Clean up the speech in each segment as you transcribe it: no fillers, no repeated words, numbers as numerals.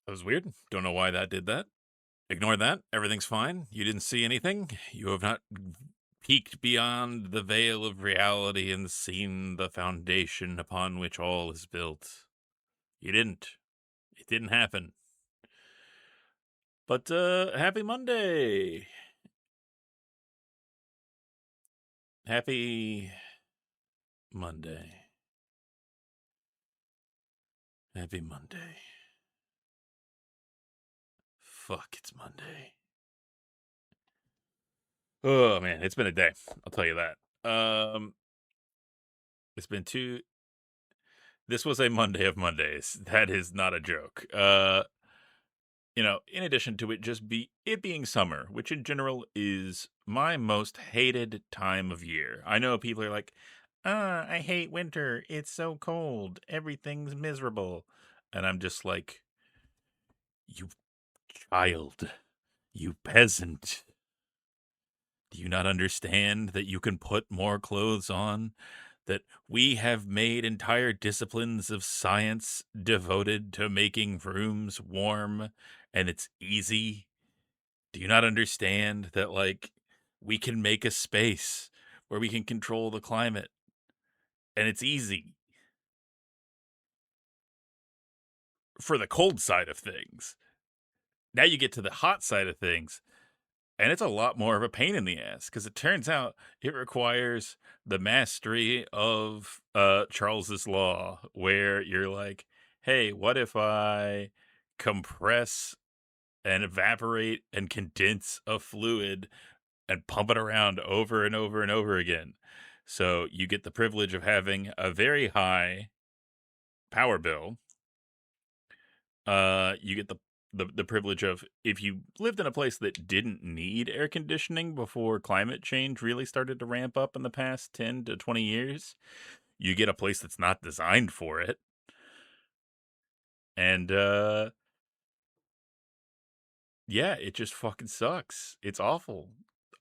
That was weird. Don't know why that did that. Ignore that. Everything's fine. You didn't see anything. You have not peeked beyond the veil of reality and seen the foundation upon which all is built. You didn't. It didn't happen. But happy Monday. Happy Monday. Happy Monday. Fuck, it's Monday. Oh man, it's been a day. I'll tell you that. It's been two. This was a Monday of Mondays. That is not a joke. In addition to it being summer, which in general is my most hated time of year. I know people are like, I hate winter. It's so cold. Everything's miserable. And I'm just like, you child, you peasant. Do you not understand that you can put more clothes on? That we have made entire disciplines of science devoted to making rooms warm and it's easy? Do you not understand that, like, we can make a space where we can control the climate and it's easy for the cold side of things? Now you get to the hot side of things, and it's a lot more of a pain in the ass because it turns out it requires the mastery of Charles's law, where you're like, hey, what if I compress and evaporate and condense a fluid and pump it around over and over and over again? So you get the privilege of having a very high power bill. You get the privilege of, if you lived in a place that didn't need air conditioning before climate change really started to ramp up in the past 10 to 20 years, you get a place that's not designed for it. And yeah, it just fucking sucks. It's awful.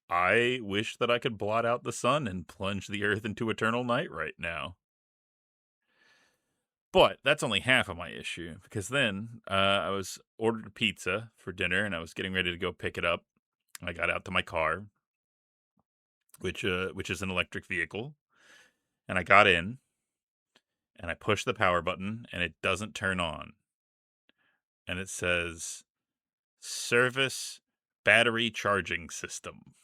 I wish that I could blot out the sun and plunge the earth into eternal night right now. But that's only half of my issue, because then I was ordered a pizza for dinner and I was getting ready to go pick it up. I got out to my car, which is an electric vehicle, and I got in and I pushed the power button and it doesn't turn on. And it says service battery charging system,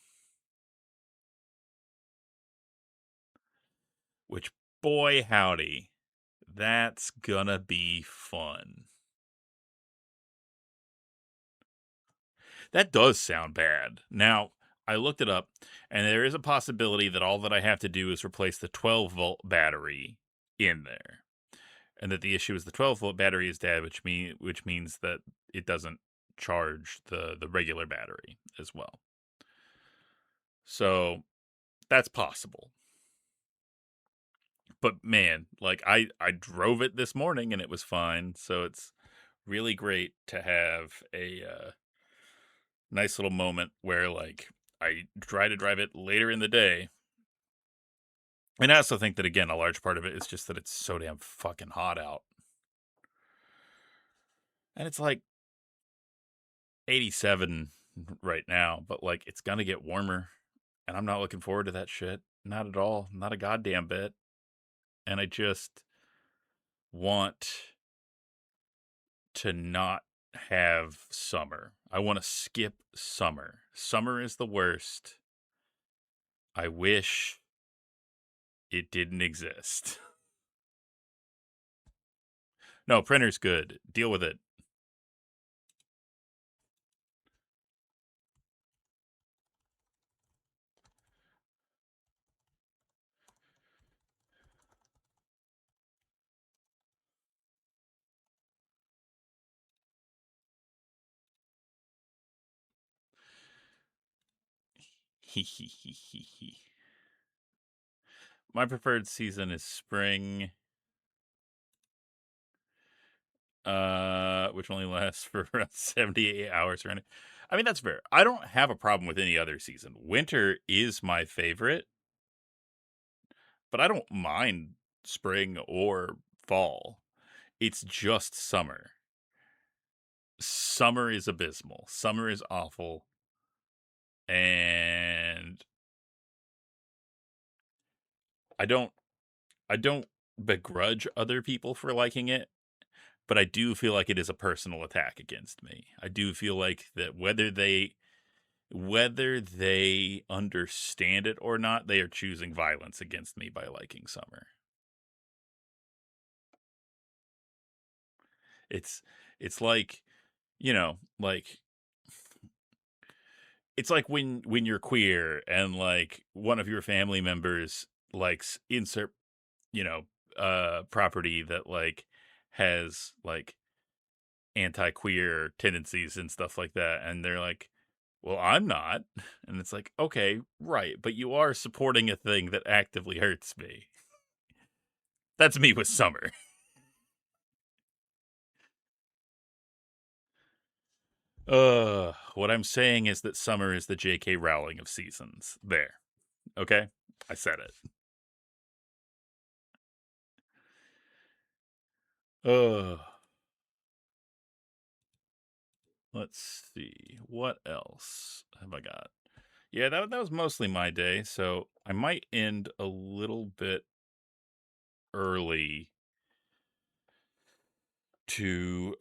which, boy howdy, that's gonna be fun. That does sound bad. Now, I looked it up, and there is a possibility that all that I have to do is replace the 12-volt battery in there, and that the issue is the 12-volt battery is dead, which means that it doesn't charge the regular battery as well. So that's possible. But man, like I drove it this morning and it was fine. So it's really great to have a nice little moment where, like, I try to drive it later in the day. And I also think that, again, a large part of it is just that it's so damn fucking hot out. And it's like 87 right now, but like it's gonna get warmer. And I'm not looking forward to that shit. Not at all. Not a goddamn bit. And I just want to not have summer. I want to skip summer. Summer is the worst. I wish it didn't exist. No, printer's good. Deal with it. My preferred season is spring, which only lasts for around 78 hours or anything. I mean, that's fair. I don't have a problem with any other season. Winter is my favorite, but I don't mind spring or fall. It's just summer. summer is abysmal. Summer is awful. And I don't I don't begrudge other people for liking it, but I do feel like it is a personal attack against me. I do feel like that whether they understand it or not, they are choosing violence against me by liking summer. It's it's like, like it's like when you're queer and like one of your family members likes insert, you know, property that like has like anti-queer tendencies and stuff like that, and they're like, well, I'm not. And it's like, okay, right, but you are supporting a thing that actively hurts me. That's me with summer. What I'm saying is that summer is the J.K. Rowling of seasons. There. Okay? I said it. Uh, let's see. What else have I got? Yeah, that was mostly my day, so I might end a little bit early to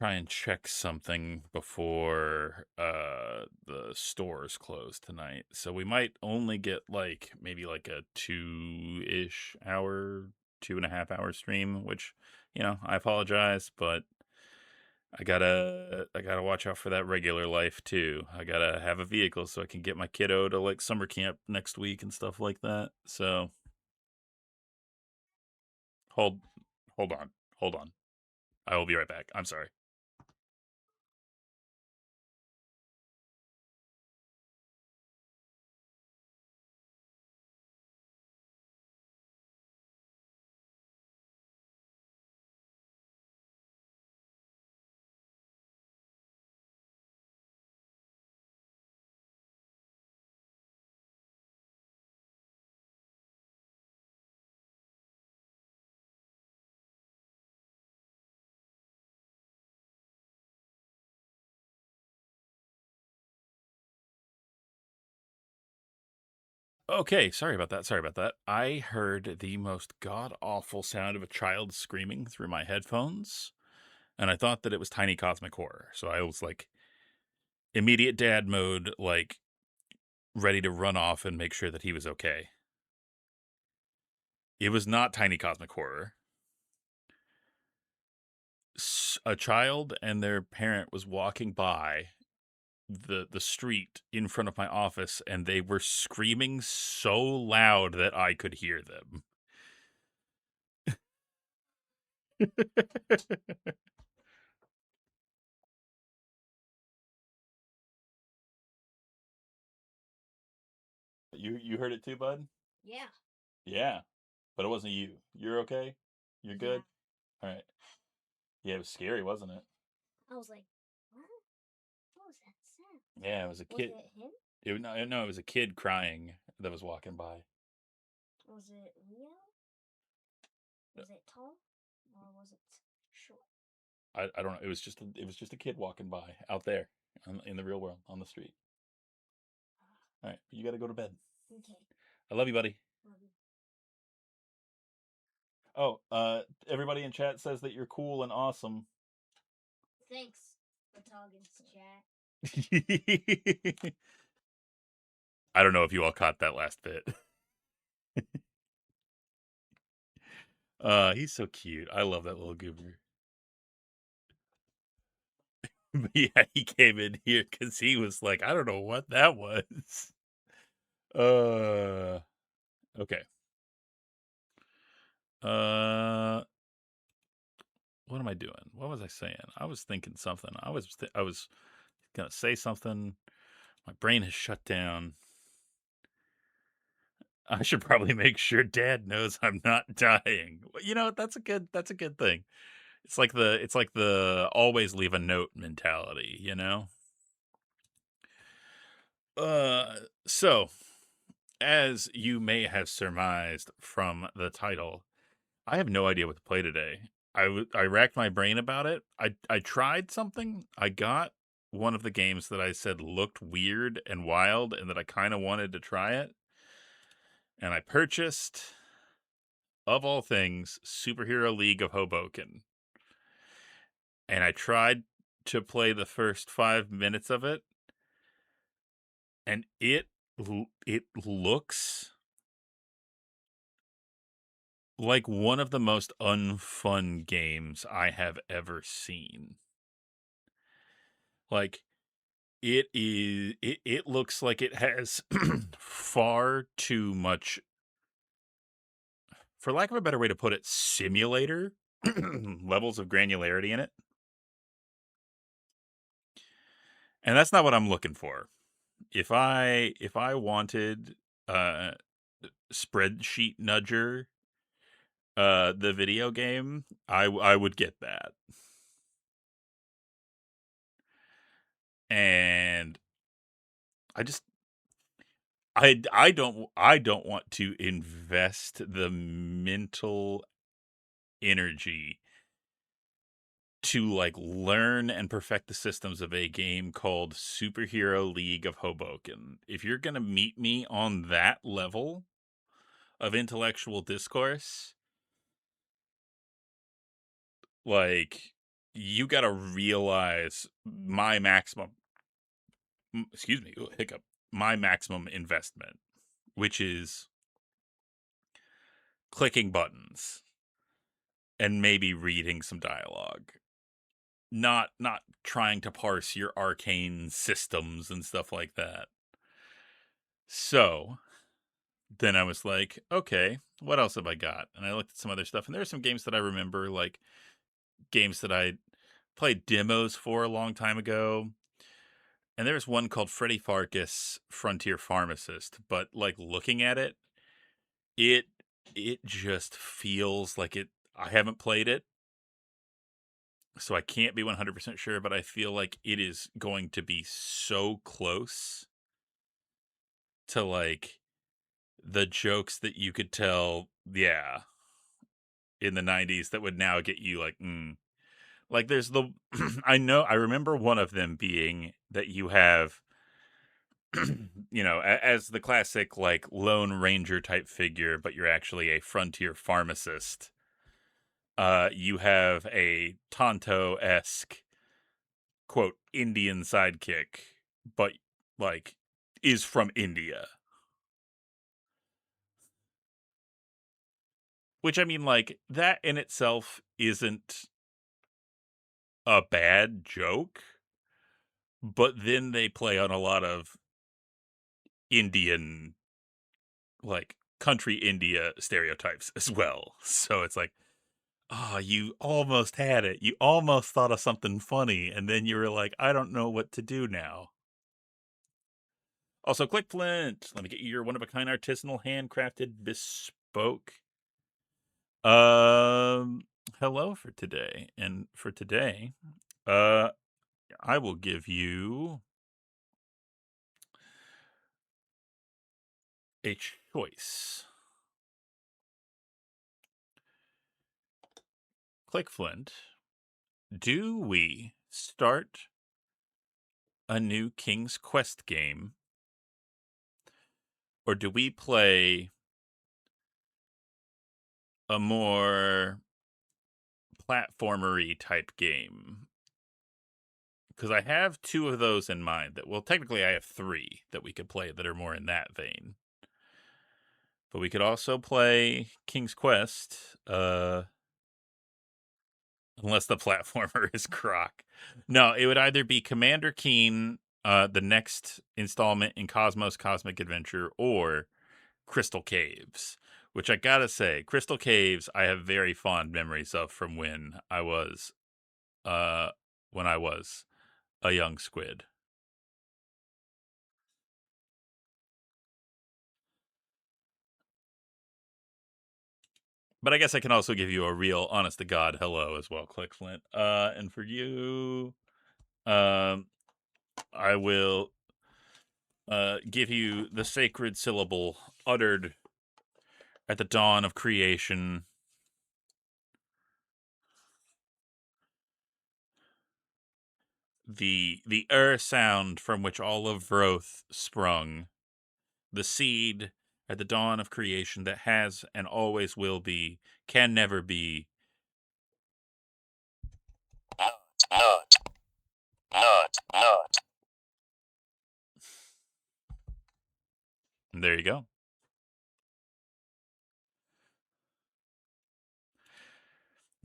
try and check something before the stores close tonight. So we might only get like maybe like a 2-ish hour, 2.5 hour stream, which, I apologize, but I gotta watch out for that regular life too. I gotta have a vehicle so I can get my kiddo to like summer camp next week and stuff like that. So hold hold on. Hold on. I will be right back. I'm sorry. Okay, sorry about that. Sorry about that. I heard the most god awful sound of a child screaming through my headphones, and I thought that it was tiny cosmic horror. So I was like immediate dad mode, like ready to run off and make sure that he was okay. It was not tiny cosmic horror. A child and their parent was walking by the street in front of my office, and they were screaming so loud that I could hear them. You heard it too, bud? Yeah. Yeah, but it wasn't you. You're okay? You're good? All right. Yeah, it was scary, wasn't it? I was like, what? What was that sound? Yeah, it was a Was kid. it him? No, it was a kid crying that was walking by. Was it Leo? Was it tall? Or was it short? I don't know. It was just a kid walking by out there in the real world on the street. All right, you got to go to bed. Okay. I love you, buddy. Love you. Oh, everybody in chat says that you're cool and awesome. Thanks for talking to chat. I don't know if you all caught that last bit. He's so cute. I love that little goober. But yeah, he came in here because he was like, I don't know what that was. Uh, okay. Uh, what am I doing? What was I saying? I was thinking something. I was gonna say something. My brain has shut down. I should probably make sure Dad knows I'm not dying. That's a good thing. It's like the always leave a note mentality, you know? Uh so as you may have surmised from the title, I have no idea what to play today. I racked my brain about it. I tried something. I got one of the games that I said looked weird and wild and that I kind of wanted to try it. And I purchased, of all things, Superhero League of Hoboken. And I tried to play the first 5 minutes of it, and it looks like one of the most unfun games I have ever seen. Like it looks like it has far too much, for lack of a better way to put it, simulator levels of granularity in it. And that's not what I'm looking for. If I wanted uh spreadsheet nudger, the video game, I would get that. And I just I don't want to invest the mental energy to like learn and perfect the systems of a game called Superhero League of Hoboken. If you're going to meet me on that level of intellectual discourse, like you got to realize my maximum excuse me, ooh, hiccup. My maximum investment, which is clicking buttons and maybe reading some dialogue. Not trying to parse your arcane systems and stuff like that. So, then I was like, okay, what else have I got? And I looked at some other stuff, and there are some games that I remember, like games that I played demos for a long time ago. And there was one called Freddy Farkas Frontier Pharmacist, but like looking at it, it it just feels like it. I haven't played it, so I can't be 100% sure, but I feel like it is going to be so close to like the jokes that you could tell, yeah, in the 90s that would now get you like, like there's the, I remember one of them being that you have, as the classic like Lone Ranger type figure, but you're actually a frontier pharmacist. You have a Tonto esque quote Indian sidekick, but like is from India. Which I mean, like that in itself isn't a bad joke, but then they play on a lot of Indian, like country India stereotypes as well. So it's like, oh, you almost had it. You almost thought of something funny, and then you were like, I don't know what to do now. Also, Click Flint. Let me get you your one of a kind artisanal handcrafted bespoke. Um, hello for today. And for today, uh, I will give you a choice. Click Flint. Do we start a new King's Quest game, or do we play a more platformery type game? Because I have two of those in mind. Well, technically, I have three that we could play that are more in that vein. But we could also play King's Quest, unless the platformer is Croc. No, it would either be Commander Keen, the next installment in Cosmos Cosmic Adventure, or Crystal Caves. Which I gotta say, Crystal Caves, I have very fond memories of from uh, when I was a young squid. But I guess I can also give you a real, honest to God hello as well, Click Flint. And for you, um, I will give you the sacred syllable uttered at the dawn of creation. the sound from which all of growth sprung, the seed at the dawn of creation that has and always will be, can never be. Not, not. There you go.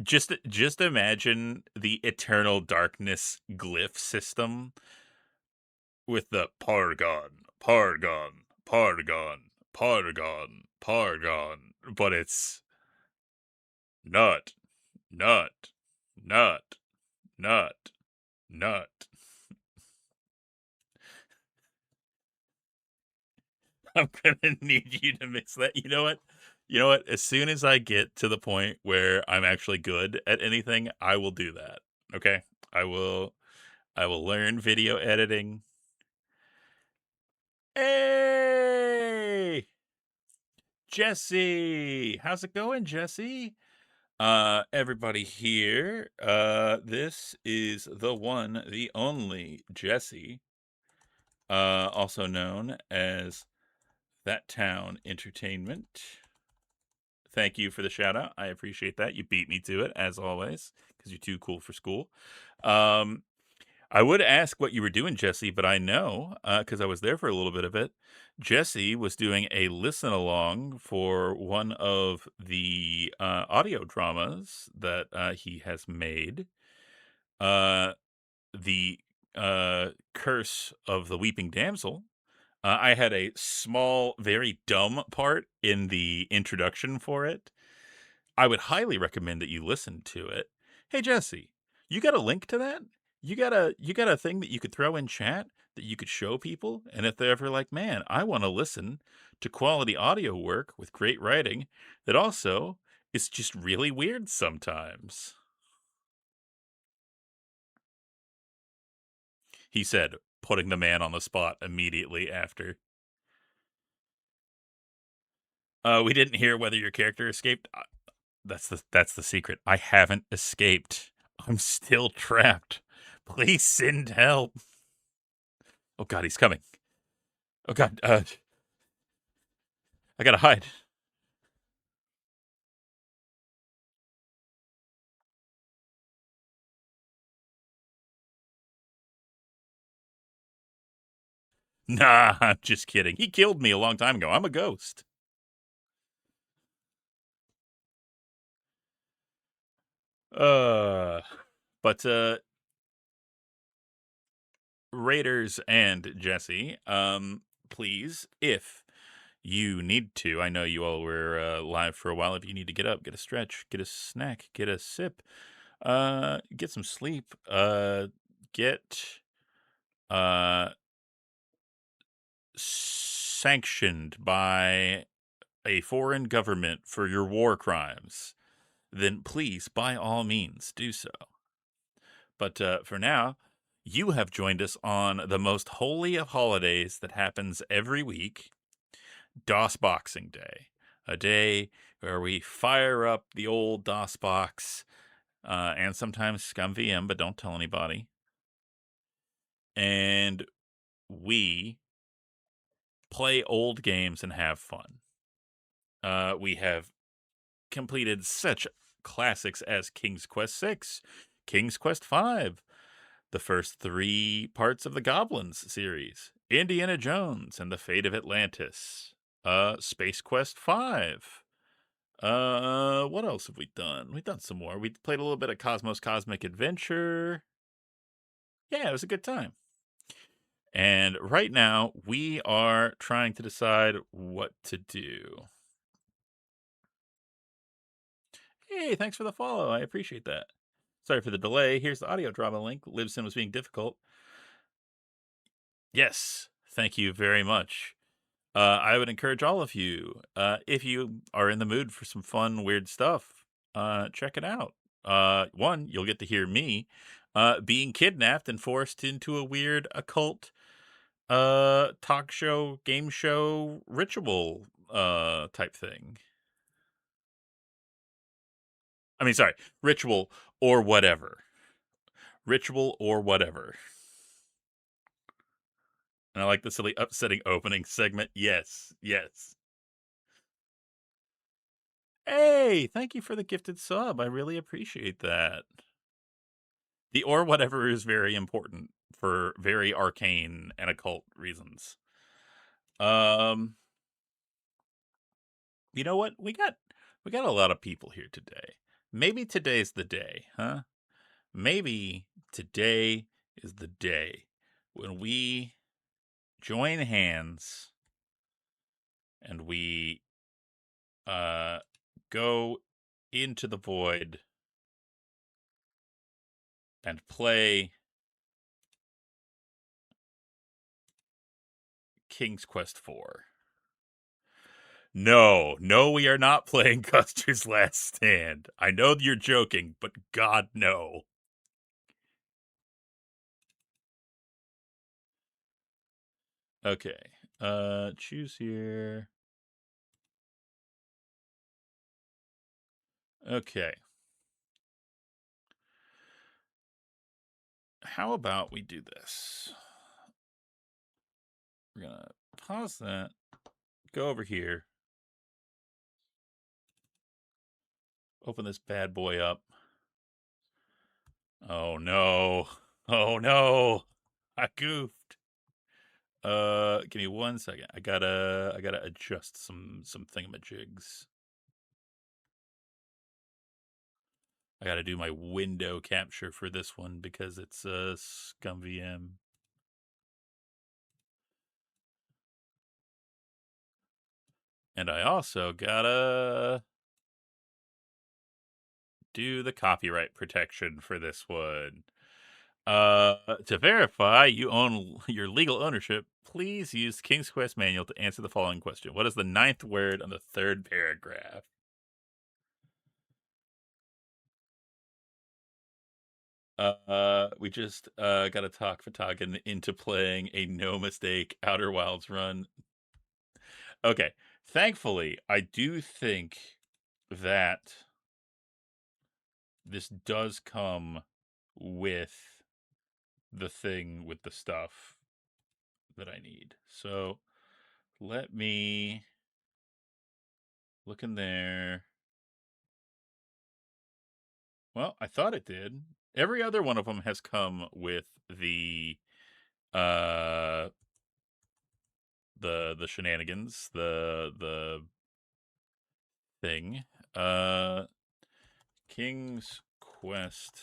Just imagine the eternal darkness glyph system with the Pargon, Pargon, Pargon, Pargon, Pargon, but it's nut, nut, nut, nut, nut. I'm gonna need you to mix that. You know what? You know what? As soon as I get to the point where I'm actually good at anything, I will do that. Okay? I will I will learn video editing. Hey! Jesse! How's it going, Jesse? Everybody here. This is the one, the only Jesse, also known as That Town Entertainment. Thank you for the shout out. I appreciate that. You beat me to it, as always, because you're too cool for school. Um, I would ask what you were doing, Jesse, but I know, because I was there for a little bit of it. Jesse was doing a listen along for one of the audio dramas that he has made. Uh, the Curse of the Weeping Damsel. I had a small, very dumb part in the introduction for it. I would highly recommend that you listen to it. Hey Jesse, you got a link to that? You got a thing that you could throw in chat that you could show people, and if they're ever like, "Man, I want to listen to quality audio work with great writing that also is just really weird sometimes." He said, putting the man on the spot immediately after. We didn't hear whether your character escaped. That's the secret. I haven't escaped. I'm still trapped. Please send help. Oh god, he's coming. Oh god, I gotta hide. Nah, I'm just kidding. He killed me a long time ago. I'm a ghost. Uh, but Raiders and Jesse, please, if you need to, I know you all were live for a while. If you need to get up, get a stretch, get a snack, get a sip, get some sleep, get uh sanctioned by a foreign government for your war crimes, then please, by all means, do so. But for now, you have joined us on the most holy of holidays that happens every week, DOSBoxing Day. A day where we fire up the old DOS box and sometimes ScumVM, but don't tell anybody. And we play old games and have fun. We have completed such classics as King's Quest VI, King's Quest V, the first three parts of the Goblins series, Indiana Jones and the Fate of Atlantis, Space Quest V. What else have we done? We've done some more. We played a little bit of Cosmos Cosmic Adventure. Yeah, it was a good time. And right now, we are trying to decide what to do. Hey, thanks for the follow. I appreciate that. Sorry for the delay. Here's the audio drama link. Libsyn was being difficult. Yes, thank you very much. I would encourage all of you, if you are in the mood for some fun, weird stuff, check it out. One, you'll get to hear me being kidnapped and forced into a weird occult talk show, game show, ritual type thing. I mean, sorry, ritual or whatever. ritual, or whatever. And I like the silly, upsetting opening segment. Yes, yes. Hey, thank you for the gifted sub. I really appreciate that. The or whatever is very important for very arcane and occult reasons. Um, you know what? We got a lot of people here today. Maybe today's the day, huh? Maybe today is the day when we join hands and we uh go into the void and play King's Quest 4. No, no, we are not playing Custer's Last Stand. I know you're joking, but God, no. Okay, choose here. Okay. How about we do this? We're gonna pause that, go over here, open this bad boy up. Oh no. Oh no. I goofed. Give me 1 second. I gotta adjust some thingamajigs. I gotta do my window capture for this one because it's a scum VM. And I also gotta do the copyright protection for this one. To verify you own your legal ownership, please use the King's Quest manual to answer the following question. What is the 9th word on the 3rd paragraph? We just got to talk Fatagan into playing a no mistake Outer Wilds run. Okay, thankfully, I do think that this does come with the thing with the stuff that I need. So let me look in there. Well, I thought it did. Every other one of them has come with uh the shenanigans, the thing. King's Quest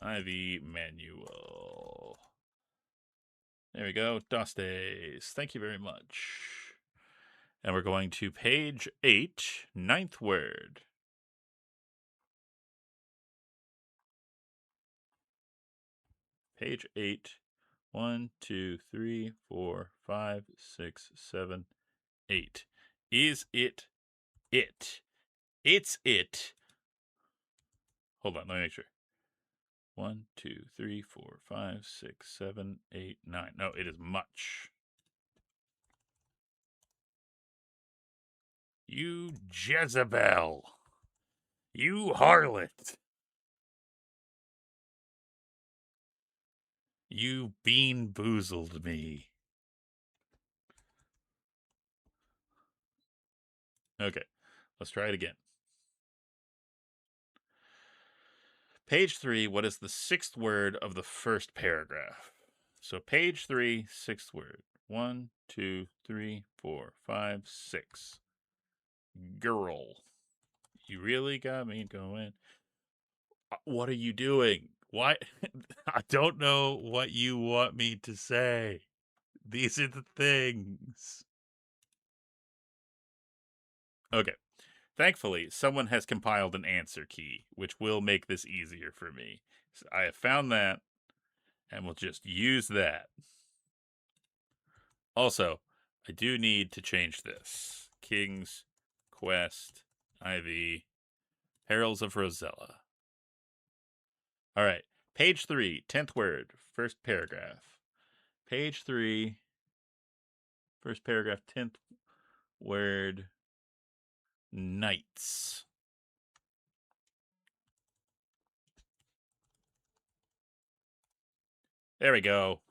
IV manual. There we go. DOS days. Thank you very much. And we're going to page 8, 9th word. Page 8. 1, 2, 3, 4, 5, 6, 7, 8. Is it it? It's it. Hold on, let me make sure. 1, 2, 3, 4, 5, 6, 7, 8, 9. No, it is much. You Jezebel. You harlot. You bean boozled me. Okay, let's try it again. Page 3, what is the 6th word of the 1st paragraph? So page 3, 6th word. 1, 2, 3, 4, 5, 6. Girl. You really got me going. What are you doing? Why? I don't know what you want me to say. These are the things. Okay. Thankfully, someone has compiled an answer key, which will make this easier for me. So I have found that, and we'll just use that. Also, I do need to change this. King's Quest IV Heralds of Rosella. All right. Page 3, 10th word, 1st paragraph. Page 3, 1st paragraph, 10th word, knights. There we go.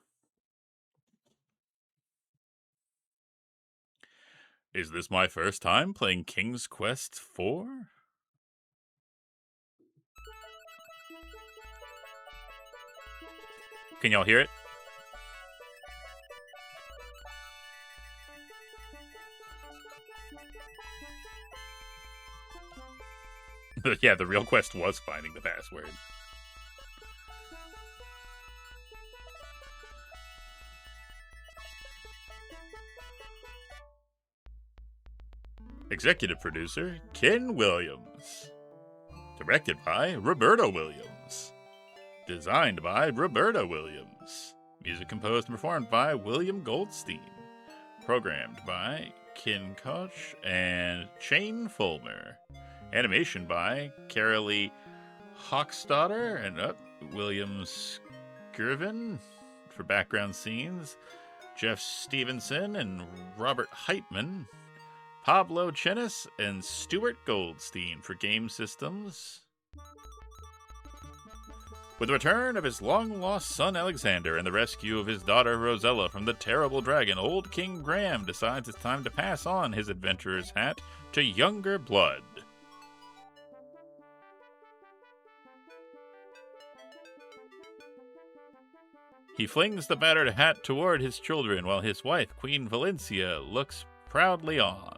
Is this my first time playing King's Quest 4? Can y'all hear it? Yeah, the real quest was finding the password. Executive producer, Ken Williams. Directed by Roberta Williams. Designed by Roberta Williams. Music composed and performed by William Goldstein. Programmed by Ken Koch and Shane Fulmer. Animation by Carolee Hochstadter and William Skirvin for background scenes. Jeff Stevenson and Robert Heitman. Pablo Chenis and Stuart Goldstein for game systems. With the return of his long-lost son Alexander and the rescue of his daughter Rosella from the terrible dragon, old King Graham decides it's time to pass on his adventurer's hat to younger blood. He flings the battered hat toward his children while his wife, Queen Valencia, looks proudly on.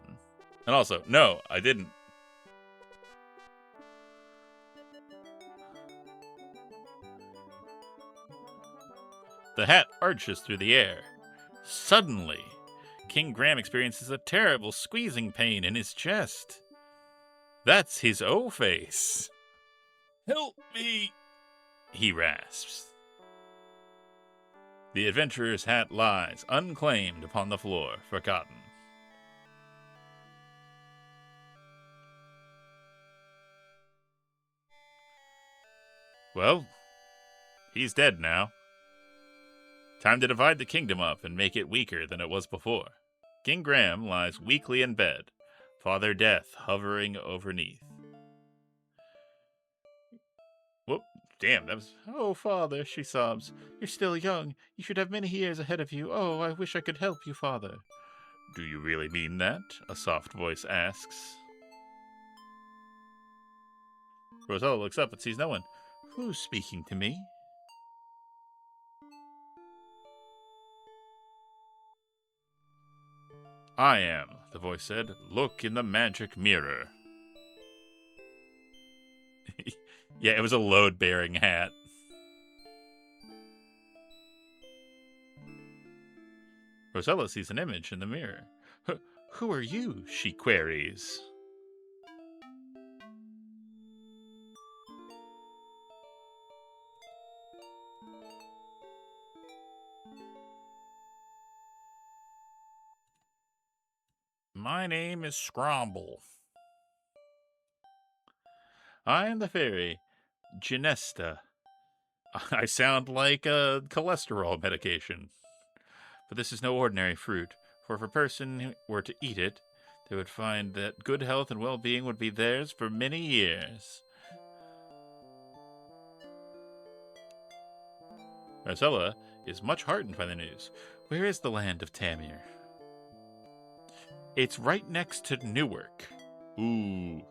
And also, no, I didn't. The hat arches through the air. Suddenly, King Graham experiences a terrible squeezing pain in his chest. That's his O-face. Help me, he rasps. The adventurer's hat lies, unclaimed, upon the floor, forgotten. Well, he's dead now. Time to divide the kingdom up and make it weaker than it was before. King Graham lies weakly in bed, Father Death hovering overneath. Whoop, damn, that was... Oh, Father, she sobs. You're still young. You should have many years ahead of you. Oh, I wish I could help you, Father. Do you really mean that? A soft voice asks. Rosella looks up and sees no one. Who's speaking to me? I am, the voice said. Look in the magic mirror. Yeah, it was a load-bearing hat. Rosella sees an image in the mirror. Who are you? She queries. My name is Scromble. I am the fairy, Genesta. I sound like a cholesterol medication. But this is no ordinary fruit, for if a person were to eat it, they would find that good health and well-being would be theirs for many years. Rosella is much heartened by the news. Where is the land of Tamir? It's right next to Newark. Ooh.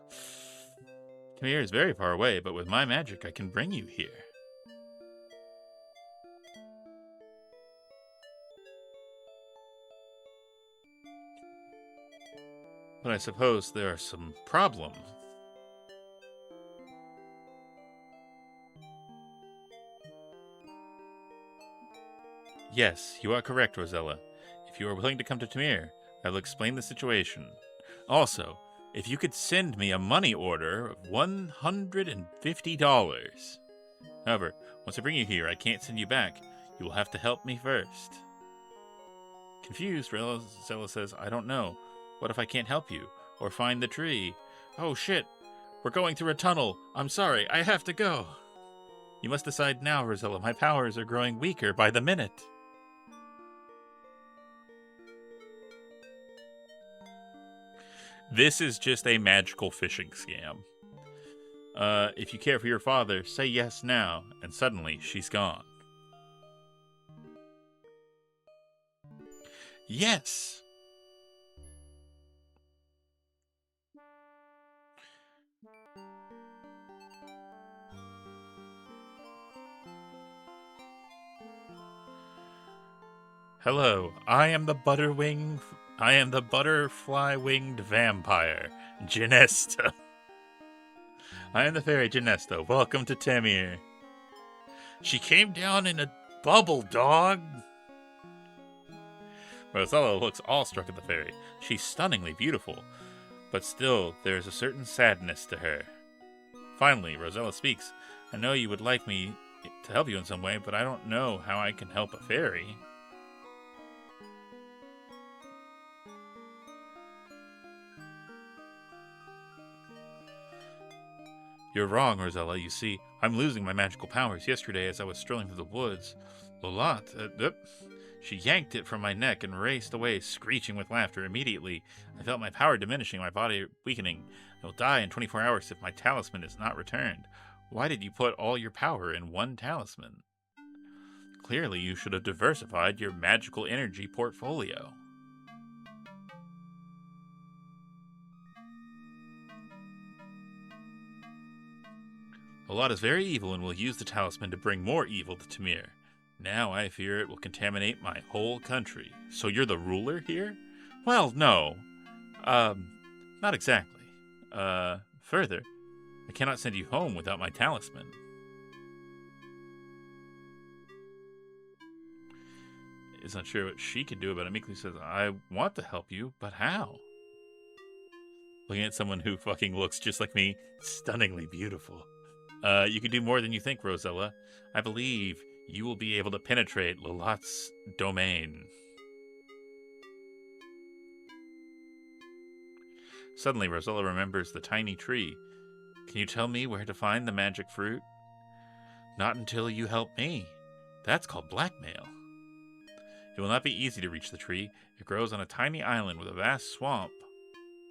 Tamir is very far away, but with my magic I can bring you here. But I suppose there are some problems. Yes, you are correct, Rosella. If you are willing to come to Tamir, I will explain the situation. Also, if you could send me a money order of $150. However, once I bring you here, I can't send you back. You will have to help me first. Confused, Rosella says, I don't know. What if I can't help you? Or find the tree? Oh shit! We're going through a tunnel! I'm sorry, I have to go! You must decide now, Rosella. My powers are growing weaker by the minute. This is just a magical phishing scam. If you care for your father, say yes now, and suddenly she's gone. Yes. Hello, I am the butterfly winged vampire, Genesta. I am the fairy Genesta. Welcome to Tamir. She came down in a bubble, dog. Rosella looks awestruck at the fairy. She's stunningly beautiful, but still there is a certain sadness to her. Finally, Rosella speaks. I know you would like me to help you in some way, but I don't know how I can help a fairy. You're wrong, Rosella. You see, I'm losing my magical powers. Yesterday, as I was strolling through the woods, she yanked it from my neck and raced away, screeching with laughter. Immediately, I felt my power diminishing, my body weakening. I will die in 24 hours if my talisman is not returned. Why did you put all your power in one talisman? Clearly, you should have diversified your magical energy portfolio. Alot is very evil and will use the talisman to bring more evil to Tamir. Now I fear it will contaminate my whole country. So you're the ruler here? Well, no. Not exactly. Further, I cannot send you home without my talisman. Is not sure what she can do about it. Meekly says, I want to help you, but how? Looking at someone who fucking looks just like me, stunningly beautiful. You can do more than you think, Rosella. I believe you will be able to penetrate Lolot's domain. Suddenly, Rosella remembers the tiny tree. Can you tell me where to find the magic fruit? Not until you help me. That's called blackmail. It will not be easy to reach the tree. It grows on a tiny island with a vast swamp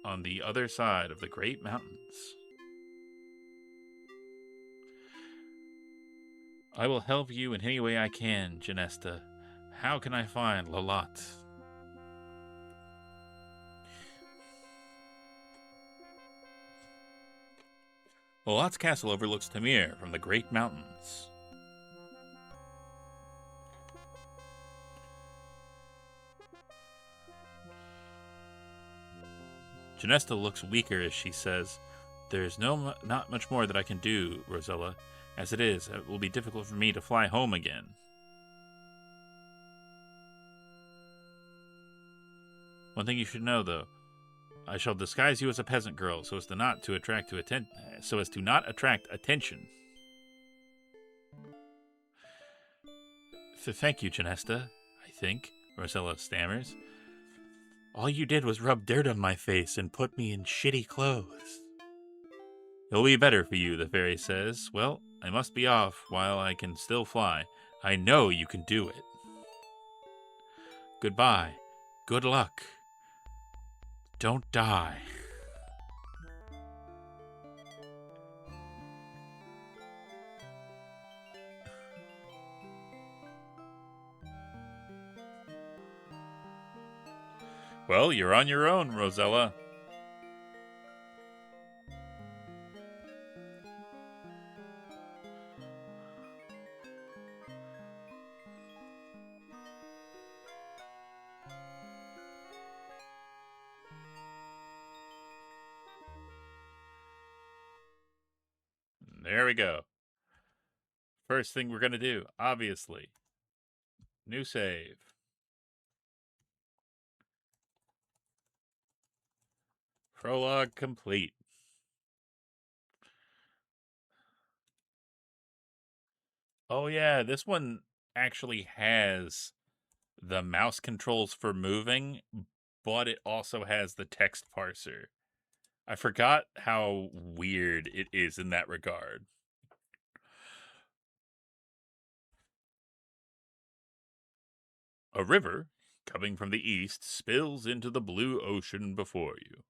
on the other side of the great mountains. I will help you in any way I can, Genesta. How can I find Lolot? Lolot's castle overlooks Tamir from the great mountains. Genesta looks weaker as she says, There is not much more that I can do, Rosella. As it is, it will be difficult for me to fly home again. One thing you should know, though, I shall disguise you as a peasant girl so as to not attract attention. Thank you, Genesta, I think, Rosella stammers. All you did was rub dirt on my face and put me in shitty clothes. It'll be better for you, the fairy says. Well, I must be off while I can still fly. I know you can do it. Goodbye. Good luck. Don't die. Well, you're on your own, Rosella. There we go. First thing we're going to do, obviously. New save. Prologue complete. Oh, yeah, this one actually has the mouse controls for moving, but it also has the text parser. I forgot how weird it is in that regard. A river, coming from the east, spills into the blue ocean before you.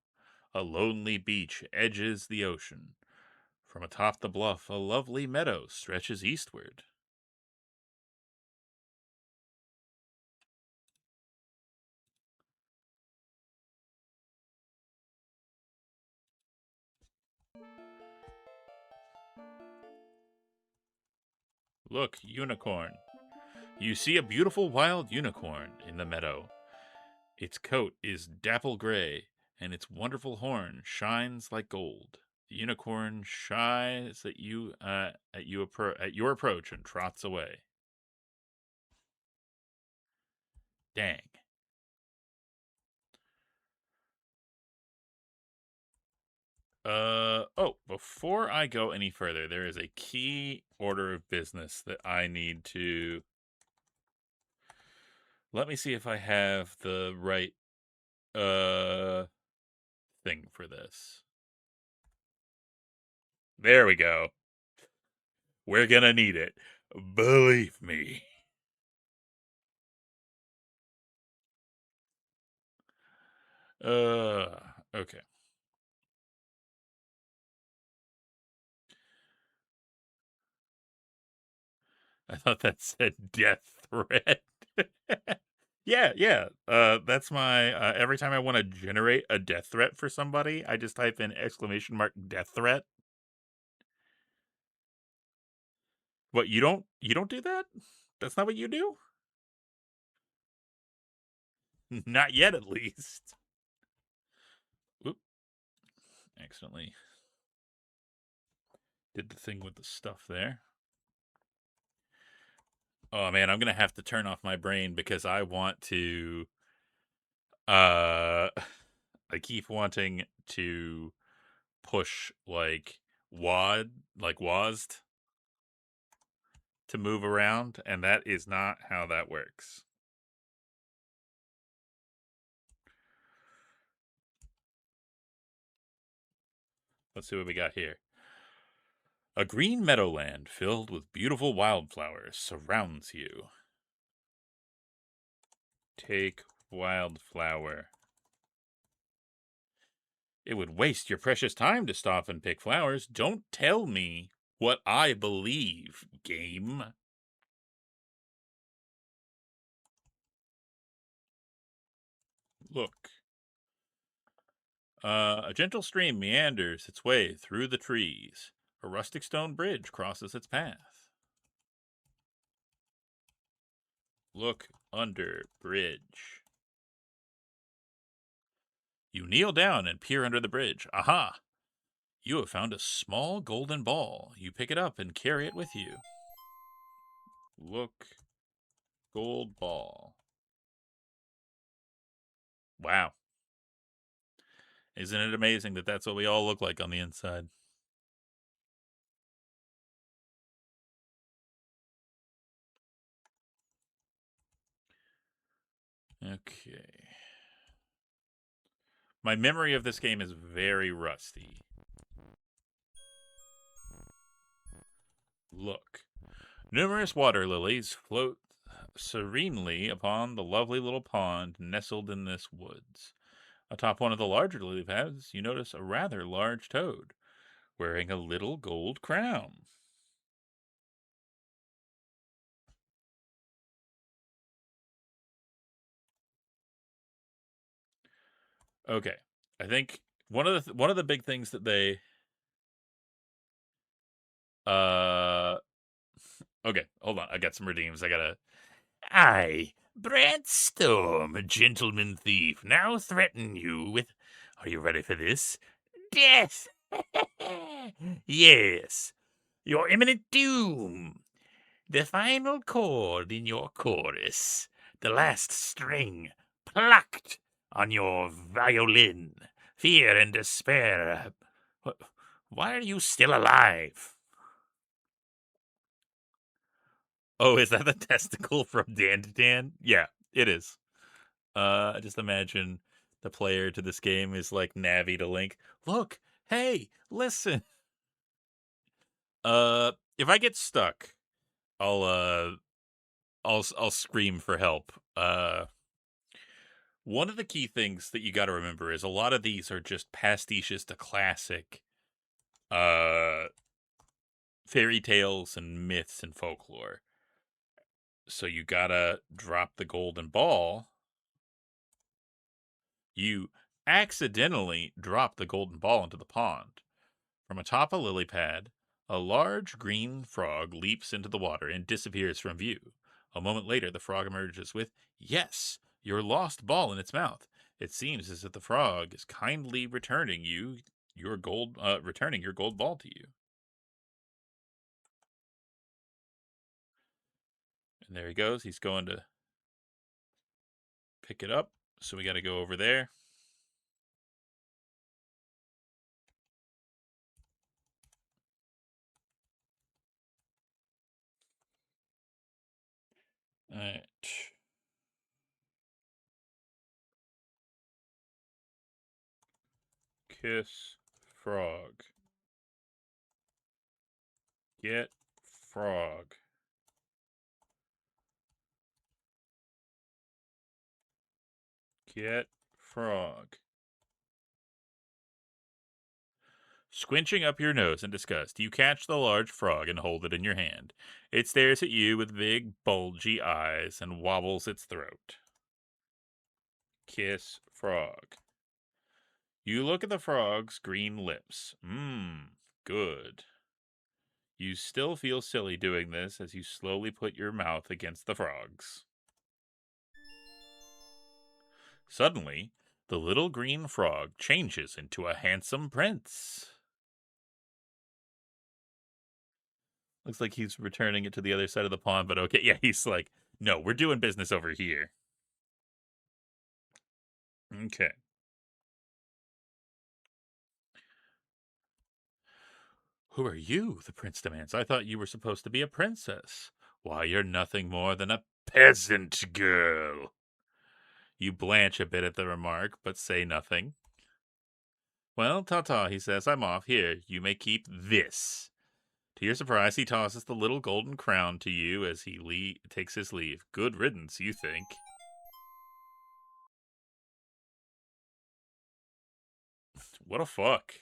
A lonely beach edges the ocean. From atop the bluff, a lovely meadow stretches eastward. Look, unicorn. You see a beautiful wild unicorn in the meadow. Its coat is dapple gray, and its wonderful horn shines like gold. The unicorn shies at at your approach and trots away. Dang. Before I go any further, there is a key order of business that I need to. Let me see if I have the right uh thing for this. There we go. We're gonna need it. Believe me. Okay. I thought that said death threat. Yeah, yeah. That's my every time I want to generate a death threat for somebody, I just type in exclamation mark death threat. What, you don't do that? That's not what you do? Not yet at least. Oop, accidentally did the thing with the stuff there. Oh man, I'm gonna have to turn off my brain because I want to I keep wanting to push like WASD to move around, and that is not how that works. Let's see what we got here. A green meadowland filled with beautiful wildflowers surrounds you. Take wildflower. It would waste your precious time to stop and pick flowers. Don't tell me what I believe, game. Look. A gentle stream meanders its way through the trees. A rustic stone bridge crosses its path. Look under bridge. You kneel down and peer under the bridge. Aha! You have found a small golden ball. You pick it up and carry it with you. Look, gold ball. Wow. Isn't it amazing that that's what we all look like on the inside? Okay. My memory of this game is very rusty. Look. Numerous water lilies float serenely upon the lovely little pond nestled in this woods. Atop one of the larger lily pads, you notice a rather large toad wearing a little gold crown. Okay, I think one of the big things that they uh okay, hold on, I got some redeems. I gotta. I, Brad Storm, a gentleman thief, now threaten you with. Are you ready for this? Death! Yes, your imminent doom. The final chord in your chorus, the last string plucked on your violin. Fear and despair. Why are you still alive? Oh, is that the testicle from Dan to Dan? Yeah, it is. I just imagine the player to this game is like Navi to Link. Look, hey, listen. If I get stuck, I'll I'll scream for help. One of the key things that you got to remember is a lot of these are just pastiches to classic uh fairy tales and myths and folklore. So you gotta drop the golden ball. You accidentally drop the golden ball into the pond. From atop a lily pad, a large green frog leaps into the water and disappears from view. A moment later, the frog emerges with, "Yes, your lost ball in its mouth." It seems as if the frog is kindly returning returning your gold ball to you. And there he goes. He's going to pick it up. So we got to go over there. All right. Kiss frog. Get frog. Get frog. Squinching up your nose in disgust, you catch the large frog and hold it in your hand. It stares at you with big, bulgy eyes and wobbles its throat. Kiss frog. You look at the frog's green lips. Mmm, good. You still feel silly doing this as you slowly put your mouth against the frog's. Suddenly, the little green frog changes into a handsome prince. Looks like he's returning it to the other side of the pond, but okay. Yeah, he's like, no, we're doing business over here. Okay. Who are you? The prince demands. I thought you were supposed to be a princess. Why, you're nothing more than a peasant girl. You blanch a bit at the remark, but say nothing. Well, ta-ta, he says. I'm off. Here, you may keep this. To your surprise, he tosses the little golden crown to you as he takes his leave. Good riddance, you think. What a fuck.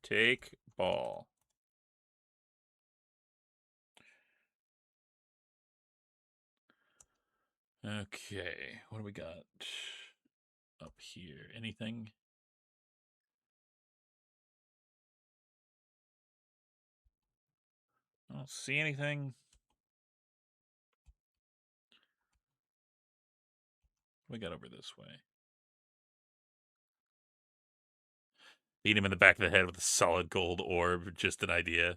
Take ball. Okay, what do we got up here? Anything? I don't see anything. What we got over this way? Beat him in the back of the head with a solid gold orb. Just an idea.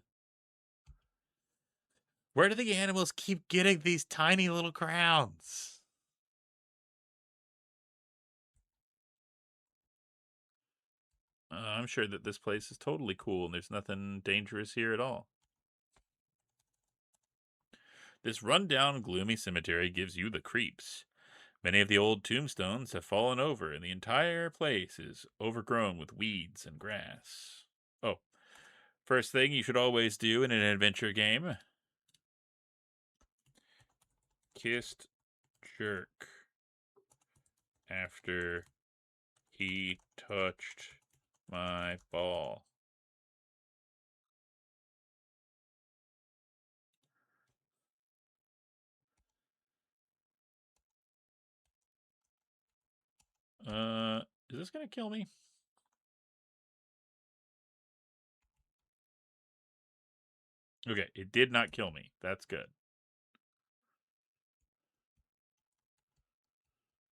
Where do the animals keep getting these tiny little crowns? I'm sure that this place is totally cool and there's nothing dangerous here at all. This run-down, gloomy cemetery gives you the creeps. Many of the old tombstones have fallen over, and the entire place is overgrown with weeds and grass. Oh, first thing you should always do in an adventure game. Kissed jerk after he touched my ball. Is this gonna kill me? Okay, it did not kill me. That's good.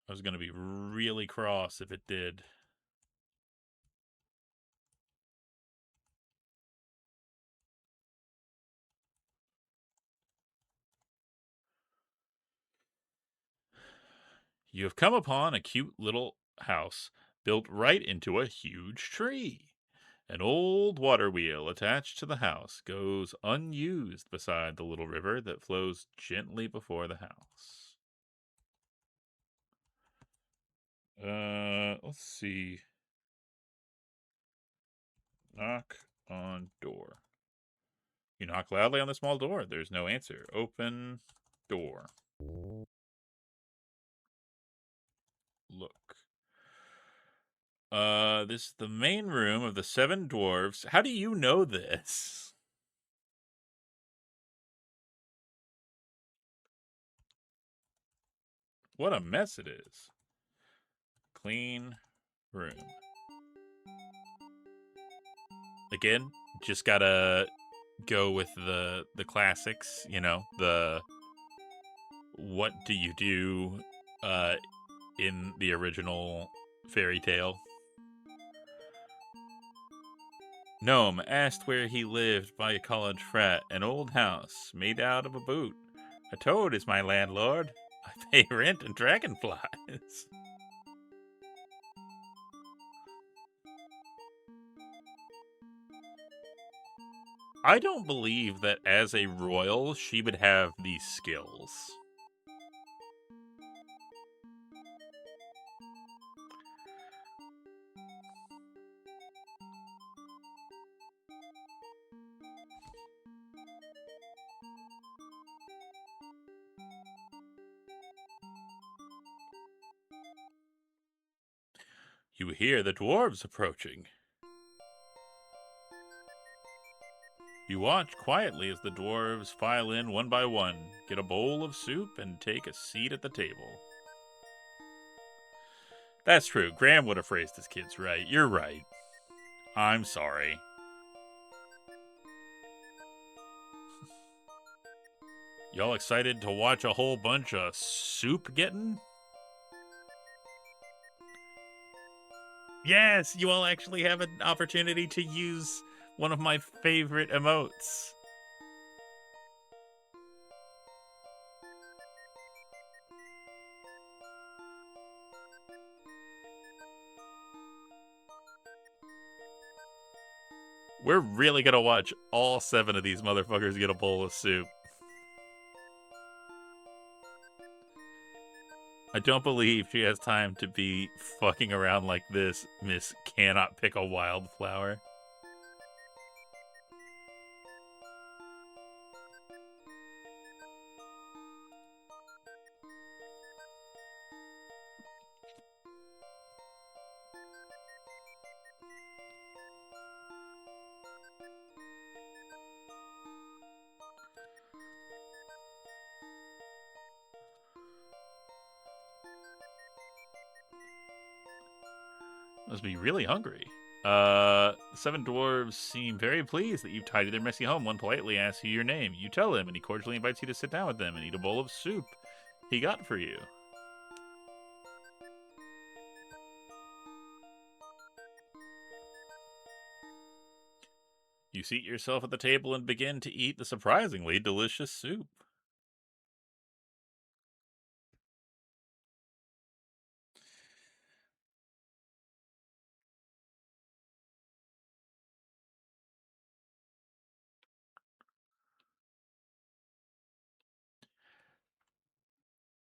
I was gonna be really cross if it did. You have come upon a cute little house built right into a huge tree. An old water wheel attached to the house goes unused beside the little river that flows gently before the house. Let's see. Knock on door. You knock loudly on the small door. There's no answer. Open door. Look. This is the main room of the seven dwarves. How do you know this? What a mess it is. Clean room. again, just gotta go with the classics, you know, the what do you do uh in the original fairy tale. Gnome asked where he lived by a college frat, an old house made out of a boot. A toad is my landlord. I pay rent and dragonflies. I don't believe that as a royal she would have these skills. You hear the dwarves approaching. You watch quietly as the dwarves file in one by one, get a bowl of soup, and take a seat at the table. That's true. Graham would have phrased his kids right. You're right. I'm sorry. Y'all excited to watch a whole bunch of soup getting? Yes, you all actually have an opportunity to use one of my favorite emotes. We're really gonna watch all 7 of these motherfuckers get a bowl of soup. I don't believe she has time to be fucking around like this. Miss cannot pick a wildflower. Must be really hungry. The 7 dwarves seem very pleased that you've tidied their messy home. One politely asks you your name. You tell him, and he cordially invites you to sit down with them and eat a bowl of soup he got for you. You seat yourself at the table and begin to eat the surprisingly delicious soup.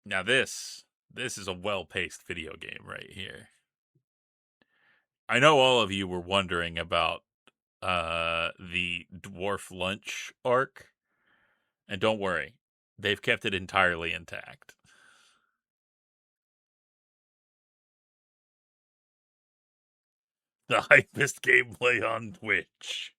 Now this is a well-paced video game right here. I know all of you were wondering about the dwarf lunch arc, and don't worry, they've kept it entirely intact. The hypest gameplay on Twitch.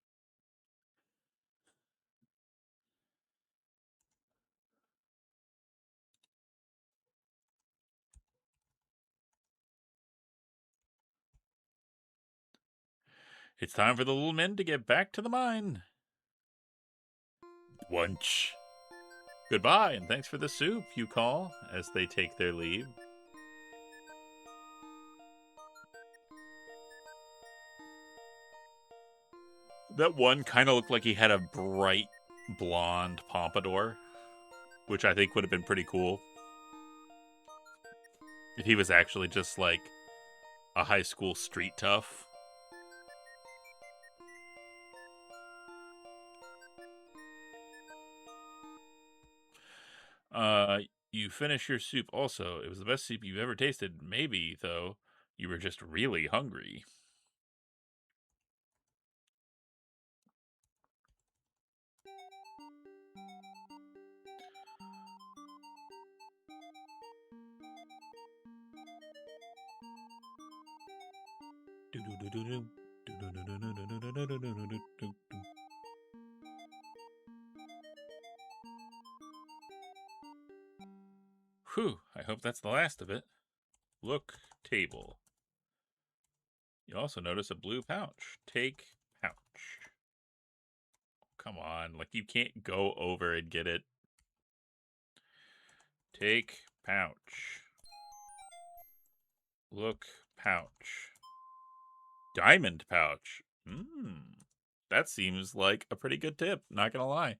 It's time for the little men to get back to the mine. Lunch. Goodbye, and thanks for the soup, you call, as they take their leave. That one kind of looked like he had a bright blonde pompadour, which I think would have been pretty cool. If he was actually just like a high school street tough. You finish your soup also. It was the best soup you've ever tasted. Maybe, though, you were just really hungry. Whew, I hope that's the last of it. Look, table. You also notice a blue pouch. Take pouch. come on. Like, you can't go over and get it. Take pouch. Look pouch. Diamond pouch. That seems like a pretty good tip, not gonna lie.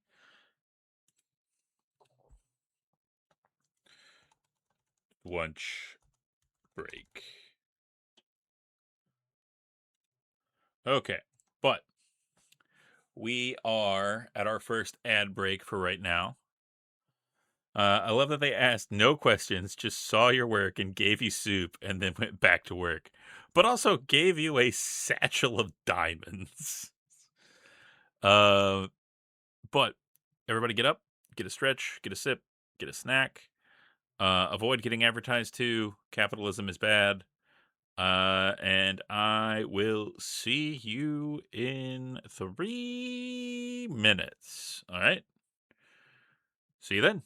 Lunch break. Okay, but we are at our first ad break for right now. I love that they asked no questions, just saw your work and gave you soup and then went back to work, but also gave you a satchel of diamonds. Uh, but everybody get up, get a stretch, get a sip, get a snack. Avoid getting advertised to. Capitalism is bad. And I will see you in 3 minutes. All right. See you then.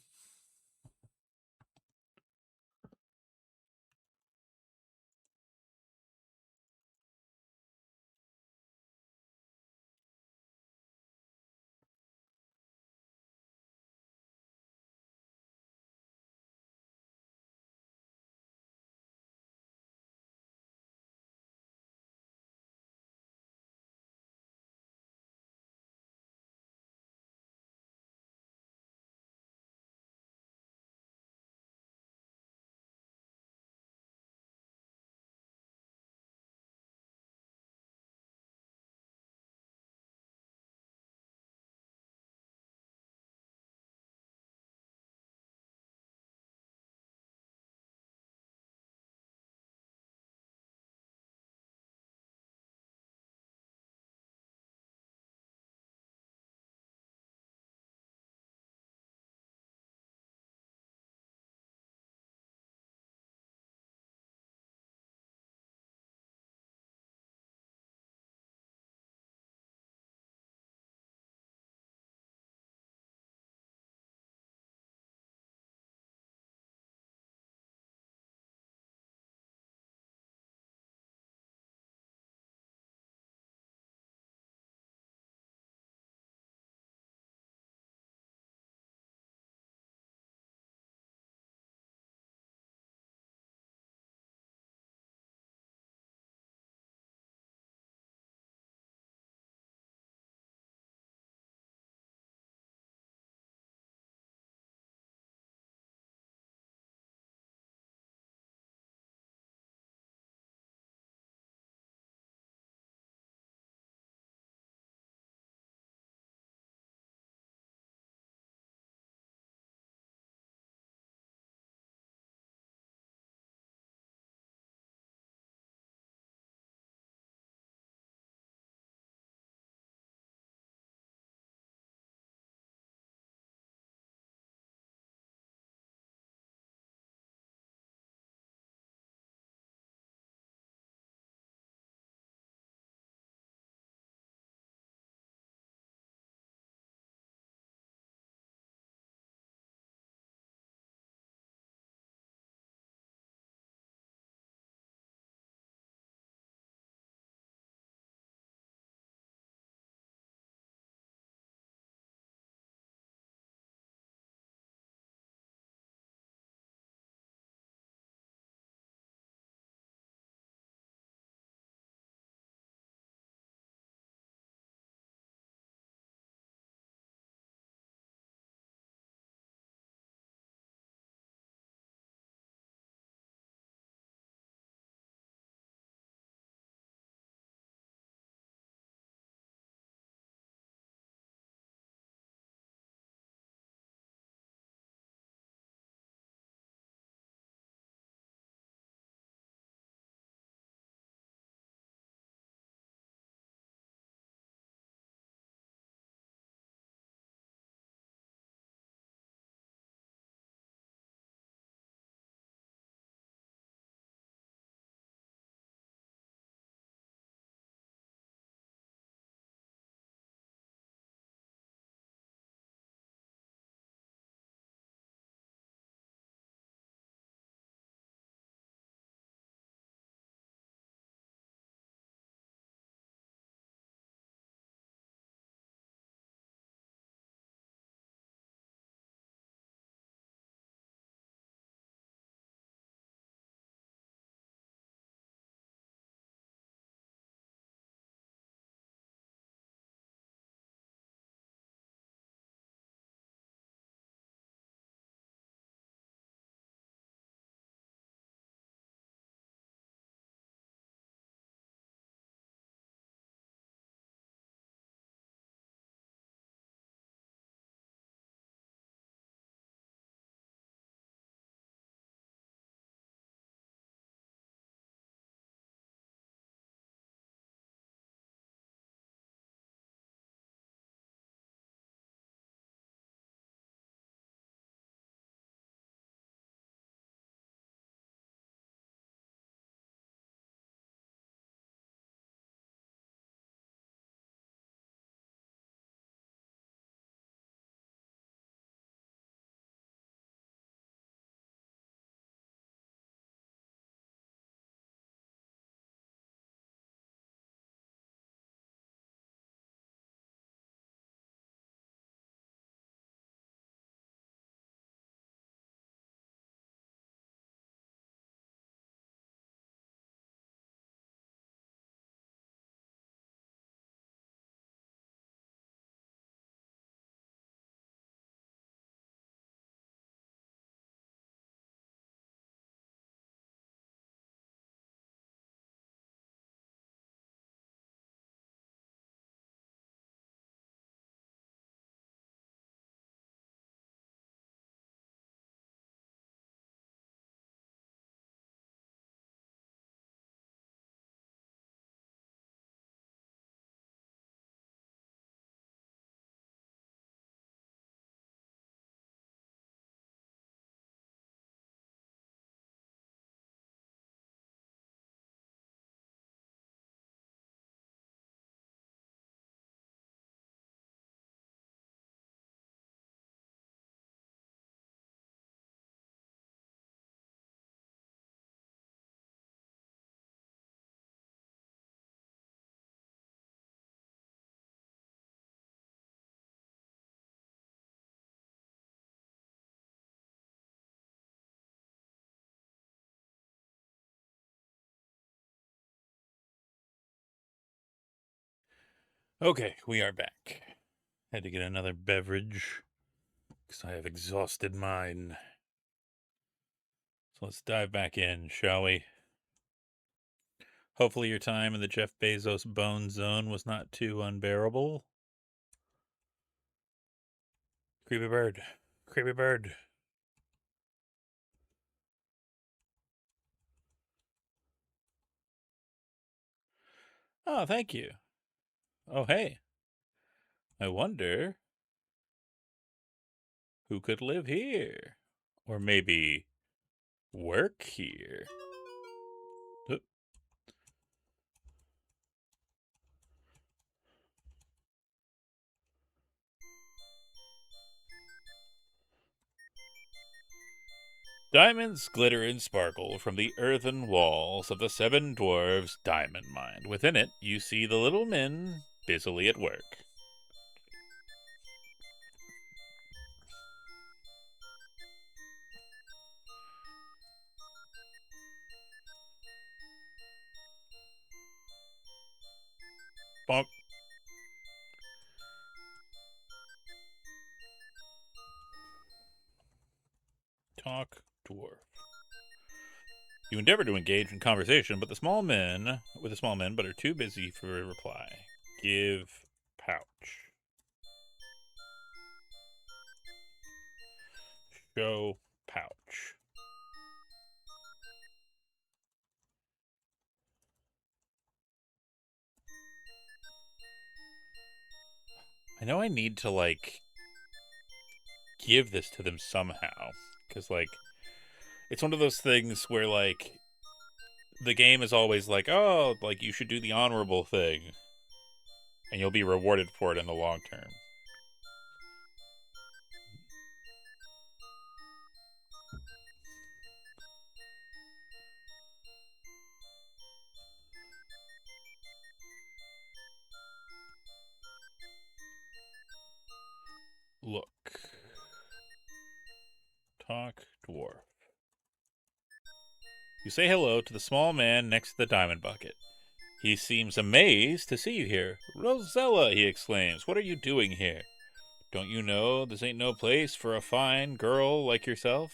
Okay, we are back. Had to get another beverage because I have exhausted mine. So let's dive back in, shall we? Hopefully, your time in the Jeff Bezos bone zone was not too unbearable. Creepy bird. Creepy bird. Oh, thank you. Oh, hey. I wonder who could live here? Or maybe work here? Oop. Diamonds glitter and sparkle from the earthen walls of the Seven Dwarves diamond mine. Within it, you see the little men busily at work. Bonk. Talk, dwarf. You endeavor to engage in conversation, but the small men but are too busy for a reply. Give pouch. Show pouch. I know I need to give this to them somehow cuz it's one of those things where the game is always like, "Oh, like you should do the honorable thing and you'll be rewarded for it in the long term." Look. Talk dwarf. You say hello to the small man next to the diamond bucket. He seems amazed to see you here. Rosella, he exclaims, what are you doing here? Don't you know this ain't no place for a fine girl like yourself?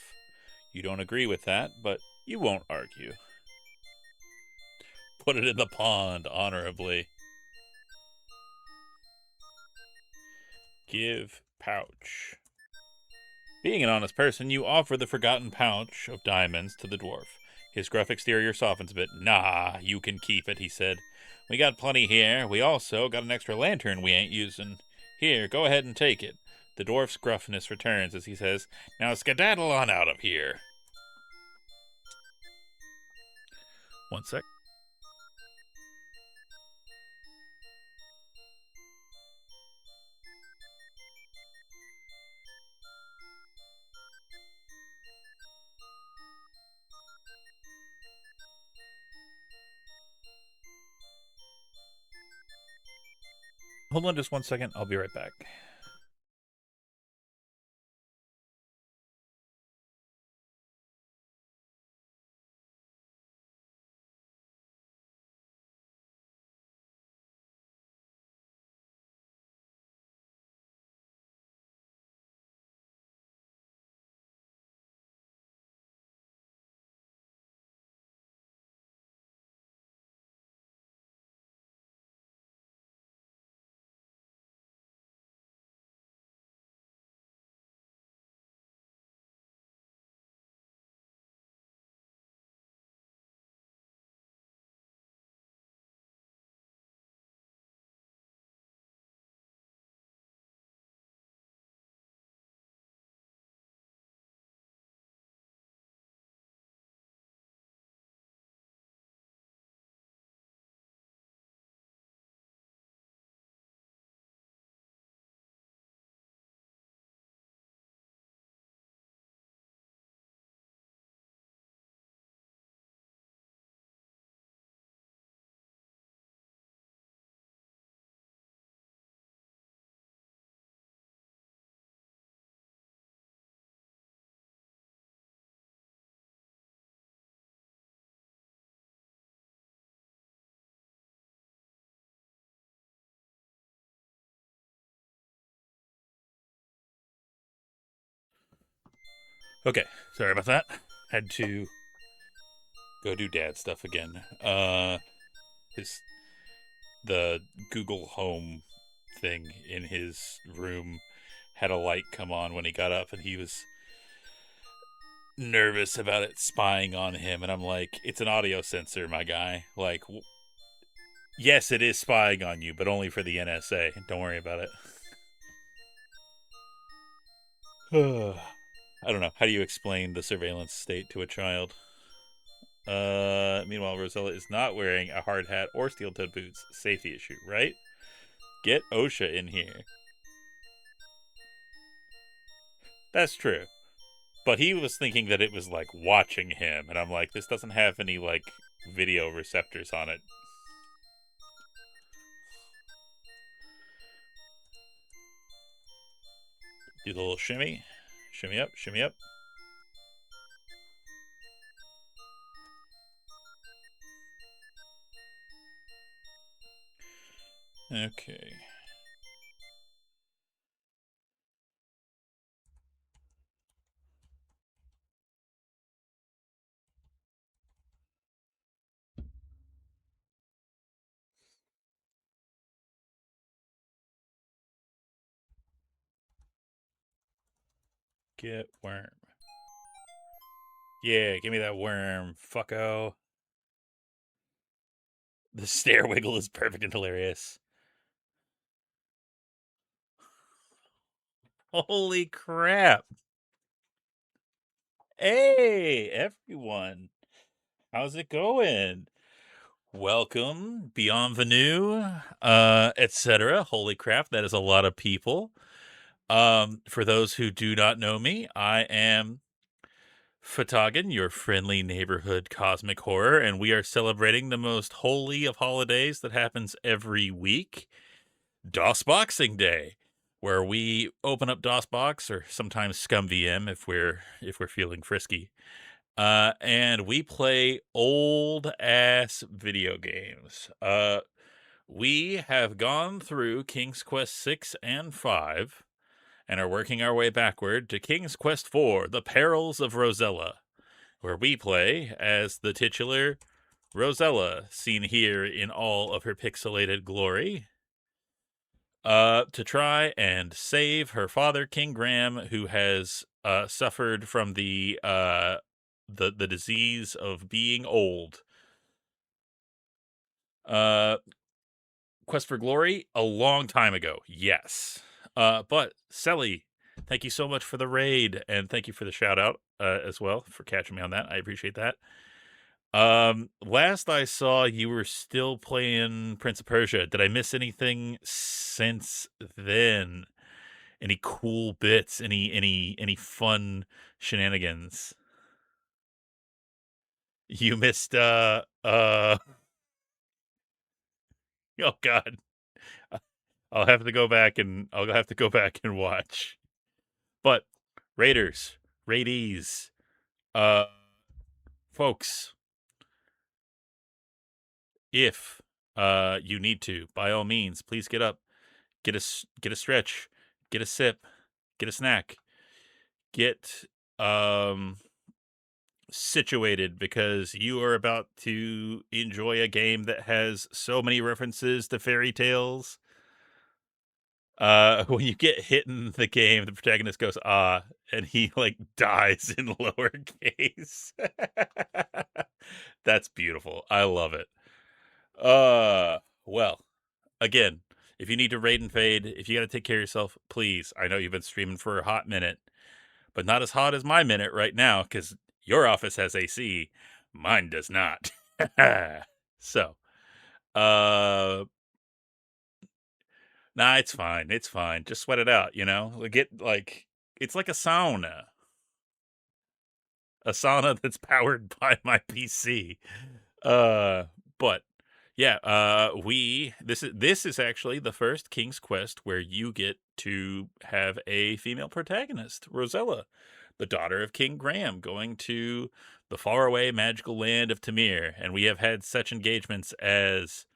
You don't agree with that, but you won't argue. Put it in the pond honorably. Give pouch. Being an honest person, you offer the forgotten pouch of diamonds to the dwarf. His gruff exterior softens a bit. Nah, you can keep it, he said. We got plenty here. We also got an extra lantern we ain't using. Here, go ahead and take it. The dwarf's gruffness returns as he says, Now skedaddle on out of here. One sec. Hold on just 1 second. I'll be right back. Okay, sorry about that. Had to go do dad stuff again. His the Google Home thing in his room had a light come on when he got up, and he was nervous about it spying on him. And I'm like, it's an audio sensor, my guy. Like, yes, it is spying on you, but only for the NSA. Don't worry about it. I don't know. How do you explain the surveillance state to a child? Meanwhile, Rosella is not wearing a hard hat or steel-toed boots. Safety issue, right? Get OSHA in here. That's true. But he was thinking that it was like watching him, and I'm like, this doesn't have any like video receptors on it. Do the little shimmy. Shimmy up, shimmy up. Okay. Get worm. Yeah, give me that worm, fucko. The stare wiggle is perfect and hilarious. Holy crap. Hey, everyone. How's it going? Welcome, bienvenue, etc. Holy crap, that is a lot of people. For those who do not know me, I am Fatagan, your friendly neighborhood cosmic horror, and we are celebrating the most holy of holidays that happens every week, DOSBoxing Day, where we open up DOSBox or sometimes ScumVM if we're feeling frisky. And we play old ass video games. We have gone through King's Quest 6 and 5 and are working our way backward to King's Quest 4, The Perils of Rosella, where we play as the titular Rosella, seen here in all of her pixelated glory, to try and save her father, King Graham, who has suffered from the disease of being old. Quest for Glory, a long time ago, yes. But Selly, thank you so much for the raid, and thank you for the shout out as well for catching me on that. I appreciate that. Last I saw, you were still playing Prince of Persia. Did I miss anything since then? Any cool bits? Any fun shenanigans? You missed oh god. I'll have to go back and watch. But Raiders, Raidees, uh folks, if you need to, by all means, please get up, get a stretch, get a sip, get a snack, get situated because you are about to enjoy a game that has so many references to fairy tales. When you get hit in the game, the protagonist goes, ah, and he like dies in lowercase. That's beautiful. I love it. Well, again, if you need to raid and fade, if you got to take care of yourself, please. I know you've been streaming for a hot minute, but not as hot as my minute right now because your office has AC. Mine does not. So, uh, nah, it's fine. It's fine. Just sweat it out, you know? Get like, it's like a sauna that's powered by my PC. But yeah, this is actually the first King's Quest where you get to have a female protagonist, Rosella, the daughter of King Graham, going to the faraway magical land of Tamir, and we have had such engagements as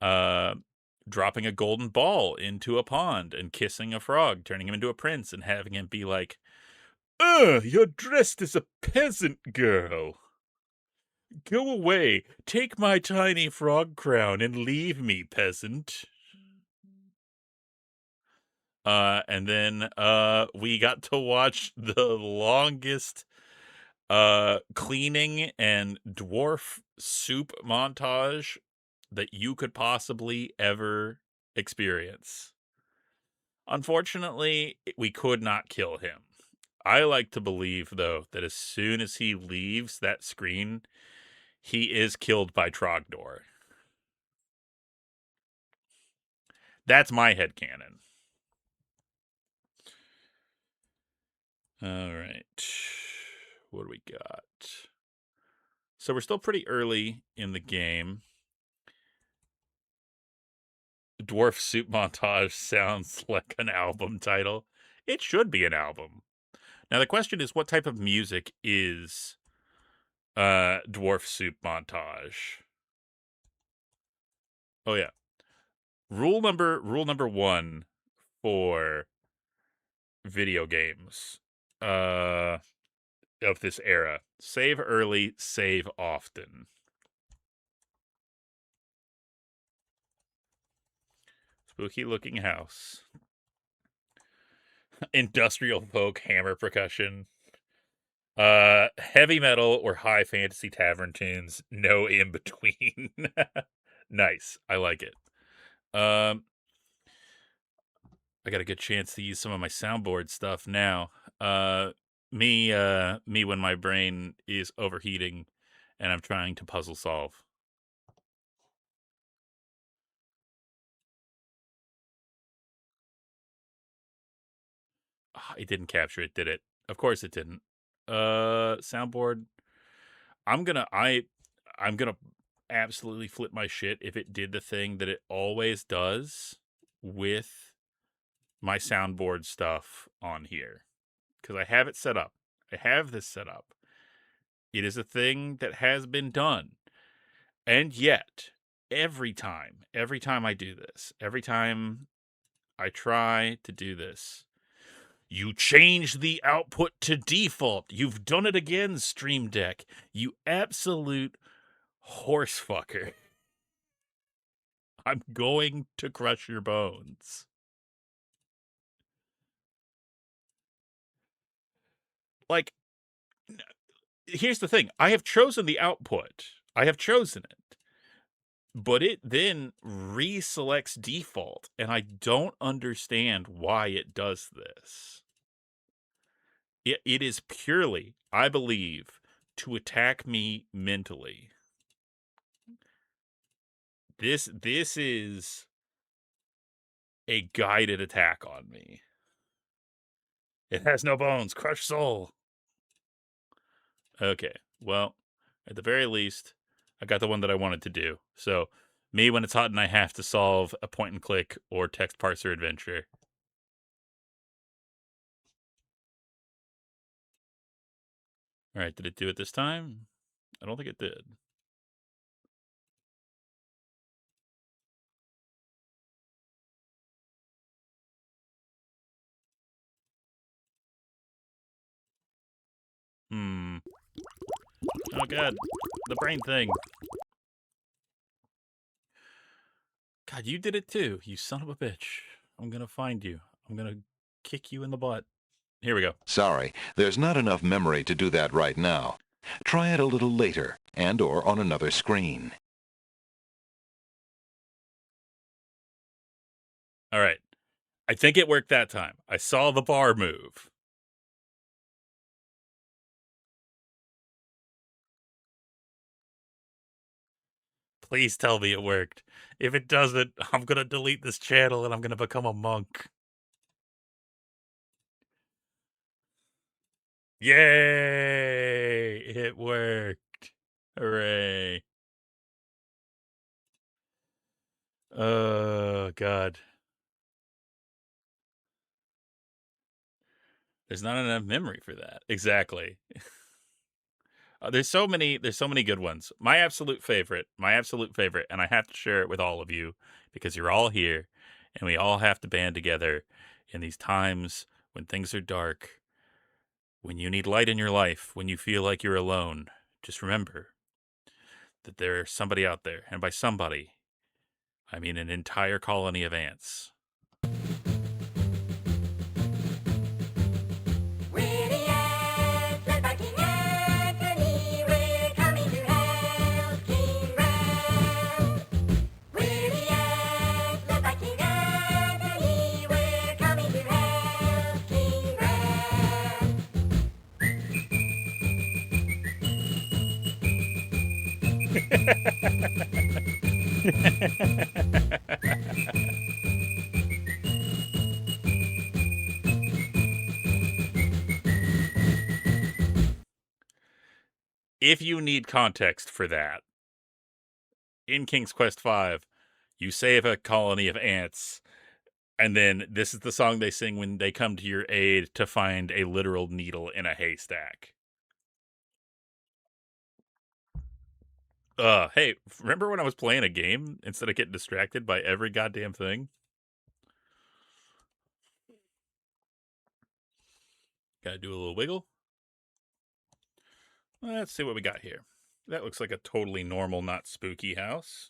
uh dropping a golden ball into a pond and kissing a frog, turning him into a prince and having him be like, You're dressed as a peasant girl. Go away. Take my tiny frog crown and leave me, peasant. And then we got to watch the longest cleaning and dwarf soup montage that you could possibly ever experience. Unfortunately, we could not kill him. I like to believe, though, that as soon as he leaves that screen, he is killed by Trogdor. That's my headcanon. All right. What do we got? So we're still pretty early in the game. Dwarf Soup Montage sounds like an album title. It should be an album. Now the question is, what type of music is Dwarf Soup Montage? Oh yeah. Rule number 1 for video games of this era. Save early, save often. Spooky looking house. Industrial folk hammer percussion. Heavy metal or high fantasy tavern tunes, no in between. Nice. I like it. I got a good chance to use some of my soundboard stuff now. Me when my brain is overheating and I'm trying to puzzle solve. It didn't capture it, did it? Of course it didn't. Soundboard. I'm gonna absolutely flip my shit if it did the thing that it always does with my soundboard stuff on here. Because I have it set up. I have this set up. It is a thing that has been done. And yet, every time I do this, every time I try to do this, you change the output to default. You've done it again, Stream Deck. You absolute horsefucker. I'm going to crush your bones. Like, here's the thing. I have chosen the output. I have chosen it. But it then reselects default, and I don't understand why it does this. It is purely, I believe, to attack me mentally. This is a guided attack on me. It has no bones. Crush soul. Okay. Well, at the very least, I got the one that I wanted to do. So, me when it's hot and I have to solve a point and click or text parser adventure. All right, did it do it this time? I don't think it did. Oh god, the brain thing. God, you did it too, you son of a bitch. I'm gonna find you. I'm gonna kick you in the butt. Here we go. Sorry, there's not enough memory to do that right now. Try it a little later, and/or on another screen. All right. I think it worked that time. I saw the bar move. Please tell me it worked. If it doesn't, I'm gonna delete this channel and I'm gonna become a monk. Yay! It worked. Hooray. Oh, God. There's not enough memory for that. Exactly. There's so many good ones. My absolute favorite, and I have to share it with all of you because you're all here and we all have to band together in these times when things are dark. When you need light in your life, when you feel like you're alone, just remember that there's somebody out there. And by somebody, I mean an entire colony of ants. If you need context for that, in King's Quest V, you save a colony of ants, and then this is the song they sing when they come to your aid to find a literal needle in a haystack. Hey, remember when I was playing a game instead of getting distracted by every goddamn thing? Gotta do a little wiggle. Let's see what we got here. That looks like a totally normal, not spooky house.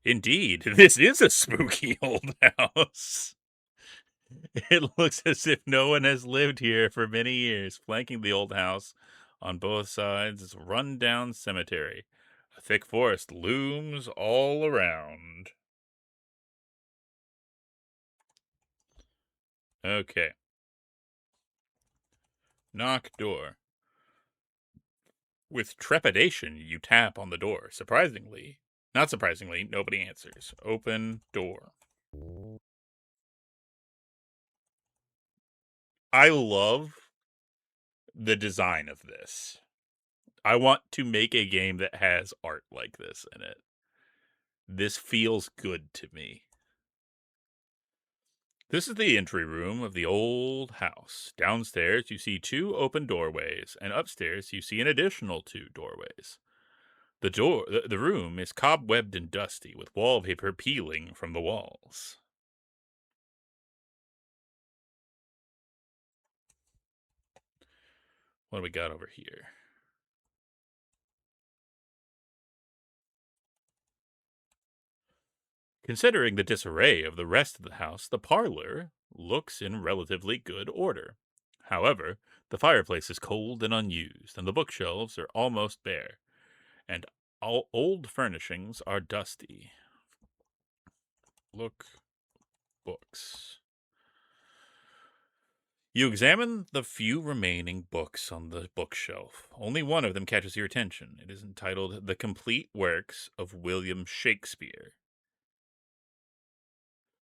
Indeed, this is a spooky old house. It looks as if no one has lived here for many years. Flanking the old house on both sides is a run-down cemetery. A thick forest looms all around. Okay. Knock door. With trepidation, you tap on the door. Not surprisingly, nobody answers. Open door. I love the design of this. I want to make a game that has art like this in it. This feels good to me. This is the entry room of the old house. Downstairs, you see 2 open doorways, and upstairs, you see an additional 2 doorways. The room is cobwebbed and dusty, with wallpaper peeling from the walls. What do we got over here? Considering the disarray of the rest of the house, the parlor looks in relatively good order. However, the fireplace is cold and unused, and the bookshelves are almost bare, and all old furnishings are dusty. Look, books. You examine the few remaining books on the bookshelf. Only one of them catches your attention. It is entitled The Complete Works of William Shakespeare,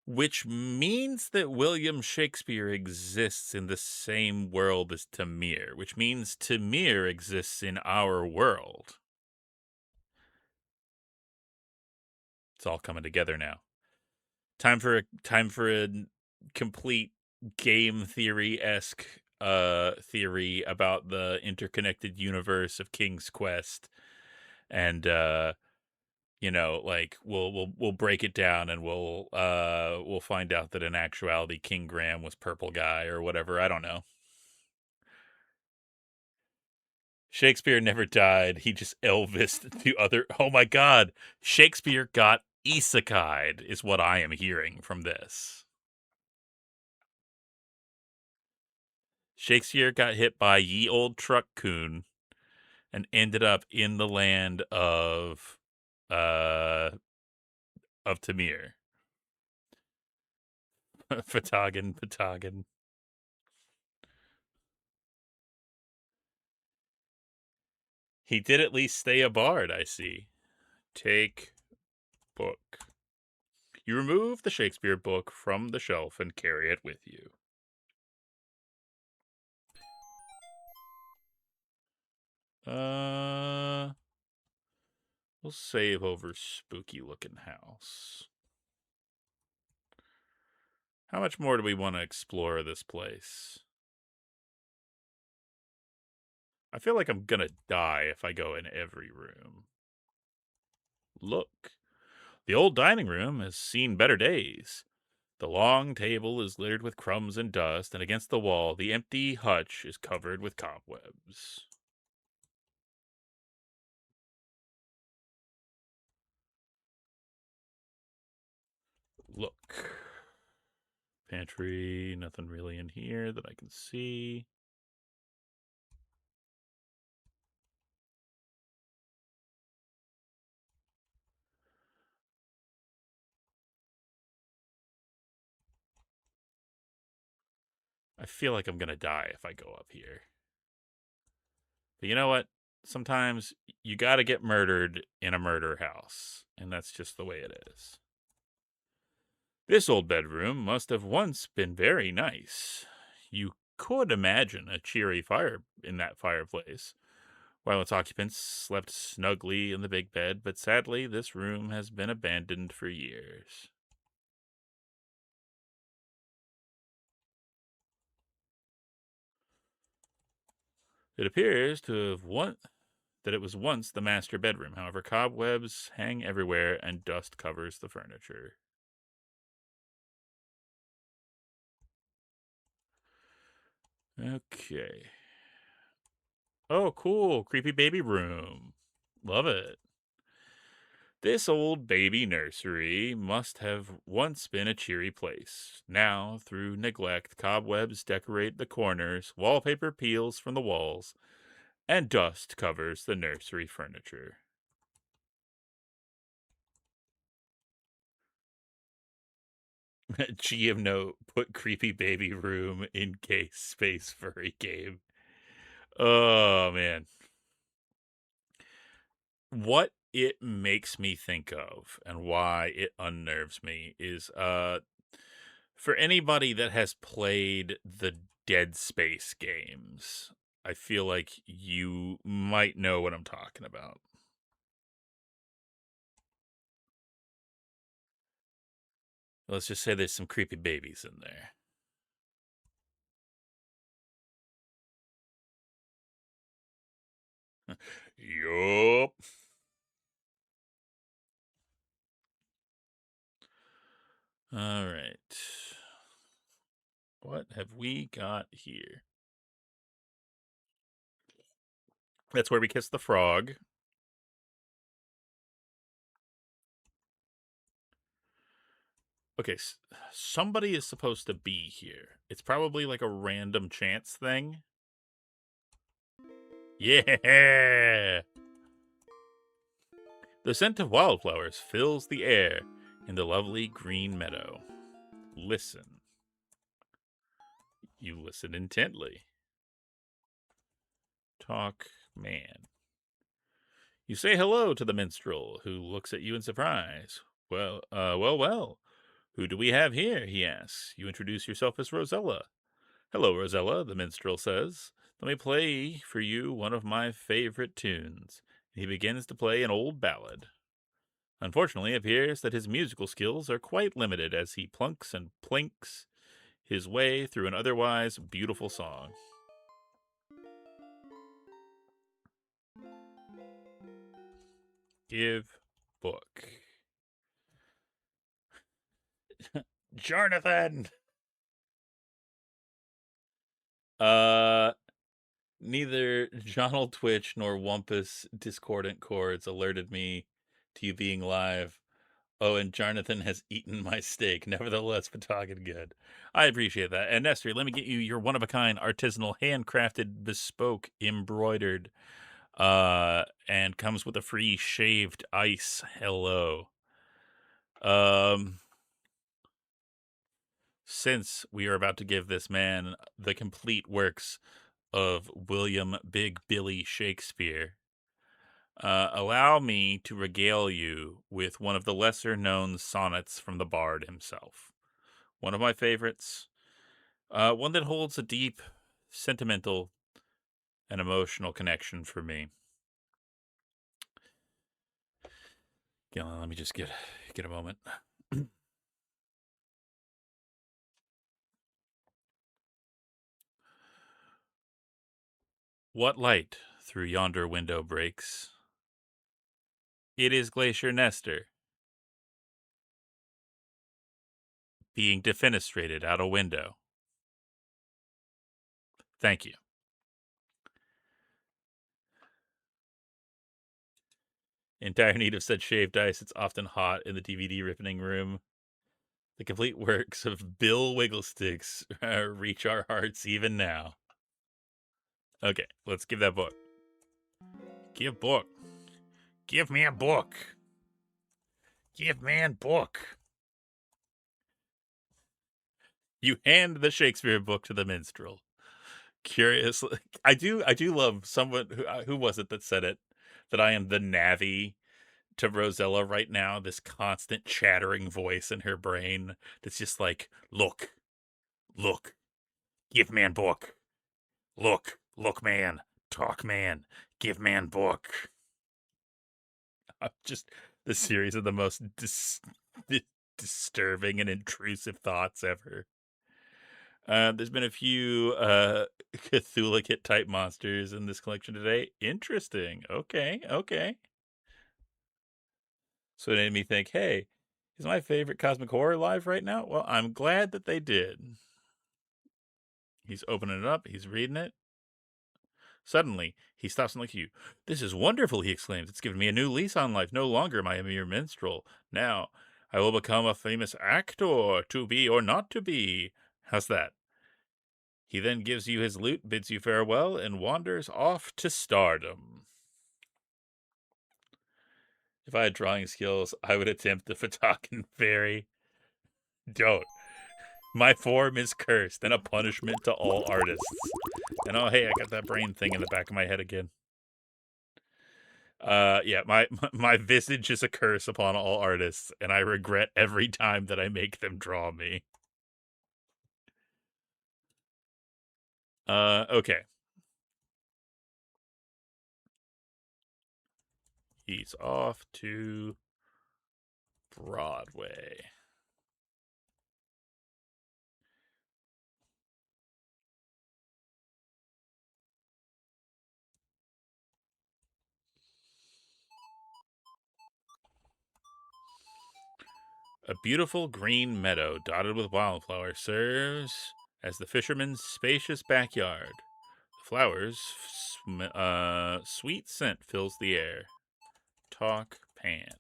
which means that William Shakespeare exists in the same world as Tamir, which means Tamir exists in our world. It's all coming together now. Time for a complete game theory-esque theory about the interconnected universe of King's Quest, and like we'll break it down, and we'll find out that in actuality King Graham was Purple Guy or whatever. I don't know. Shakespeare never died. He just Elvised the other. Oh my God, Shakespeare got isekai'd is what I am hearing from this. Shakespeare got hit by ye old truck coon and ended up in the land of Tamir. Patagon. He did at least stay a bard, I see. Take book. You remove the Shakespeare book from the shelf and carry it with you. We'll save over spooky looking house. How much more do we want to explore this place? I feel like I'm gonna die if I go in every room. Look, the old dining room has seen better days. The long table is littered with crumbs and dust, and against the wall, the empty hutch is covered with cobwebs. Look. Pantry, nothing really in here that I can see. I feel like I'm going to die if I go up here. But you know what? Sometimes you got to get murdered in a murder house, and that's just the way it is. This old bedroom must have once been very nice. You could imagine a cheery fire in that fireplace, while its occupants slept snugly in the big bed, but sadly, this room has been abandoned for years. It appears to have that it was once the master bedroom. However, cobwebs hang everywhere and dust covers the furniture. Okay. Oh, cool. Creepy baby room. Love it. This old baby nursery must have once been a cheery place. Now, through neglect, cobwebs decorate the corners, wallpaper peels from the walls, and dust covers the nursery furniture. GM note, put creepy baby room in case space furry game. Oh, man. What it makes me think of and why it unnerves me is for anybody that has played the Dead Space games, I feel like you might know what I'm talking about. Let's just say there's some creepy babies in there. Yup. All right. What have we got here? That's where we kiss the frog. Okay, somebody is supposed to be here. It's probably like a random chance thing. Yeah! The scent of wildflowers fills the air in the lovely green meadow. Listen. You listen intently. Talk, man. You say hello to the minstrel, who looks at you in surprise. Well. Who do we have here? He asks. You introduce yourself as Rosella. Hello, Rosella, the minstrel says. Let me play for you one of my favorite tunes. He begins to play an old ballad. Unfortunately, it appears that his musical skills are quite limited as he plunks and plinks his way through an otherwise beautiful song. Give book. Jonathan! Uh, Neither Jonal Twitch nor Wumpus Discordant Chords alerted me to you being live. Oh, and Jonathan has eaten my steak. Nevertheless, but talking good. I appreciate that. And Nestor, let me get you your one-of-a-kind, artisanal, handcrafted, bespoke, embroidered, and comes with a free shaved ice. Hello. Since we are about to give this man the complete works of William Big Billy Shakespeare, allow me to regale you with one of the lesser known sonnets from the bard himself. One of my favorites, one that holds a deep, sentimental, and emotional connection for me. Let me just get a moment. What light through yonder window breaks? It is Glacier Nestor. being defenestrated out a window. Thank you. In dire need of said shaved ice, it's often hot in the DVD ripping room. The complete works of Bill Wigglesticks reach our hearts even now. Okay, let's give that book. Give book. Give me a book. Give man book. You hand the Shakespeare book to the minstrel. Curious. I do love someone who was it that said it, that I am the navvy to Rosella right now, this constant chattering voice in her brain that's just like, look, give man book. Look, man, talk man, give man book. I'm just the series of the most disturbing and intrusive thoughts ever. There's been a few Cthulhu type monsters in this collection today. Interesting. Okay. So it made me think, hey, is my favorite cosmic horror live right now? Well, I'm glad that they did. He's opening it up. He's reading it. Suddenly, he stops and looks at you. This is wonderful, he exclaims. It's given me a new lease on life. No longer am I a mere minstrel. Now, I will become a famous actor, to be or not to be. How's that? He then gives you his lute, bids you farewell, and wanders off to stardom. If I had drawing skills, I would attempt the Fatakan fairy. Don't. My form is cursed and a punishment to all artists. And oh, hey, I got that brain thing in the back of my head again. Yeah, my visage is a curse upon all artists, and I regret every time that I make them draw me. Okay. He's off to Broadway. A beautiful green meadow dotted with wildflowers serves as the fisherman's spacious backyard. The flowers' sweet scent fills the air. Talk Pan.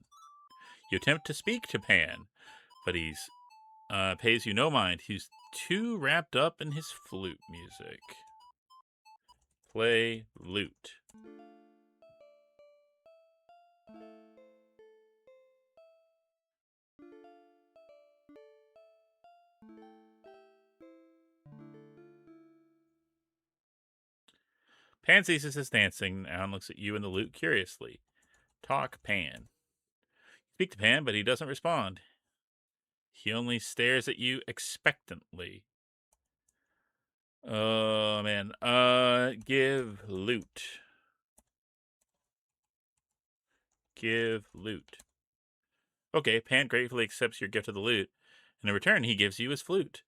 You attempt to speak to Pan, but he's pays you no mind. He's too wrapped up in his flute music. Play lute. Pan ceases his dancing now and looks at you and the lute curiously. Talk Pan. You speak to Pan, but he doesn't respond. He only stares at you expectantly. Oh, man. Give lute. Give lute. Okay, Pan gratefully accepts your gift of the lute, and in return he gives you his flute.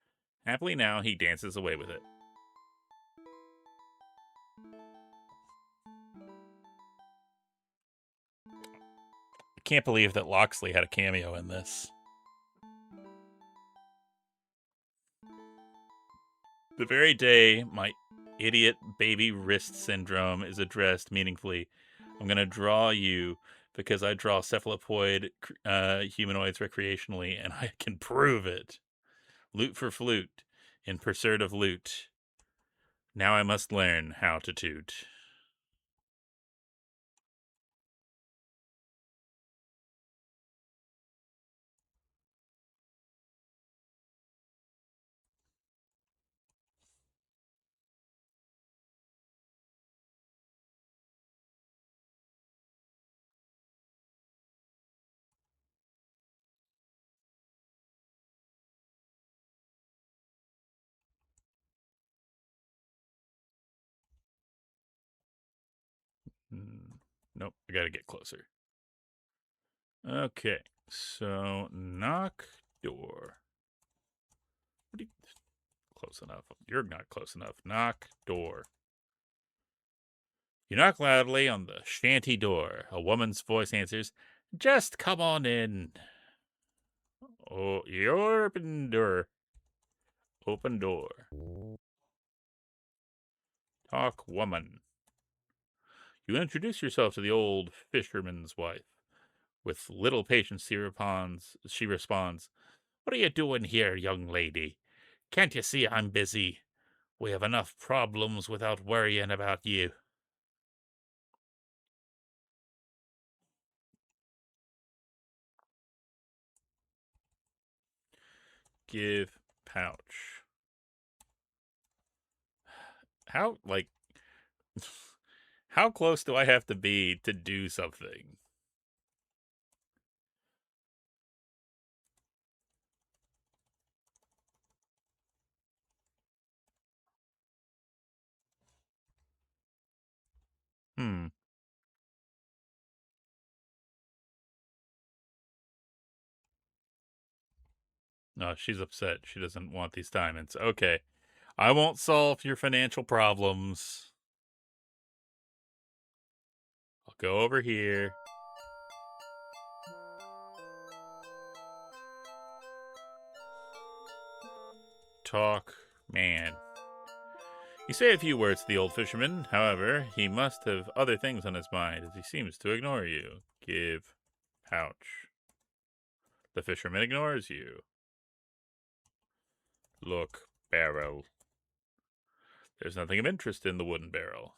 Happily now, he dances away with it. I can't believe that Loxley had a cameo in this. The very day my idiot baby wrist syndrome is addressed meaningfully, I'm going to draw you because I draw cephalopoid humanoids recreationally, and I can prove it. Lute for flute, in pursuit of lute. Now I must learn how to toot. Nope, I gotta get closer. Okay, so knock door. What do you, close enough. You're not close enough. Knock door. You knock loudly on the shanty door. A woman's voice answers, "Just come on in." Oh, your open door. Open door. Talk woman. You introduce yourself to the old fisherman's wife. With little patience, she responds, "What are you doing here, young lady? Can't you see I'm busy? We have enough problems without worrying about you." Give pouch. How, like, how close do I have to be to do something? Hmm. No, she's upset. She doesn't want these diamonds. Okay. I won't solve your financial problems. I'll go over here. Talk, man. You say a few words to the old fisherman. However, he must have other things on his mind, as he seems to ignore you. Give pouch. The fisherman ignores you. Look, barrel. There's nothing of interest in the wooden barrel.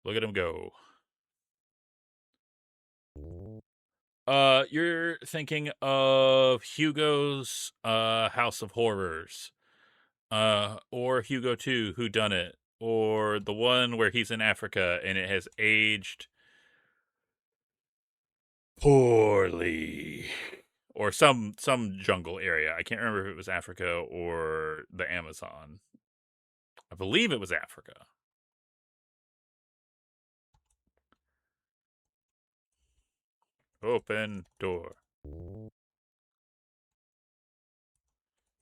Look at him go. You're thinking of Hugo's House of Horrors. Or Hugo 2, Who Done It, or the one where he's in Africa and it has aged poorly. Or some jungle area. I can't remember if it was Africa or the Amazon. I believe it was Africa. Open door.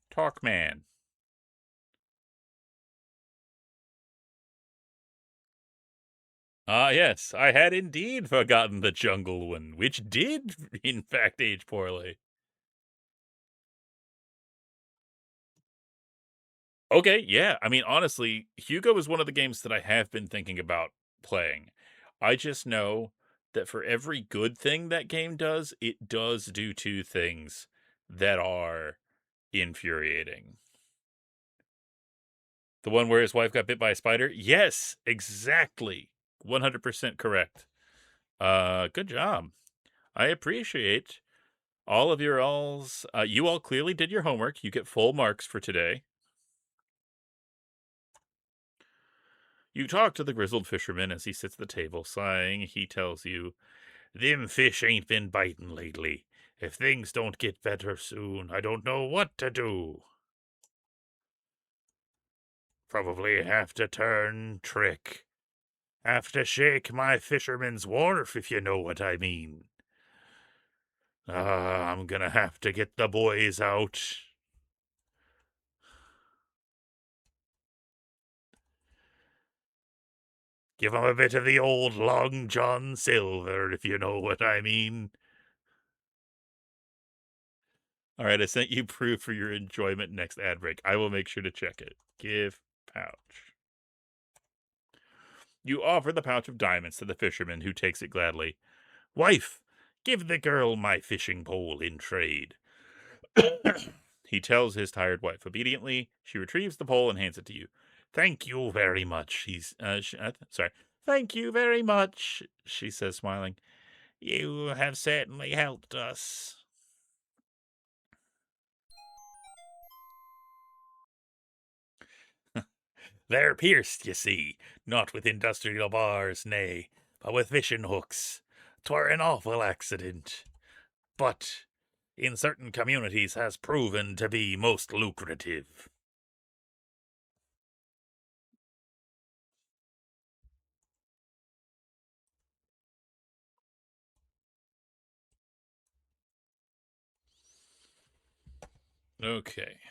Talk man. Ah, yes, I had indeed forgotten the jungle one, which did, in fact, age poorly. Okay, yeah. I mean, honestly, Hugo is one of the games that I have been thinking about playing. I just know that for every good thing that game does, it does do two things that are infuriating. The one where his wife got bit by a spider? Yes, exactly. 100% correct. Good job. I appreciate all of your alls. You all clearly did your homework. You get full marks for today. You talk to the grizzled fisherman as he sits at the table, sighing. He tells you, "Them fish ain't been biting lately. If things don't get better soon, I don't know what to do. Probably have to turn trick. Have to shake my fisherman's wharf, if you know what I mean. I'm gonna have to get the boys out." Give 'em a bit of the old Long John Silver, if you know what I mean. All right, I sent you proof for your enjoyment next ad break. I will make sure to check it. Give pouch. You offer the pouch of diamonds to the fisherman, who takes it gladly. "Wife, give the girl my fishing pole in trade." He tells his tired wife. Obediently, she retrieves the pole and hands it to you. "Thank you very much." Sorry. "Thank you very much," she says, smiling. "You have certainly helped us." "They're pierced, you see, not with industrial bars, nay, but with fishing hooks. 'Twere an awful accident, but in certain communities has proven to be most lucrative." Okay,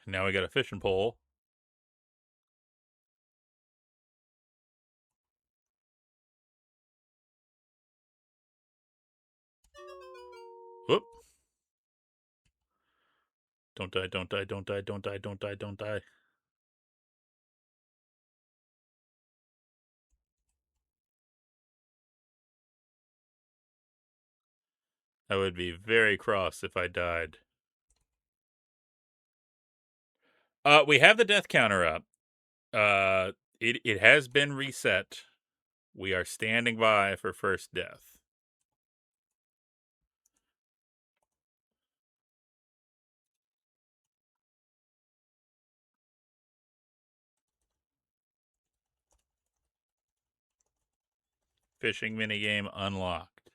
now we got a fishing pole. Whoop. Don't die, don't die, don't die, don't die, don't die, don't die. I would be very cross if I died. We have the death counter up. It has been reset. We are standing by for first death. Fishing minigame unlocked.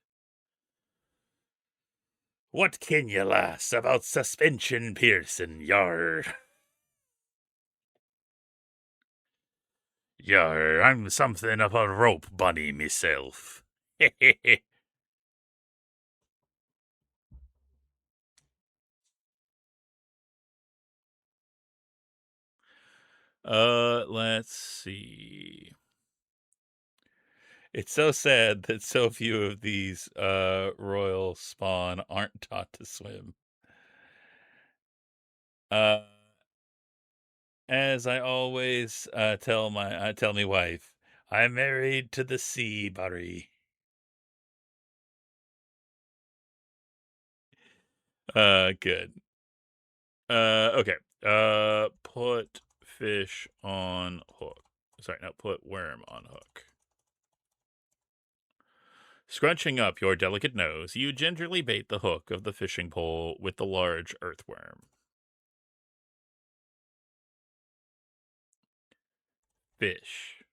What can ye lass about suspension piercing, yar? Yar, I'm something of a rope bunny myself. Let's see. It's so sad that so few of these royal spawn aren't taught to swim. As I always tell me wife, I'm married to the sea, Barry. Good. Okay. Put fish on hook. Sorry, no, put worm on hook. Scrunching up your delicate nose, you gingerly bait the hook of the fishing pole with the large earthworm. Fish.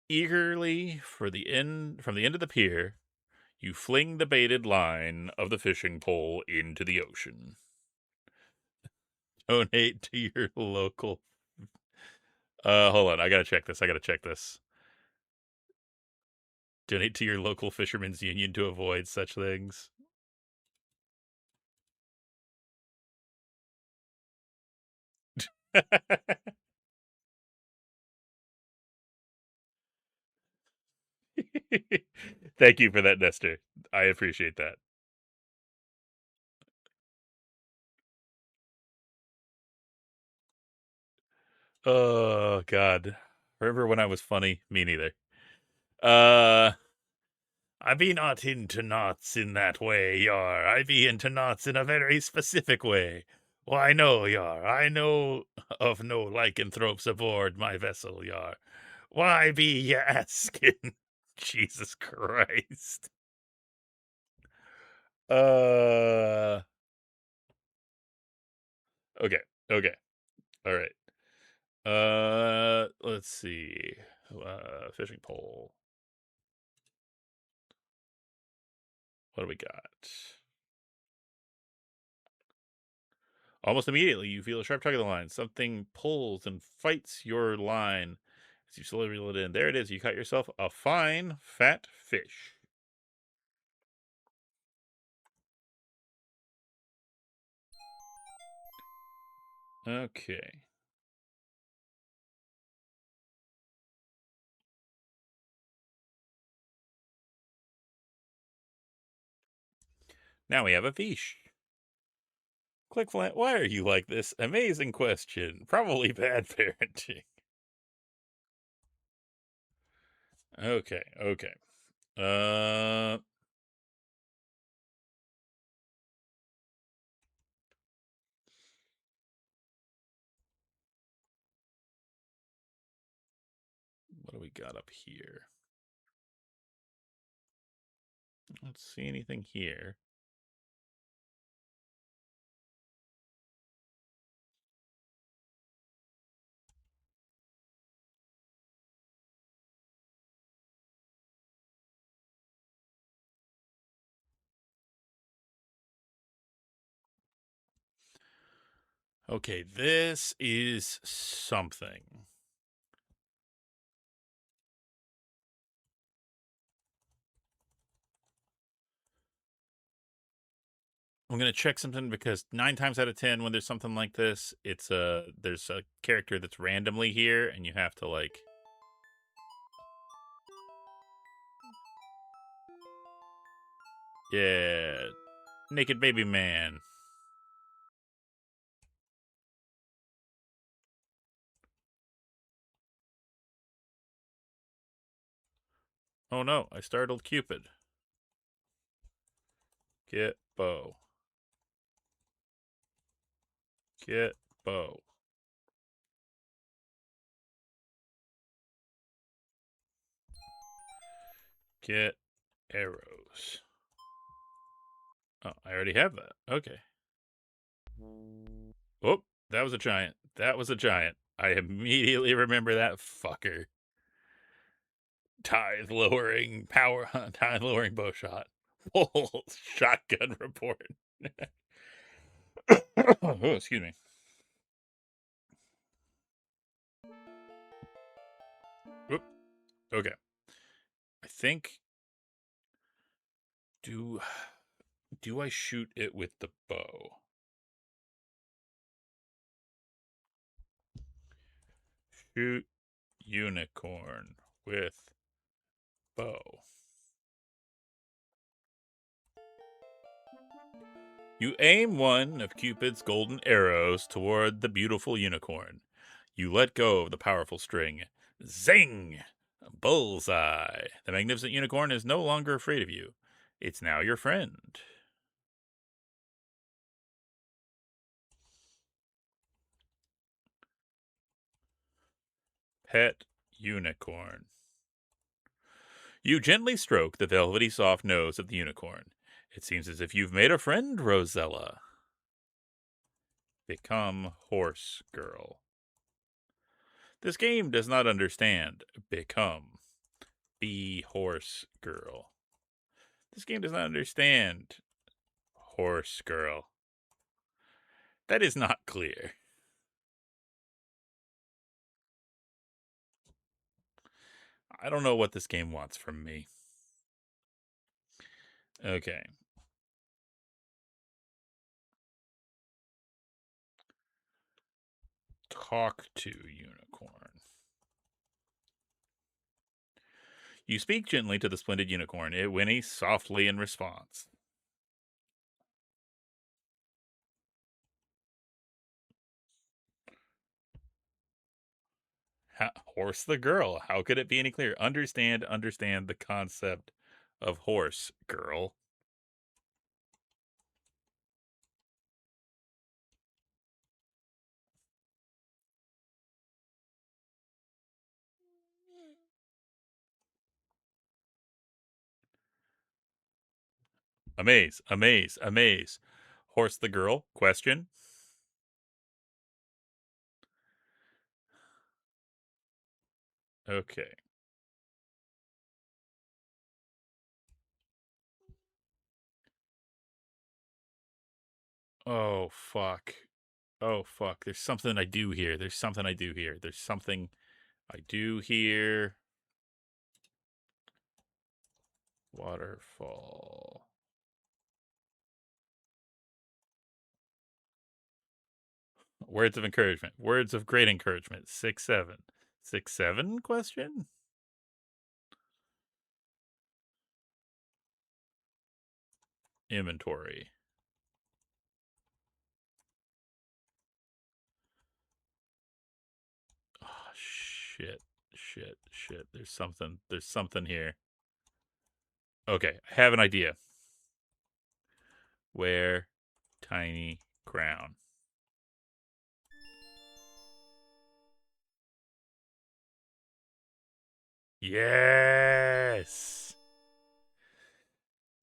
Eagerly from the end of the pier, you fling the baited line of the fishing pole into the ocean. Donate to your local. Hold on, I gotta check this. Donate to your local fishermen's union to avoid such things. Thank you for that, Nestor. I appreciate that. Oh God. Remember when I was funny? Me neither. I be not into knots in that way, yar. I be into knots in a very specific way. Why, no, yar. I know of no lycanthropes aboard my vessel, yar. Why be ye asking? Jesus Christ. Uh. Okay. Okay. All right. Let's see. Fishing pole. What do we got? Almost immediately, you feel a sharp tug of the line. Something pulls and fights your line as you slowly reel it in. There it is. You caught yourself a fine, fat fish. Okay. Now we have a fish. Click Flint, why are you like this? Amazing question. Probably bad parenting. Okay, okay. What do we got up here? I don't see anything here. Okay, this is something. I'm gonna check something because 9 times out of 10, when there's something like this, there's a character that's randomly here, and you have to like. Yeah. Naked baby man. Oh no, I startled Cupid. Get bow. Get bow. Get arrows. Oh, I already have that. Okay. Oh, that was a giant. That was a giant. I immediately remember that fucker. Tithe lowering power, tithe lowering bow shot. Oh, shotgun report. Oh, excuse me. Whoop. Okay. I think do I shoot it with the bow? Shoot unicorn with bow. You aim one of Cupid's golden arrows toward the beautiful unicorn. You let go of the powerful string. Zing! Bullseye. The magnificent unicorn is no longer afraid of you. It's now your friend. Pet unicorn. You gently stroke the velvety soft nose of the unicorn. It seems as if you've made a friend, Rosella. Become horse girl. This game does not understand become. Be horse girl. This game does not understand horse girl. That is not clear. I don't know what this game wants from me. Okay. Talk to unicorn. You speak gently to the splendid unicorn. It whinnies softly in response. Horse the girl. How could it be any clearer? Understand the concept of horse girl. Amaze, amaze, amaze. Horse the girl? Question. Okay. Oh, fuck. Oh, fuck. There's something I do here. There's something I do here. There's something I do here. Waterfall. Words of encouragement. Words of great encouragement. 6-7. 6-7 question? Inventory. Oh, shit. Shit. Shit. There's something. There's something here. Okay. I have an idea. Wear tiny crown. Yes.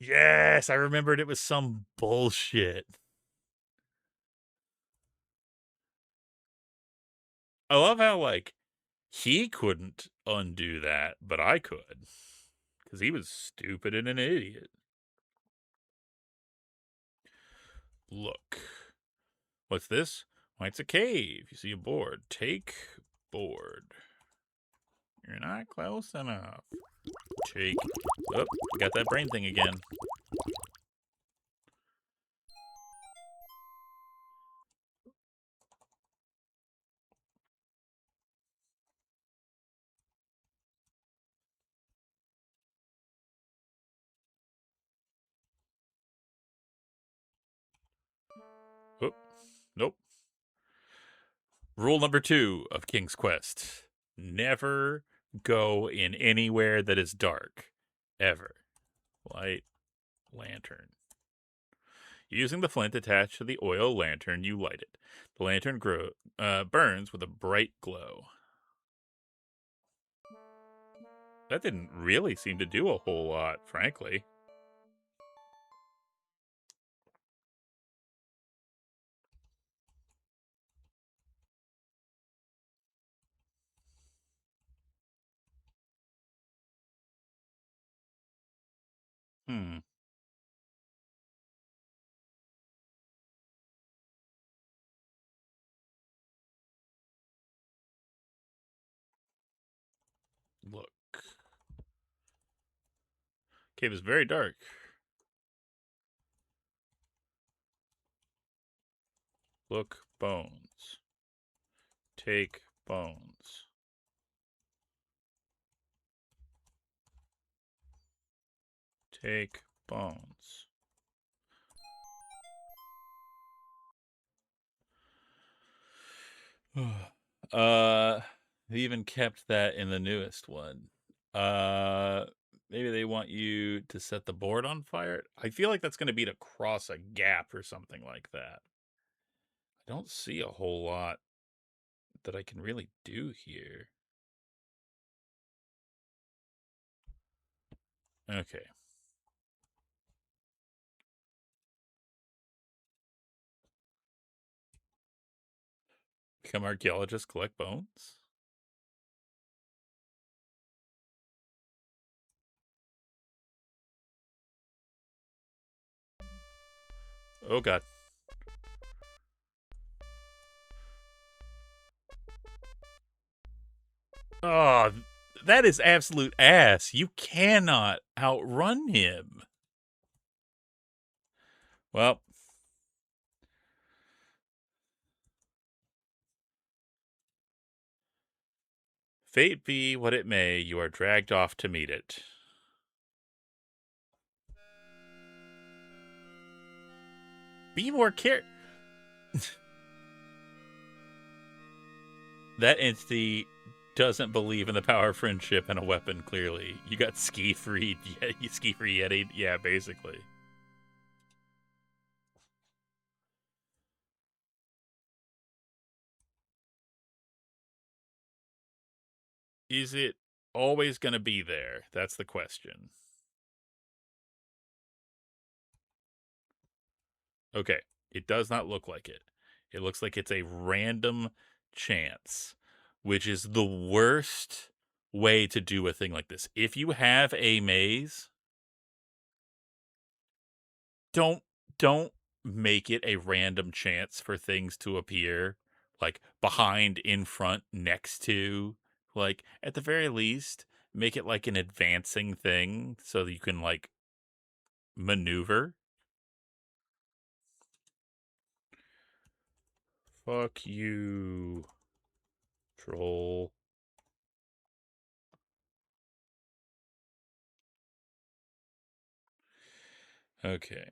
Yes. I remembered it was some bullshit. I love how, like, he couldn't undo that, but I could. Because he was stupid and an idiot. Look. What's this? Why, it's a cave. You see a board. Take board. You're not close enough. Take. Oh, got that brain thing again. Nope. Rule number 2 of King's Quest. Never go in anywhere that is dark. Ever. Light lantern. Using the flint attached to the oil lantern, you light it. The lantern burns with a bright glow. That didn't really seem to do a whole lot, frankly. Hmm. Look. Cave is very dark. Look, bones. Take bones. Take bones. uh, they even kept that in the newest one. Maybe they want you to set the board on fire. I feel like that's going to be to cross a gap or something like that. I don't see a whole lot that I can really do here. Okay. Become archaeologists, collect bones. Oh god. Oh, that is absolute ass. You cannot outrun him. Well, fate be what it may, you are dragged off to meet it. Be more care. That entity doesn't believe in the power of friendship and a weapon, clearly. You got ski-free Yeti. Yeah, basically. Is it always going to be there? That's the question. Okay, it does not look like it. It looks like it's a random chance, which is the worst way to do a thing like this. If you have a maze, don't make it a random chance for things to appear like behind, in front, next to. Like at the very least, make it like an advancing thing so that you can like maneuver. Fuck you, troll. Okay.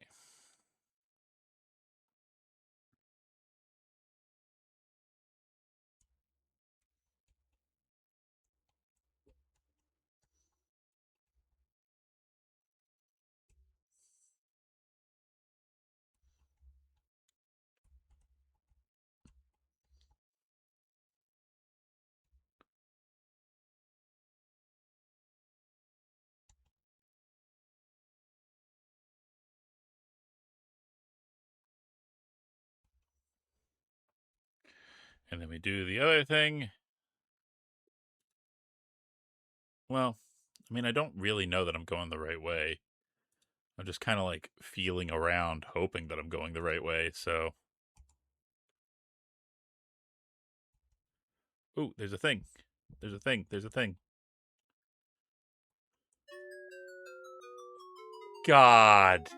And then we do the other thing. Well, I mean, I don't really know that I'm going the right way. I'm just kind of like feeling around, hoping that I'm going the right way. So, ooh, there's a thing. There's a thing. There's a thing. God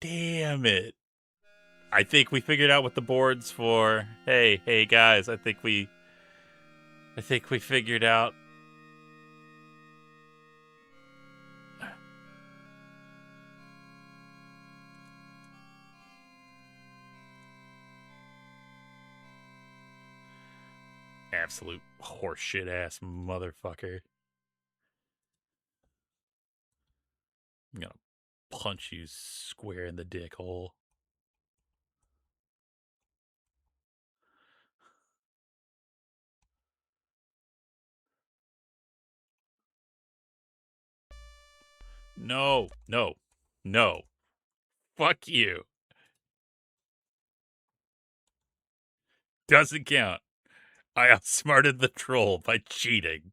damn it. I think we figured out what the board's for. Hey guys, I think we figured out. Absolute horseshit ass motherfucker. I'm gonna punch you square in the dick hole. No, no, no. Fuck you. Doesn't count. I outsmarted the troll by cheating.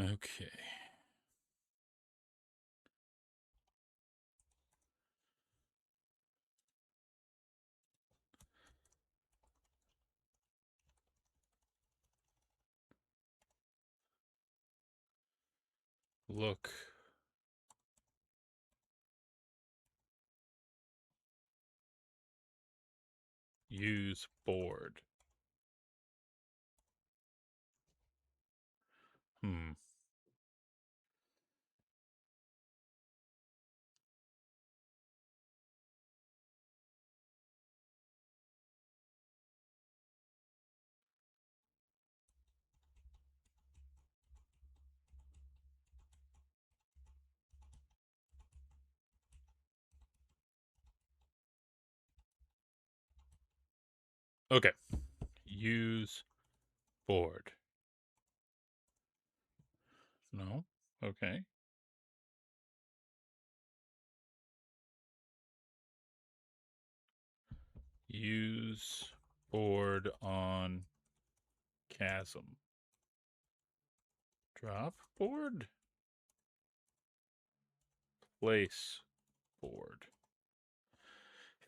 Okay. Look. Use board. Hmm. Okay. Use board. No. Okay. Use board on chasm. Drop board? Place board.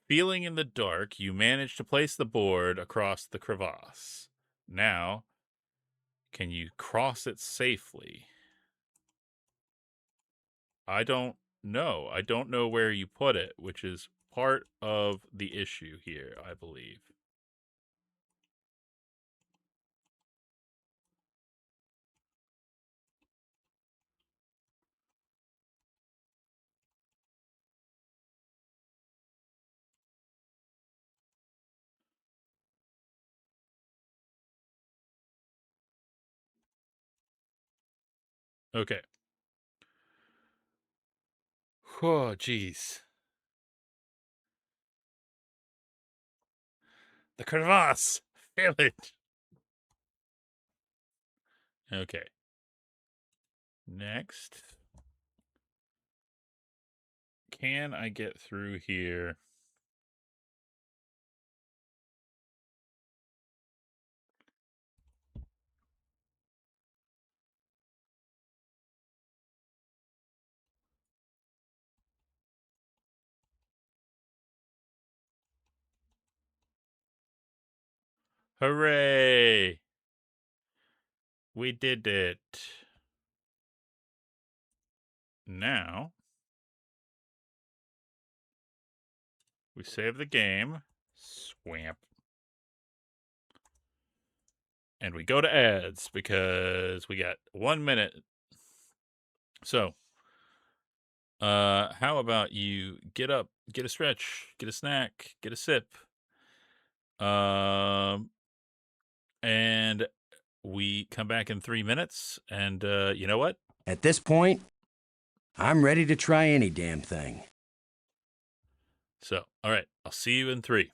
Feeling in the dark, you manage to place the board across the crevasse. Now, can you cross it safely? I don't know. I don't know where you put it, which is part of the issue here, I believe. Okay. Oh, jeez. The crevasse! Feel it! Okay. Next. Can I get through here? Hooray! We did it. Now, we save the game. Swamp. And we go to ads because we got 1 minute. So, how about you get up, get a stretch, get a snack, get a sip. And we come back in 3 minutes, and you know what? At this point, I'm ready to try any damn thing. So, all right, I'll see you in 3.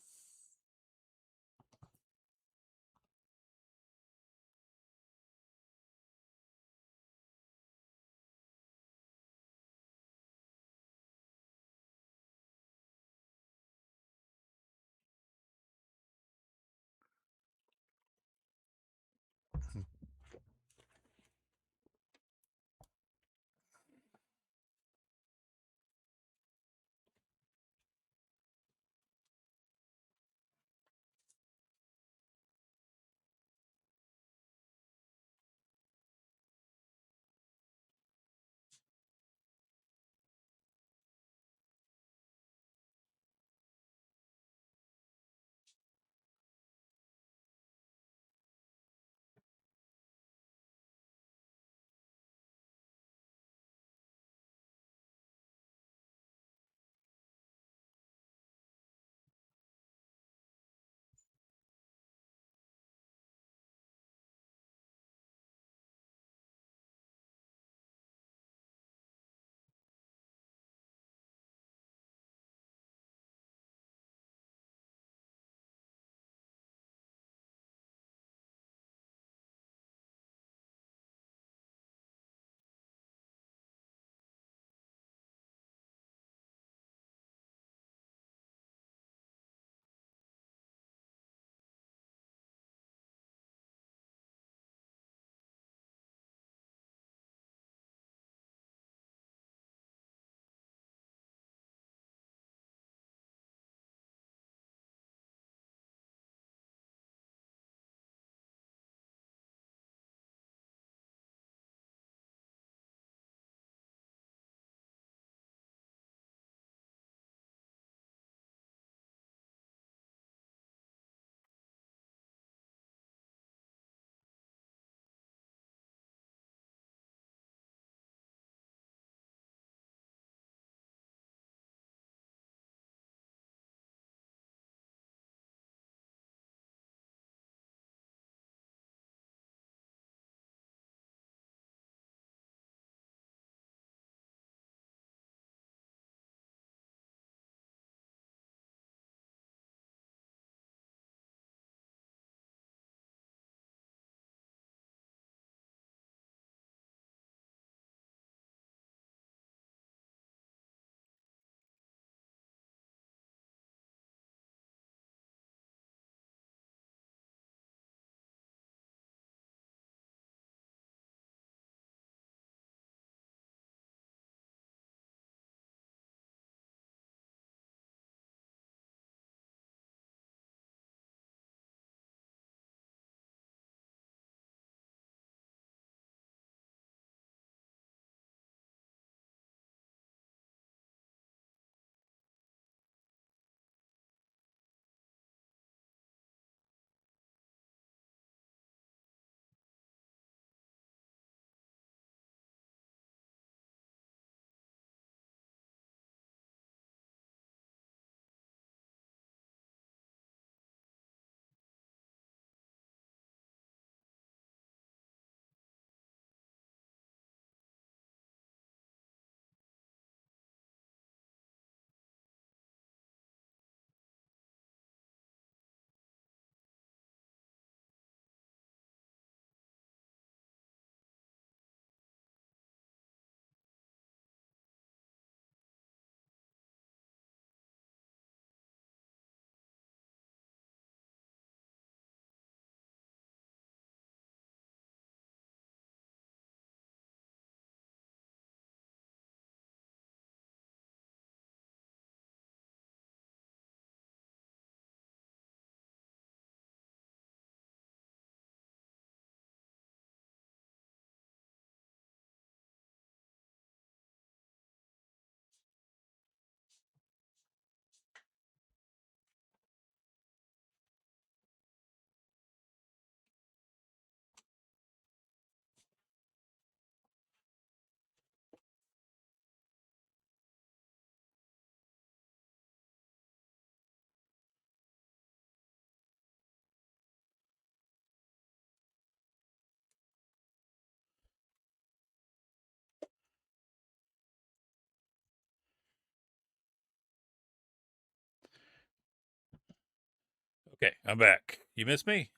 Okay, I'm back. You miss me?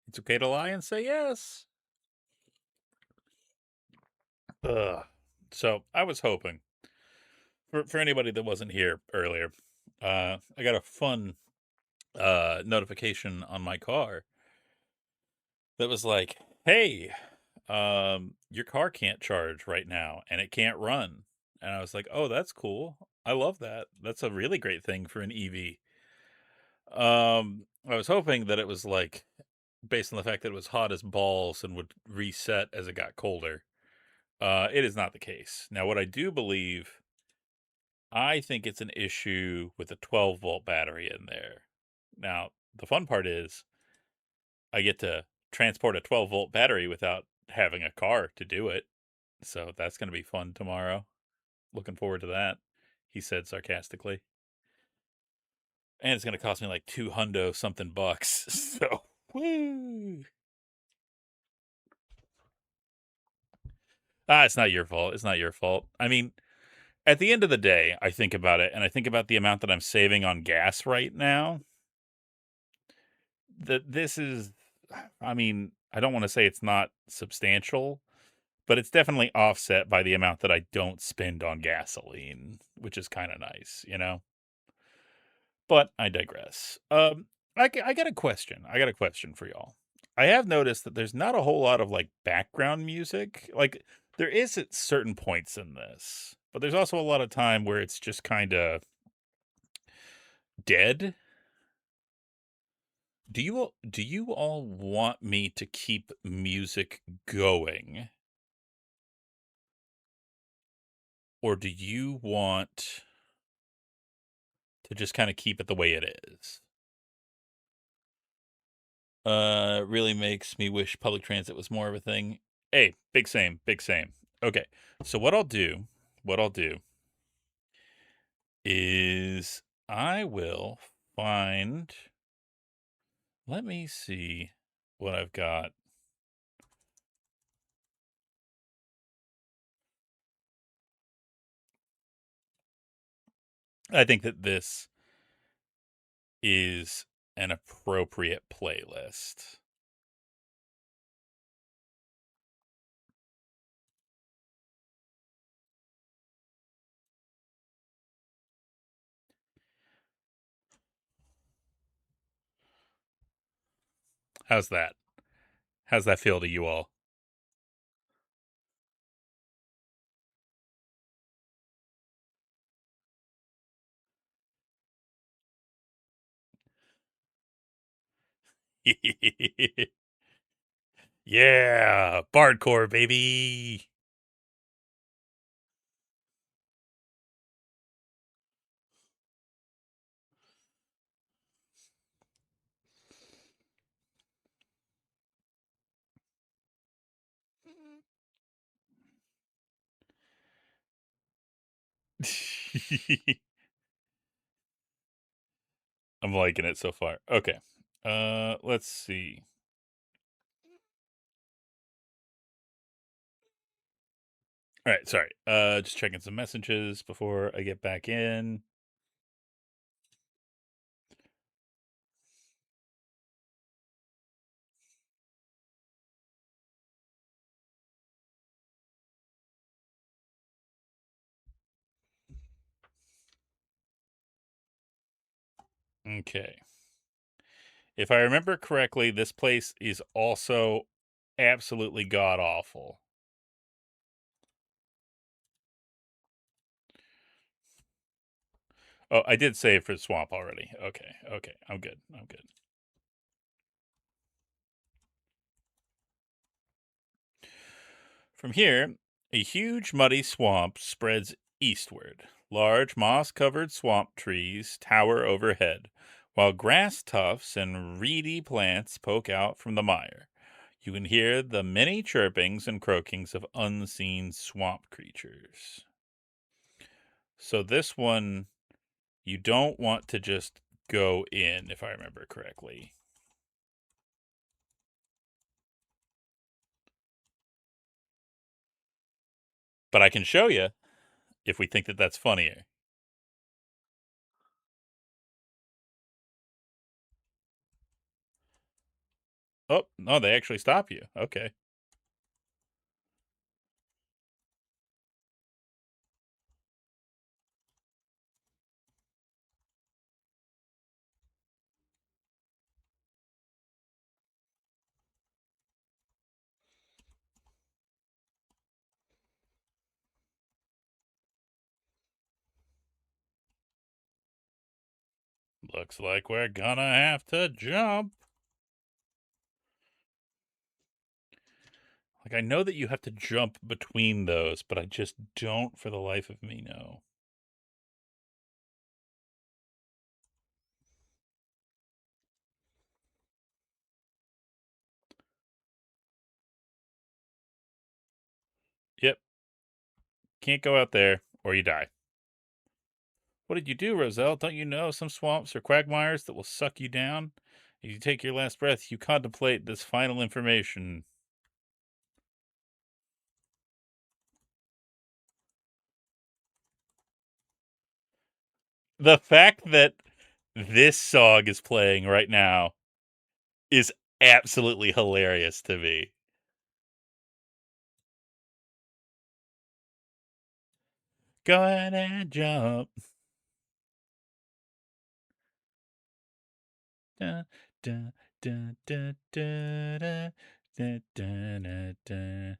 It's okay to lie and say yes. Ugh. So I was hoping for anybody that wasn't here earlier, I got a fun notification on my car that was like, "Hey, your car can't charge right now and it can't run." And I was like, "Oh, that's cool. I love that. That's a really great thing for an EV." I was hoping that it was like based on the fact that it was hot as balls and would reset as it got colder. It is not the case. Now, what I do believe, I think it's an issue with the 12-volt battery in there. Now, the fun part is I get to transport a 12-volt battery without having a car to do it. So that's going to be fun tomorrow. Looking forward to that, he said sarcastically. And it's going to cost me like 200 something bucks. So, woo. It's not your fault. It's not your fault. I mean, at the end of the day, I think about it and I think about the amount that I'm saving on gas right now. That this is, I mean, I don't want to say it's not substantial, but it's definitely offset by the amount that I don't spend on gasoline, which is kind of nice, you know? But I digress. I got a question. I got a question for y'all. I have noticed that there's not a whole lot of like background music. Like there is at certain points in this, but there's also a lot of time where it's just kind of dead. Do you all want me to keep music going, or do you want to just kind of keep it the way it is? Really makes me wish public transit was more of a thing. Hey, big same, big same. Okay, so what I'll do is I will find. Let me see what I've got. I think that this is an appropriate playlist. How's that? How's that feel to you all? Yeah, Bardcore, baby. I'm liking it so far. Okay. Let's see. All right, sorry. Just checking some messages before I get back in. Okay. If I remember correctly, this place is also absolutely god awful. Oh, I did save for Swamp already. Okay, okay. I'm good. I'm good. From here, a huge muddy swamp spreads eastward. Large moss covered swamp trees tower overhead, while grass tufts and reedy plants poke out from the mire. You can hear the many chirpings and croakings of unseen swamp creatures. So, this one, you don't want to just go in, if I remember correctly. But I can show you if we think that that's funnier. Oh, no, they actually stop you. Okay. Looks like we're gonna have to jump. Like, I know that you have to jump between those, but I just don't for the life of me know. Yep. Can't go out there or you die. What did you do, Roselle? Don't you know some swamps or quagmires that will suck you down? As you take your last breath, you contemplate this final information. The fact that this song is playing right now is absolutely hilarious to me. Go ahead and jump. Da, da, da, da, da, da, da, da, da, da.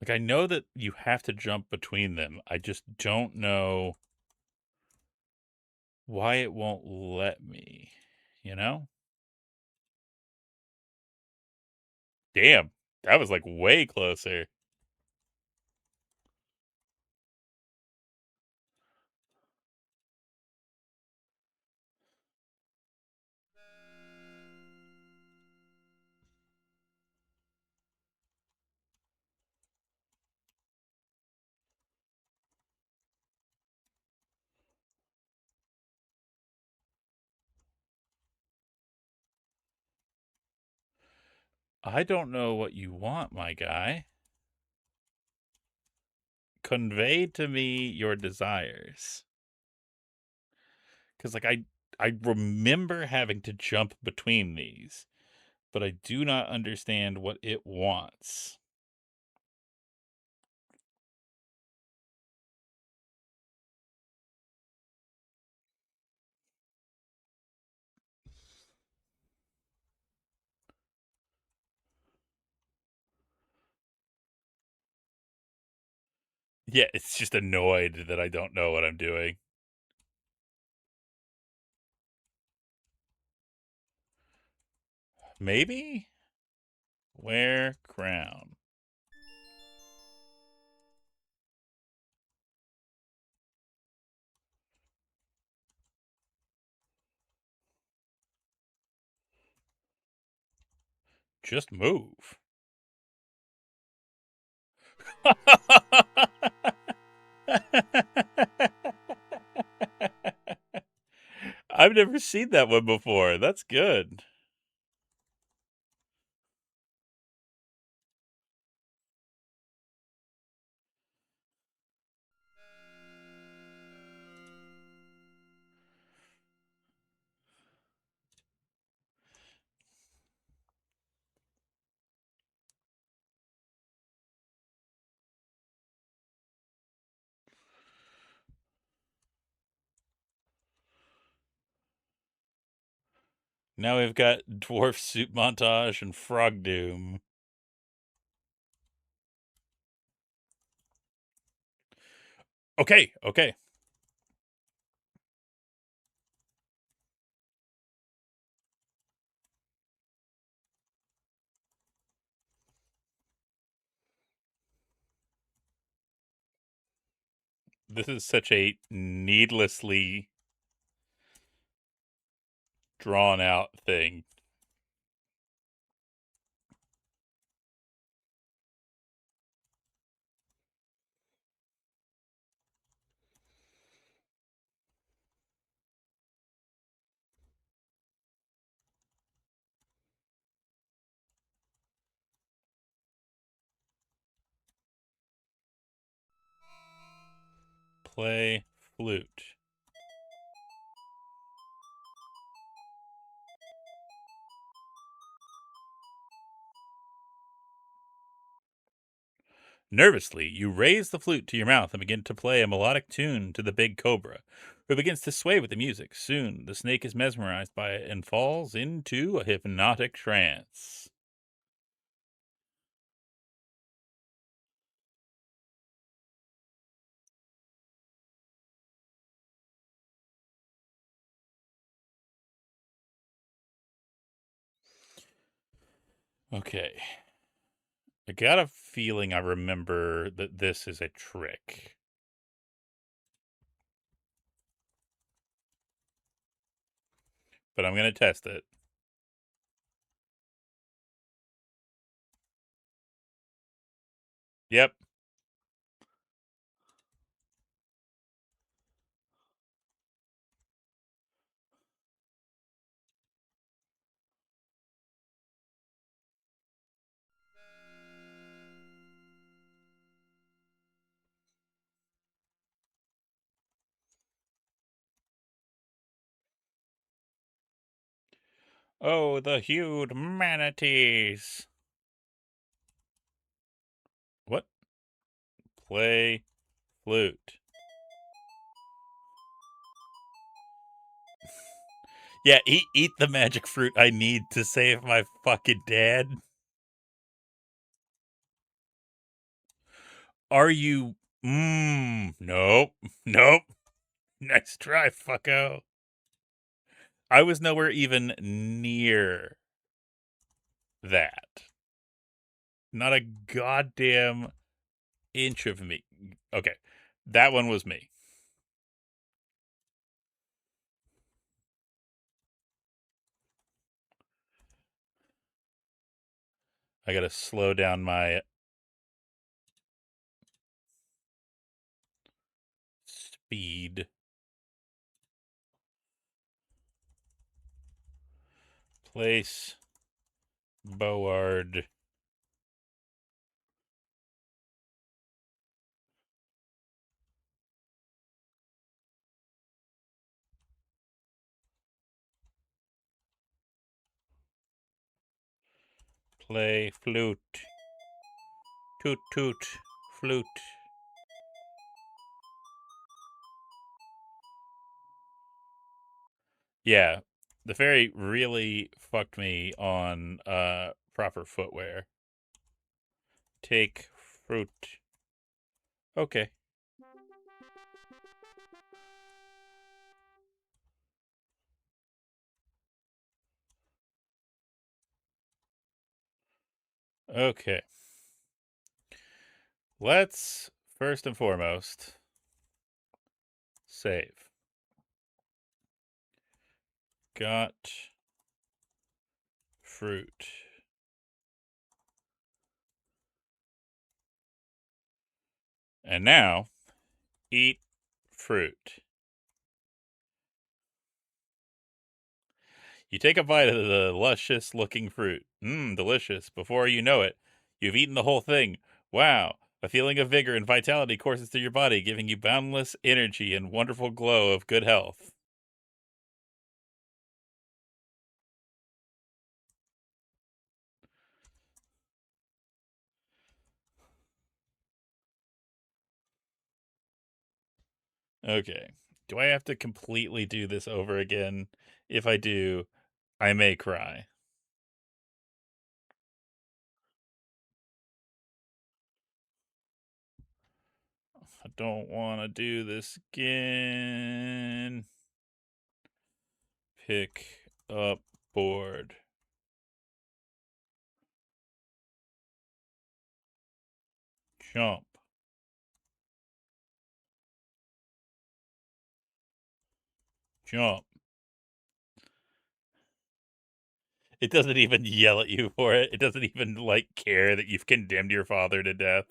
Like, I know that you have to jump between them. I just don't know why it won't let me, you know? Damn, that was like way closer. I don't know what you want, my guy. Convey to me your desires. Because, like, I remember having to jump between these, but I do not understand what it wants. Yeah, it's just annoyed that I don't know what I'm doing. Maybe? Wear crown. Just move. I've never seen that one before. That's good. Now we've got Dwarf Soup Montage and Frog Doom. Okay, okay. This is such a needlessly drawn out thing. Play flute. Nervously, you raise the flute to your mouth and begin to play a melodic tune to the big cobra, who begins to sway with the music. Soon, the snake is mesmerized by it and falls into a hypnotic trance. Okay. I got a feeling I remember that this is a trick. But I'm going to test it. Yep. Oh, the huge manatees. What? Play flute. Yeah, eat the magic fruit I need to save my fucking dad. Are you? Nope. Nope. Nice try, fucko. I was nowhere even near that. Not a goddamn inch of me. Okay. That one was me. I gotta slow down my speed. Place Board. Play flute. Toot toot. Flute. Yeah. The fairy really fucked me on proper footwear. Take fruit. Okay. Okay. Let's first and foremost save. Got fruit. And now eat fruit. You take a bite of the luscious looking fruit. Delicious. Before you know it, you've eaten the whole thing. Wow. A feeling of vigor and vitality courses through your body, giving you boundless energy and wonderful glow of good health. Okay. Do I have to completely do this over again? If I do, I may cry. I don't want to do this again. Pick up board. Jump. Jump. It doesn't even yell at you for it. It doesn't even, like, care that you've condemned your father to death.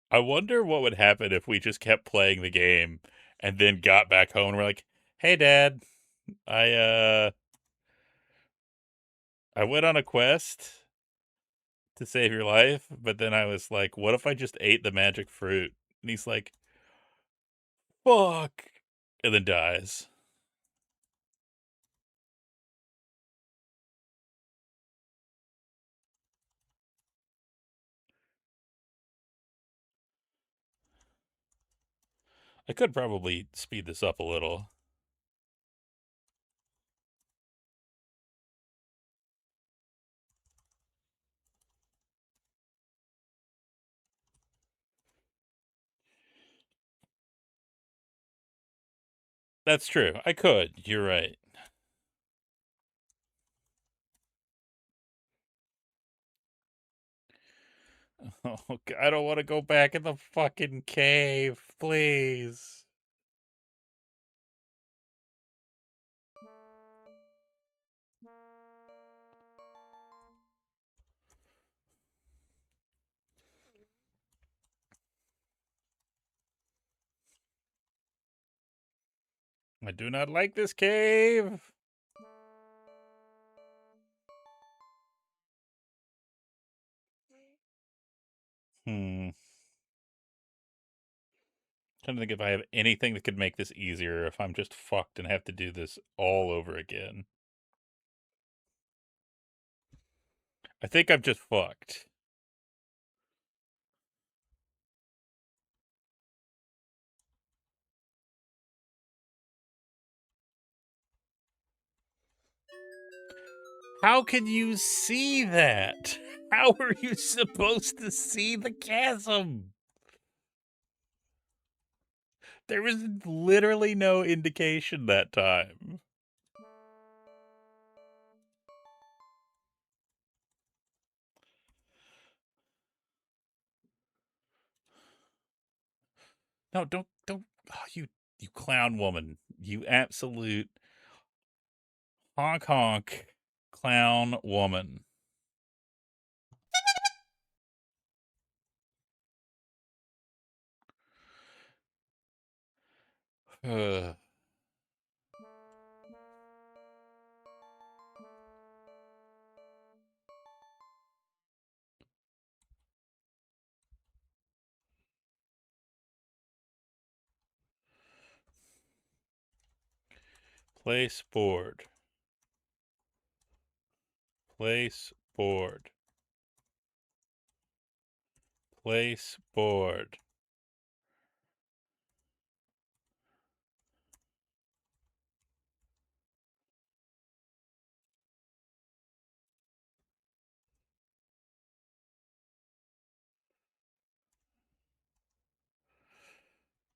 I wonder what would happen if we just kept playing the game and then got back home and we're like, "Hey, Dad, I I went on a quest to save your life, but then I was like, what if I just ate the magic fruit?" And he's like, "Fuck," and then dies. I could probably speed this up a little. That's true. I could. You're right. Oh, I don't want to go back in the fucking cave, please. I do not like this cave. Hmm. Trying to think if I have anything that could make this easier, if I'm just fucked and have to do this all over again. I think I'm just fucked. How can you see that? How are you supposed to see the chasm? There was literally no indication that time. No, don't. Oh, you clown woman. You absolute honk honk clown woman. Place board. Place board. Place board.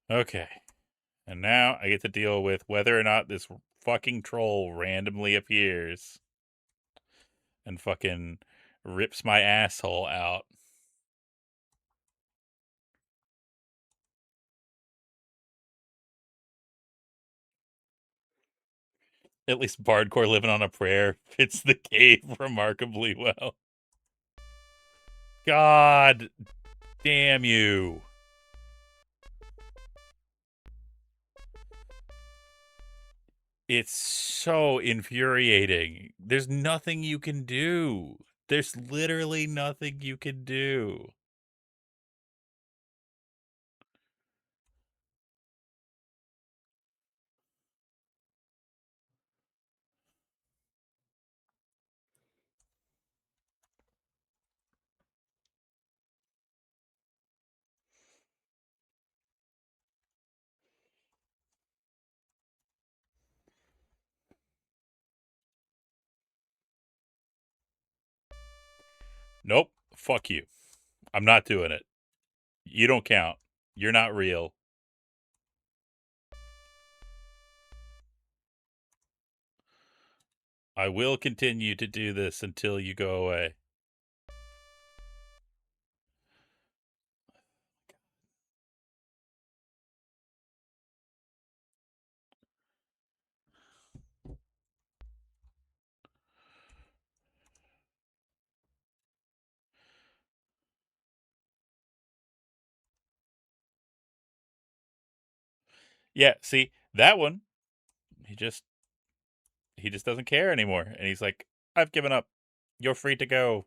Okay. And now I get to deal with whether or not this fucking troll randomly appears and fucking rips my asshole out. At least Bardcore living on a prayer fits the cave remarkably well. God damn you. It's so infuriating. There's nothing you can do. There's literally nothing you can do. Nope. Fuck you. I'm not doing it. You don't count. You're not real. I will continue to do this until you go away. Yeah, see, that one, he just doesn't care anymore. And he's like, I've given up. You're free to go.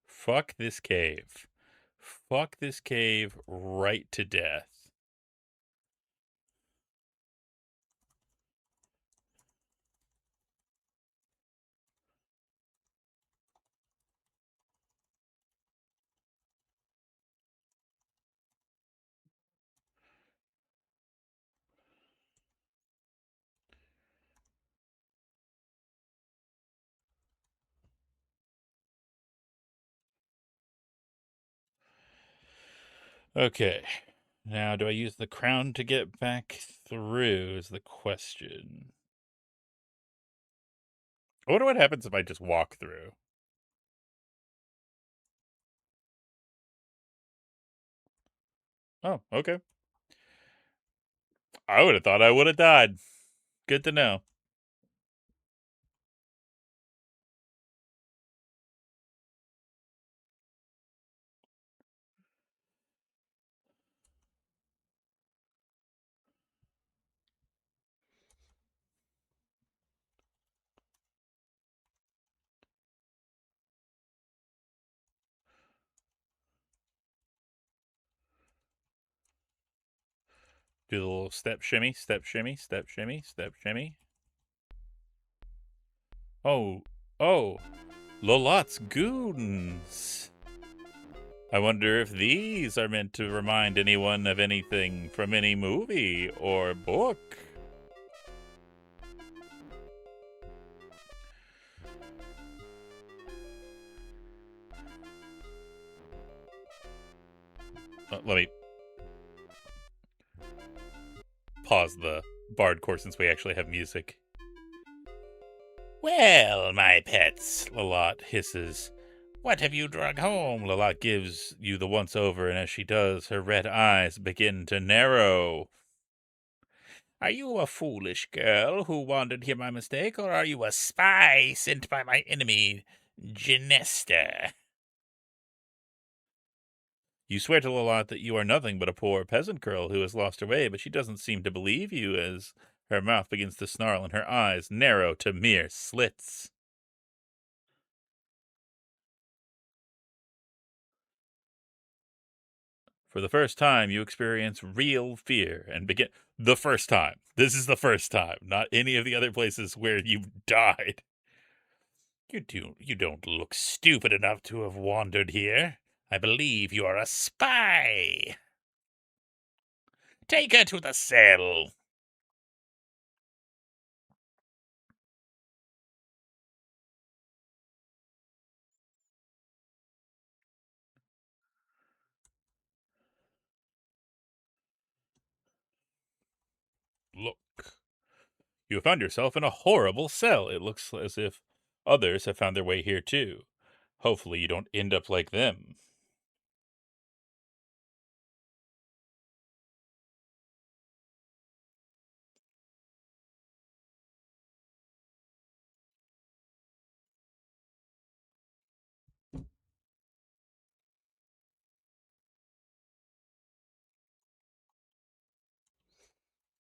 Fuck this cave. Fuck this cave right to death. Okay. Now, do I use the crown to get back through is the question. I wonder what happens if I just walk through. Oh, okay. I would have thought I would have died. Good to know. Do the little step shimmy, step shimmy, step shimmy, step shimmy. Oh, Lolot's goons. I wonder if these are meant to remind anyone of anything from any movie or book. Let me pause the bard course since we actually have music. Well, my pets, Lalot hisses. What have you drug home? Lalot gives you the once over, and as she does, her red eyes begin to narrow. Are you a foolish girl who wandered here by mistake, or are you a spy sent by my enemy, Genesta? You swear to Lalot that you are nothing but a poor peasant girl who has lost her way, but she doesn't seem to believe you as her mouth begins to snarl and her eyes narrow to mere slits. For the first time, you experience real fear and begin. The first time. This is the first time, not any of the other places where you've died. You don't look stupid enough to have wandered here. I believe you are a spy. Take her to the cell. Look. You have found yourself in a horrible cell. It looks as if others have found their way here too. Hopefully you don't end up like them.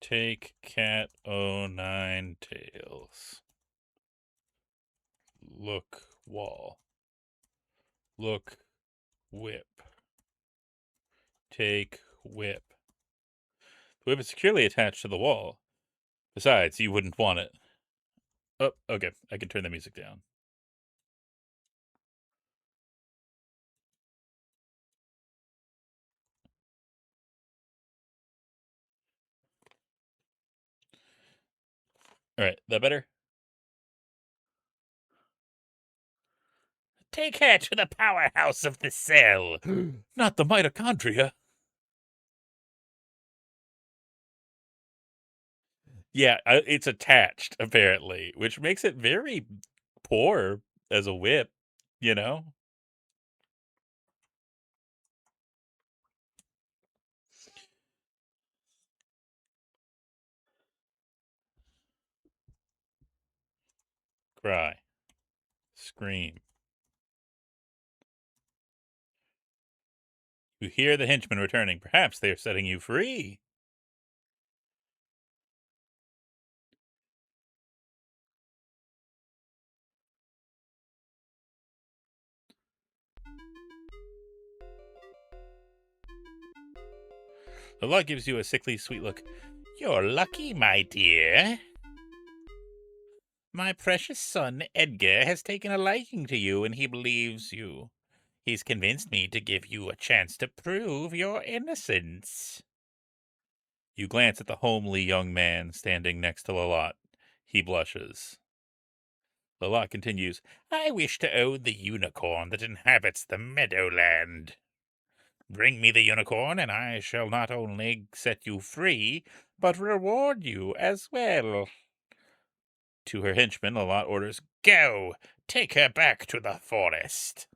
Take cat 09 tails. Look wall. Look whip. Take whip. The whip is securely attached to the wall. Besides, you wouldn't want it. Oh, okay. I can turn the music down. All right, that better? Take her to the powerhouse of the cell. Not the mitochondria. Yeah, it's attached, apparently, which makes it very poor as a whip, you know? Cry. Scream. You hear the henchmen returning. Perhaps they are setting you free. The law gives you a sickly sweet look. You're lucky, my dear. My precious son, Edgar, has taken a liking to you, and he believes you. He's convinced me to give you a chance to prove your innocence. You glance at the homely young man standing next to Lalot. He blushes. Lalot continues, I wish to own the unicorn that inhabits the meadowland. Bring me the unicorn, and I shall not only set you free, but reward you as well. To her henchman, Lalot orders, Go! Take her back to the forest.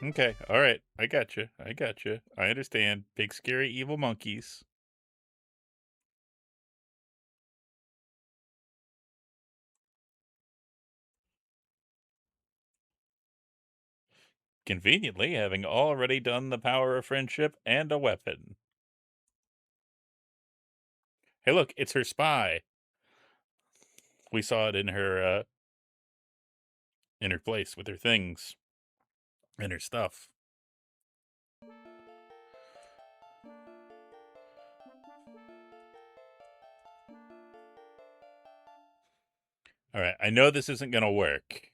Okay, alright. I got you. I understand. Big, scary, evil monkeys. Conveniently, having already done the power of friendship and a weapon. Hey, look, it's her spy. We saw it in her place with her things and her stuff. Alright, I know this isn't gonna work.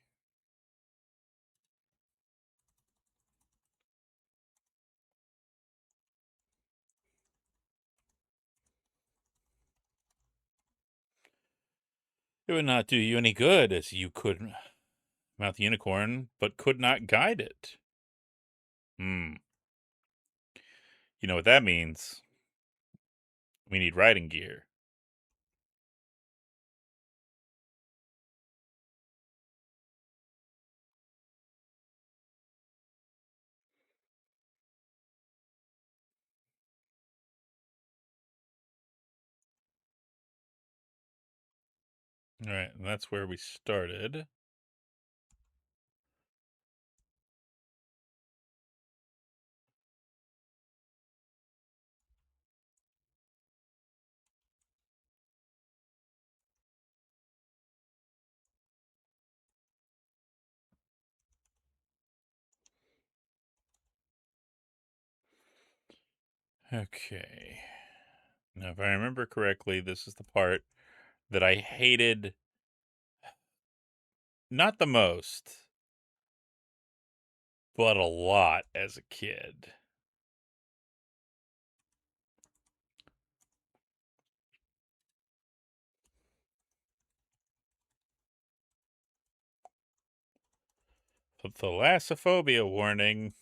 It would not do you any good, as you could mount the unicorn, but could not guide it. Hmm. You know what that means? We need riding gear. Alright, and that's where we started. Okay. Now, if I remember correctly, this is the part that I hated not the most, but a lot as a kid. The thalassophobia warning.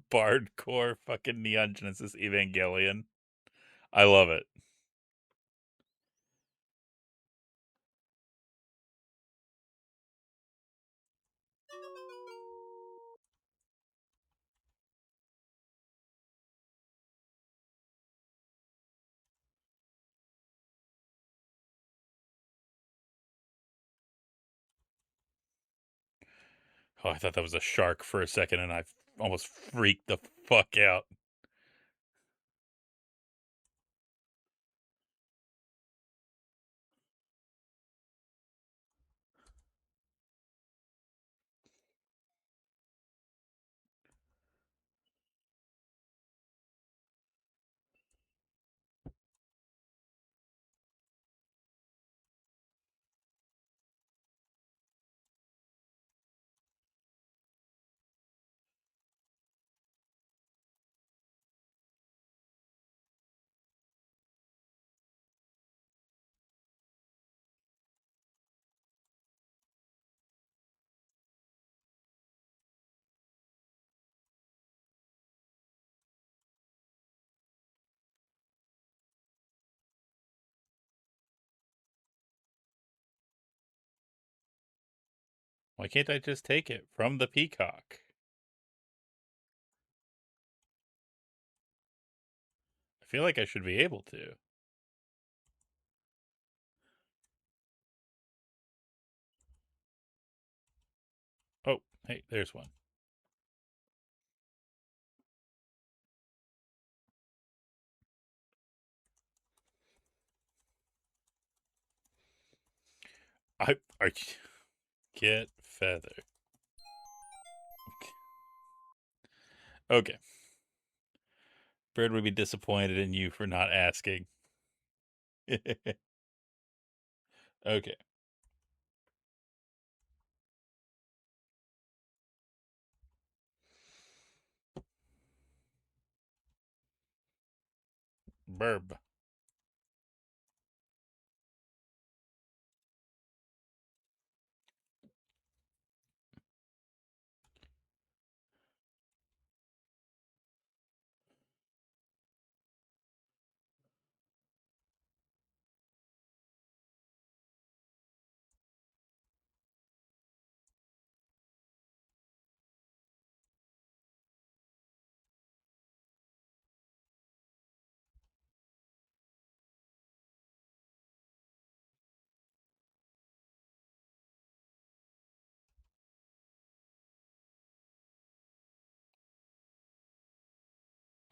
Bardcore fucking Neon Genesis Evangelion. I love it. Oh, I thought that was a shark for a second, and I almost freaked the fuck out. Why can't I just take it from the peacock? I feel like I should be able to. Oh, hey, there's one. I get feather. Okay. Bird would be disappointed in you for not asking. Okay. Burb.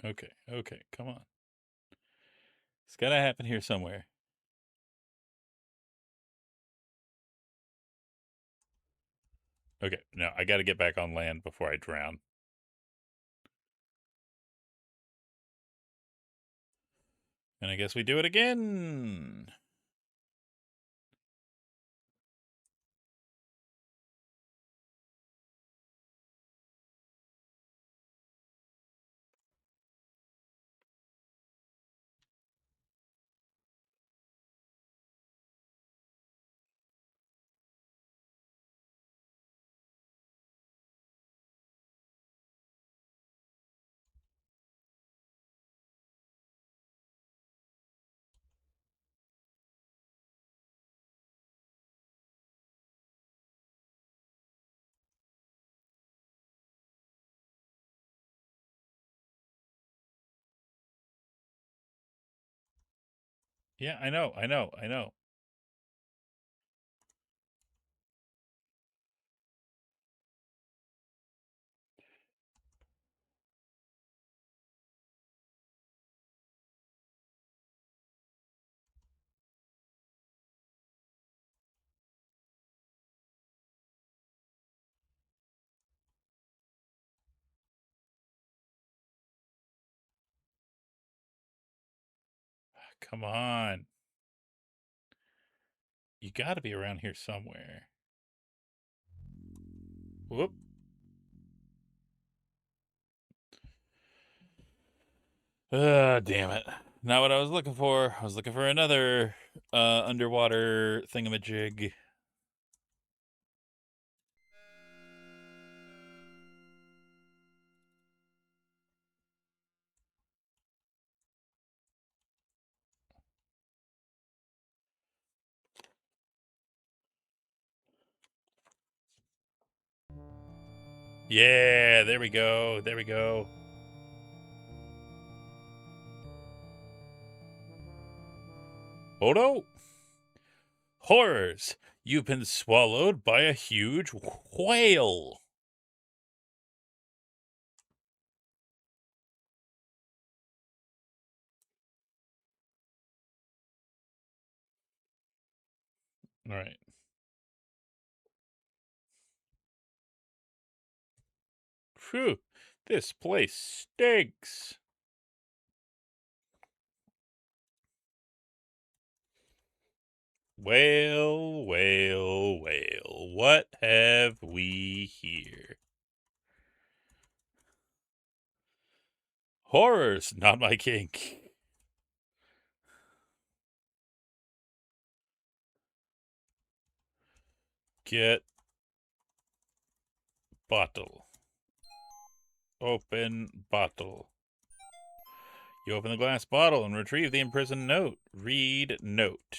Okay, okay, come on. It's gotta happen here somewhere. Okay, no, I gotta get back on land before I drown. And I guess we do it again. Yeah, I know, I know, I know. Come on. You gotta be around here somewhere. Whoop. Damn it. Not what I was looking for. I was looking for another underwater thingamajig. Yeah, there we go. There we go. Oh no! Horrors! You've been swallowed by a huge whale. All right. Phew, this place stinks. Well, well, well, what have we here? Horrors, not my kink. Get bottle. Open bottle. You open the glass bottle and retrieve the imprisoned note. Read note.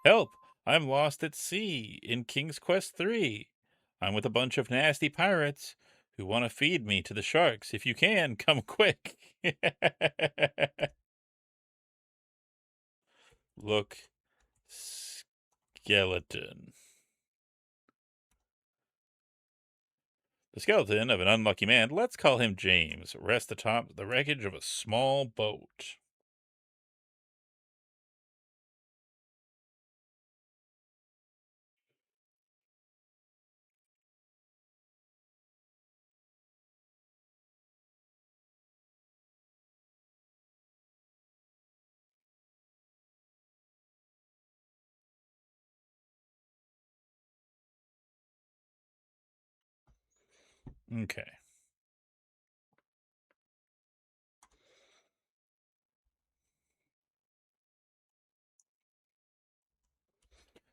Help! I'm lost at sea in King's Quest 3. I'm with a bunch of nasty pirates who want to feed me to the sharks. If you can, come quick. Look, skeleton. The skeleton of an unlucky man, let's call him James, rests atop the wreckage of a small boat. Okay.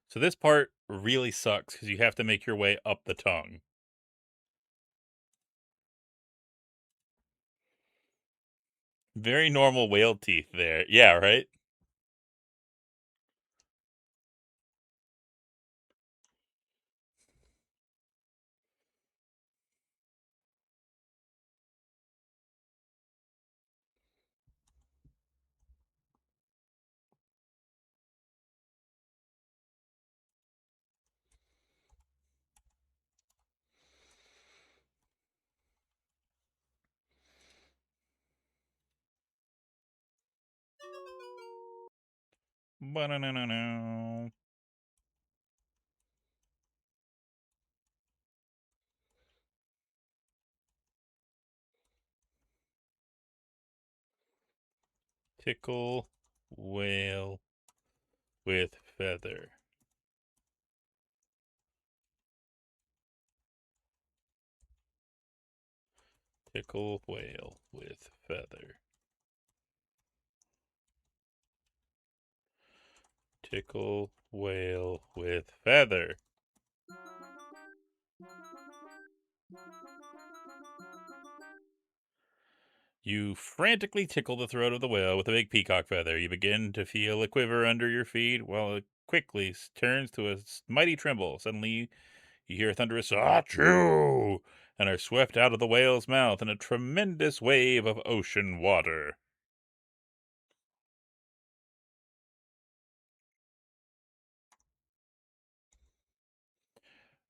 So this part really sucks because you have to make your way up the tongue. Very normal whale teeth there. Yeah, right? Ba-na-na-na-na. Tickle whale with feather. Tickle whale with feather. Tickle whale with feather. You frantically tickle the throat of the whale with a big peacock feather. You begin to feel a quiver under your feet while it quickly turns to a mighty tremble. Suddenly, you hear a thunderous achoo and are swept out of the whale's mouth in a tremendous wave of ocean water.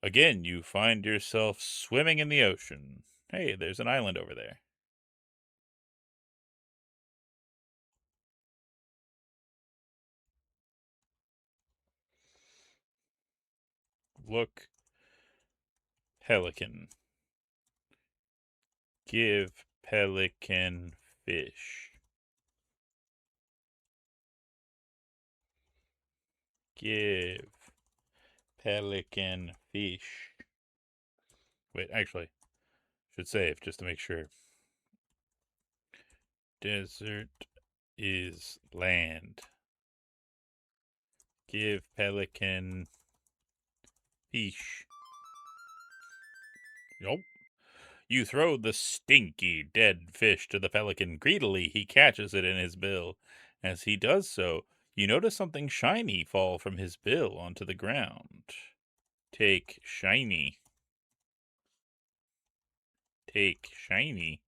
Again, you find yourself swimming in the ocean. Hey, there's an island over there. Look, pelican. Give pelican fish. Give pelican fish. Wait, actually, should save just to make sure. Desert is land. Give pelican fish. Nope. You throw the stinky dead fish to the pelican. Greedily, he catches it in his bill. As he does so, you notice something shiny fall from his bill onto the ground. Take shiny. Take shiny.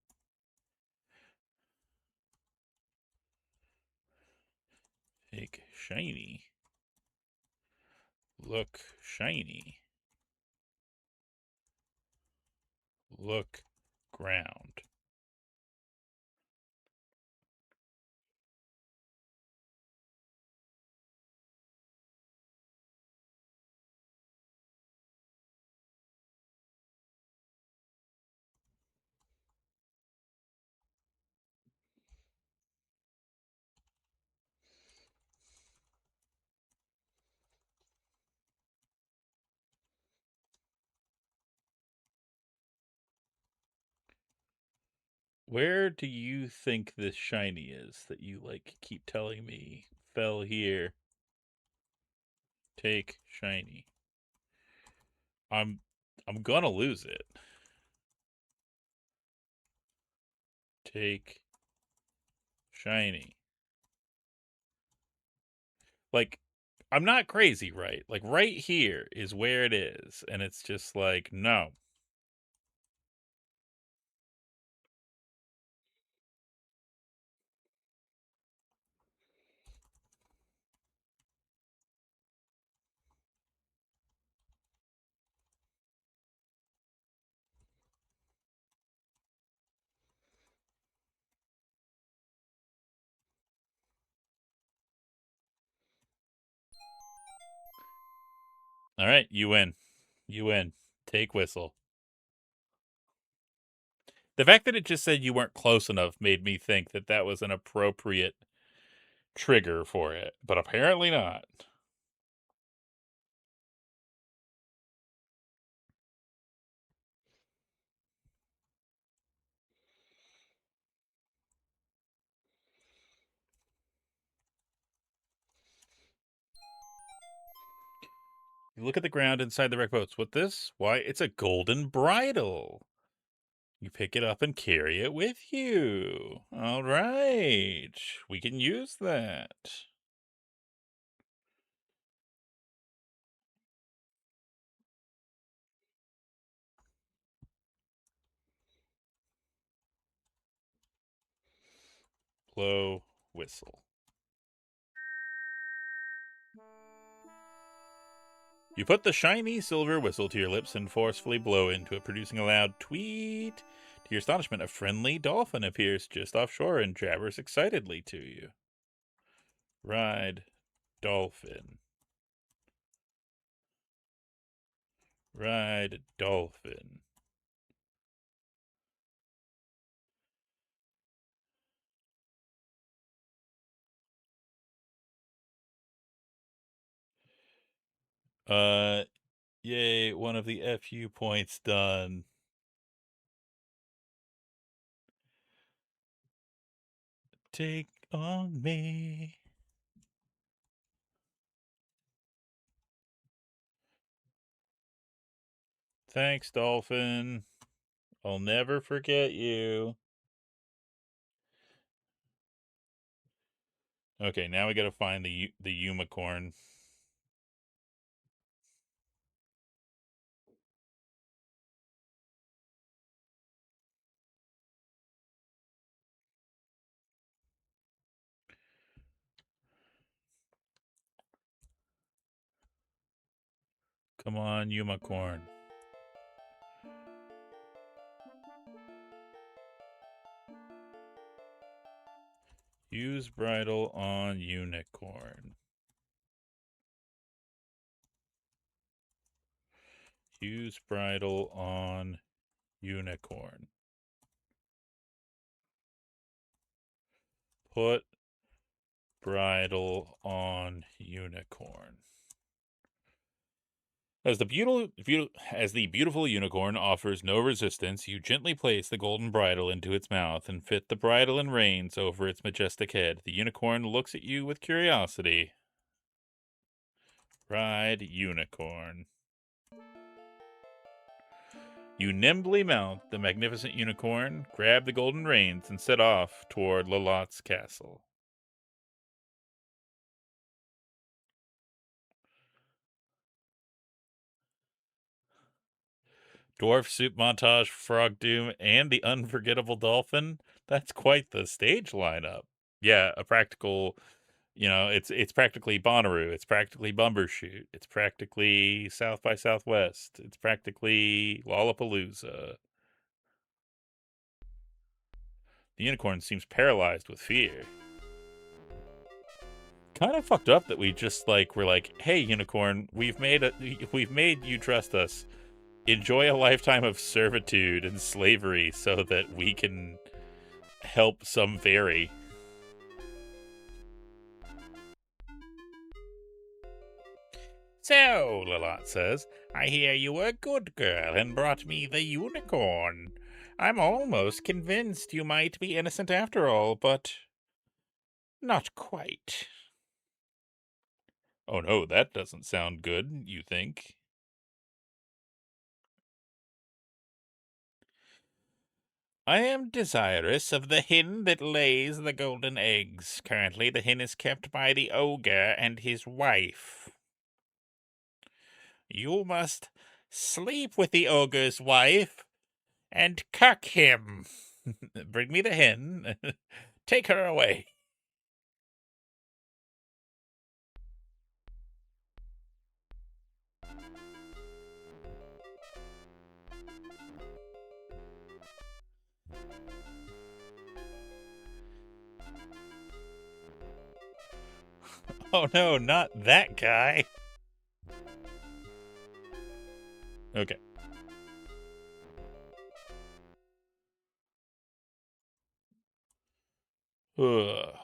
Take shiny. Look shiny. Look ground. Where do you think this shiny is that you, like, keep telling me fell here? Take shiny. I'm gonna lose it. Take shiny. Like, I'm not crazy, right? Like, right here is where it is, and it's just like, no. All right, you win. You win. Take whistle. The fact that it just said you weren't close enough made me think that that was an appropriate trigger for it, but apparently not. You look at the ground inside the wreck boats. What this? Why, it's a golden bridle. You pick it up and carry it with you. All right. We can use that. Blow whistle. You put the shiny silver whistle to your lips and forcefully blow into it, producing a loud tweet. To your astonishment, a friendly dolphin appears just offshore and jabbers excitedly to you. Ride dolphin. Ride dolphin. Yay, one of the FU points done. Take on me. Thanks, dolphin. I'll never forget you. Okay, now we gotta find the unicorn. Come on, unicorn. Use bridle on unicorn. Use bridle on unicorn. Put bridle on unicorn. As the beautiful unicorn offers no resistance, you gently place the golden bridle into its mouth and fit the bridle and reins over its majestic head. The unicorn looks at you with curiosity. Ride unicorn. You nimbly mount the magnificent unicorn, grab the golden reins, and set off toward Lalotte's castle. Dwarf Soup Montage, Frog Doom, and the Unforgettable Dolphin. That's quite the stage lineup. Yeah, a practical, it's practically Bonnaroo. It's practically Bumbershoot. It's practically South by Southwest. It's practically Lollapalooza. The unicorn seems paralyzed with fear. Kind of fucked up that we just we're like, hey unicorn, we've made you trust us. Enjoy a lifetime of servitude and slavery so that we can help some fairy. So, Lalotte says, I hear you were a good girl and brought me the unicorn. I'm almost convinced you might be innocent after all, but not quite. Oh no, that doesn't sound good, you think? I am desirous of the hen that lays the golden eggs. Currently, the hen is kept by the ogre and his wife. You must sleep with the ogre's wife and cuck him. Bring me the hen. Take her away. Oh no, not that guy. Okay. Ugh.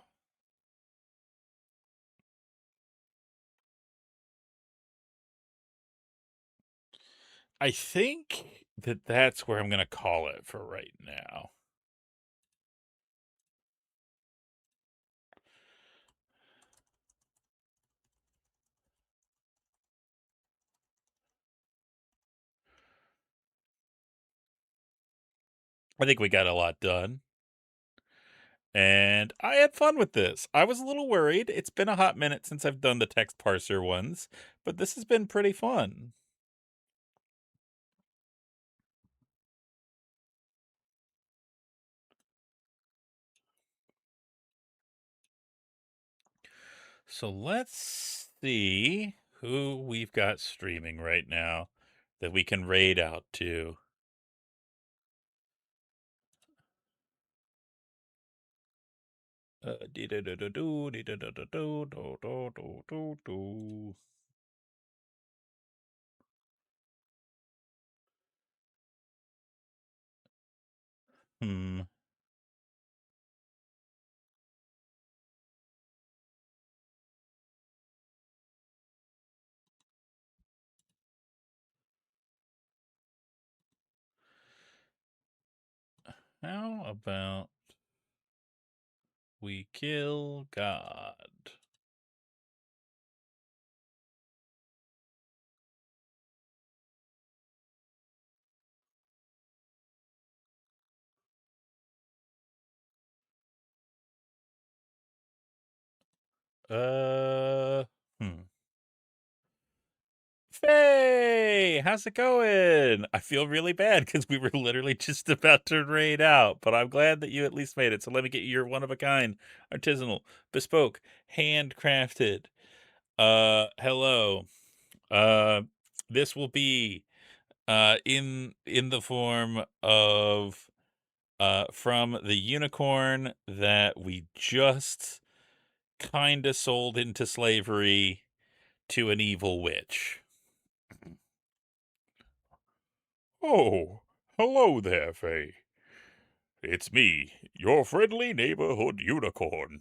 I think that that's where I'm going to call it for right now. I think we got a lot done. And I had fun with this. I was a little worried. It's been a hot minute since I've done the text parser ones, but this has been pretty fun. So let's see who we've got streaming right now that we can raid out to. Hmm. How about we kill God? Uh, hmm. Faye, how's it going? I feel really bad because we were literally just about to raid out, but I'm glad that you at least made it. So let me get you your one of a kind, artisanal, bespoke, handcrafted. Hello. Uh, this will be in the form of from the unicorn that we just kind of sold into slavery to an evil witch. Oh, hello there, Faye. It's me, your friendly neighborhood unicorn.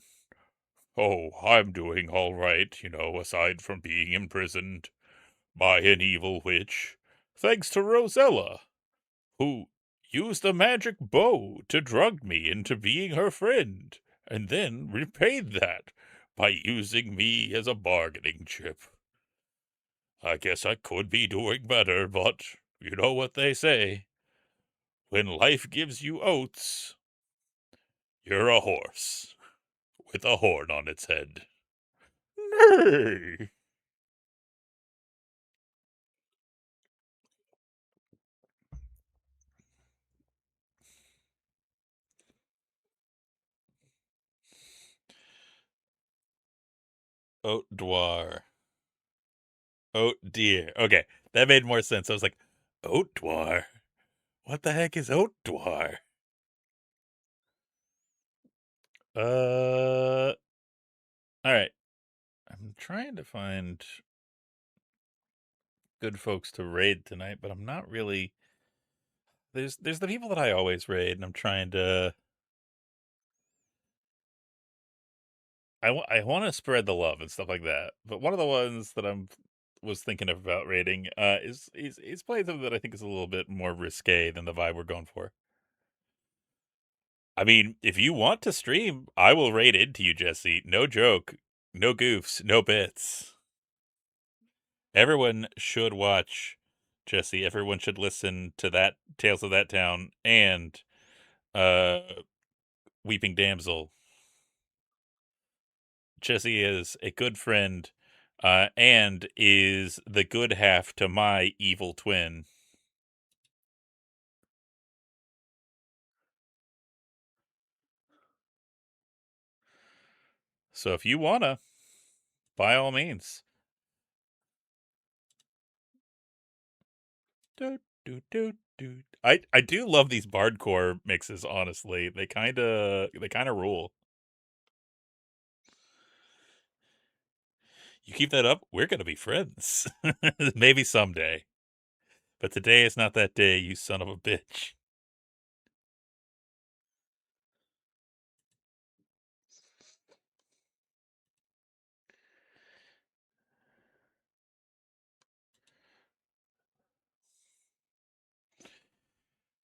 Oh, I'm doing all right, aside from being imprisoned by an evil witch, thanks to Rosella, who used a magic bow to drug me into being her friend, and then repaid that by using me as a bargaining chip. I guess I could be doing better, but you know what they say. When life gives you oats, you're a horse with a horn on its head. Nay! Oat Dwar. Oh dear. Okay, that made more sense. I was like, Oat Dwar? What the heck is Oat Dwar? Alright. I'm trying to find good folks to raid tonight, but I'm not really. There's the people that I always raid, and I'm trying to. I want to spread the love and stuff like that. But one of the ones that was thinking about raiding is playing something that I think is a little bit more risque than the vibe we're going for. I mean, if you want to stream, I will raid into you, Jesse. No joke. No goofs. No bits. Everyone should watch Jesse. Everyone should listen to that Tales of That Town and uh Weeping Damsel. Jesse is a good friend and is the good half to my evil twin. So if you wanna, by all means. I do love these bardcore mixes, honestly. They kinda rule. You keep that up, we're gonna be friends. Maybe someday. But today is not that day, you son of a bitch.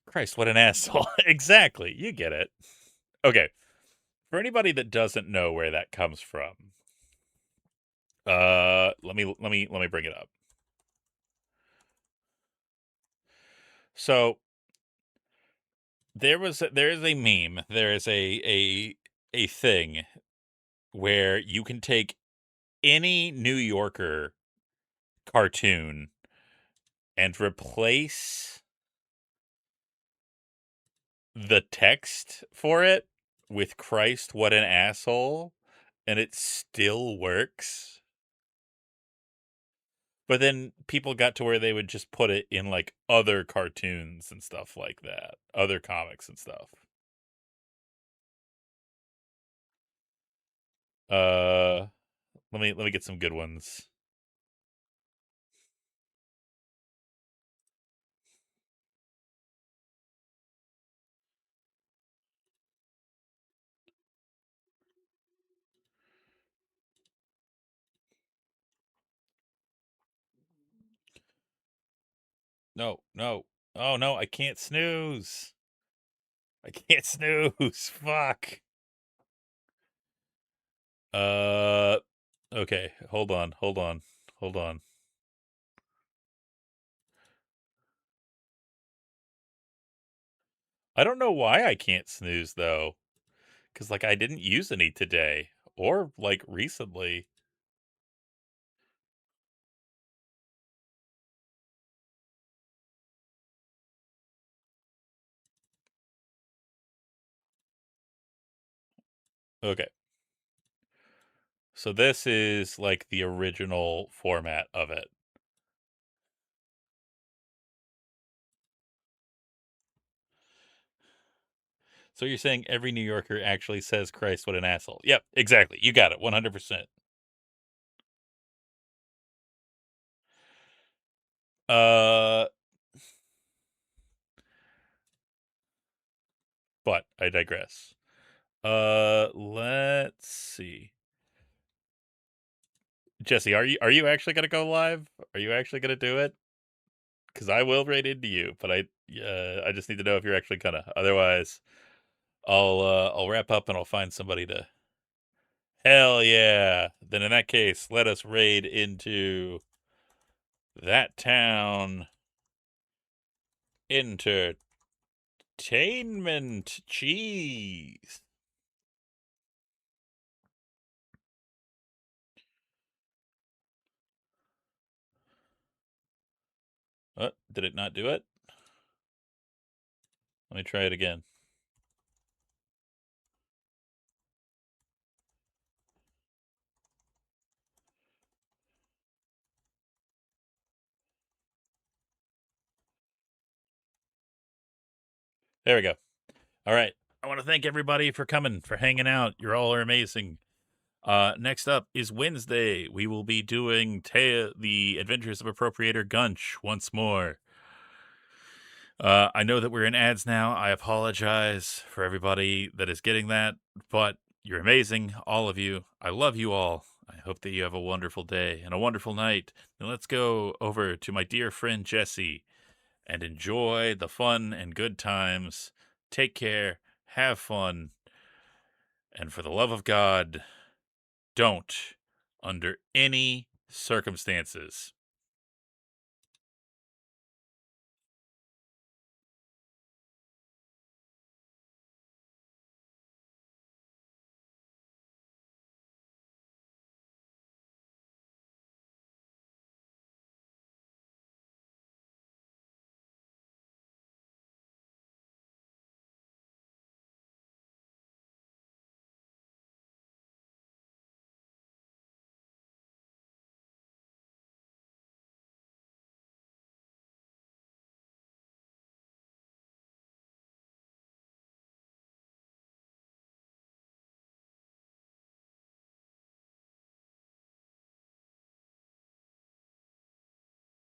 Christ, what an asshole. Exactly. You get it. Okay. For anybody that doesn't know where that comes from, let me bring it up. So there is a meme, there is a thing where you can take any New Yorker cartoon and replace the text for it with Christ, what an asshole, and it still works. But then people got to where they would just put it in like other cartoons and stuff like that, other comics and stuff. Uh let me get some good ones. No, no. Oh no, I can't snooze. I can't snooze. Fuck. Okay, hold on. Hold on. I don't know why I can't snooze though. Cuz like I didn't use any today or like recently. Okay. So this is like the original format of it. So you're saying every New Yorker actually says Christ, what an asshole. Yep, exactly. You got it. 100%. But I digress. Let's see. Jesse, are you actually gonna go live? Are you actually gonna do it? Because I will raid into you, but I just need to know if you're actually gonna. Otherwise, I'll wrap up and I'll find somebody to. Hell yeah! Then in that case, let us raid into that town. Entertainment cheese. Did it not do it? Let me try it again. There we go. All right. I want to thank everybody for coming, for hanging out. You all are amazing. Next up is Wednesday. We will be doing the Adventures of Appropriator Gunch once more. I know that we're in ads now. I apologize for everybody that is getting that, but you're amazing, all of you. I love you all. I hope that you have a wonderful day and a wonderful night. And let's go over to my dear friend Jesse and enjoy the fun and good times. Take care. have fun, and for the love of God, don't, under any circumstances,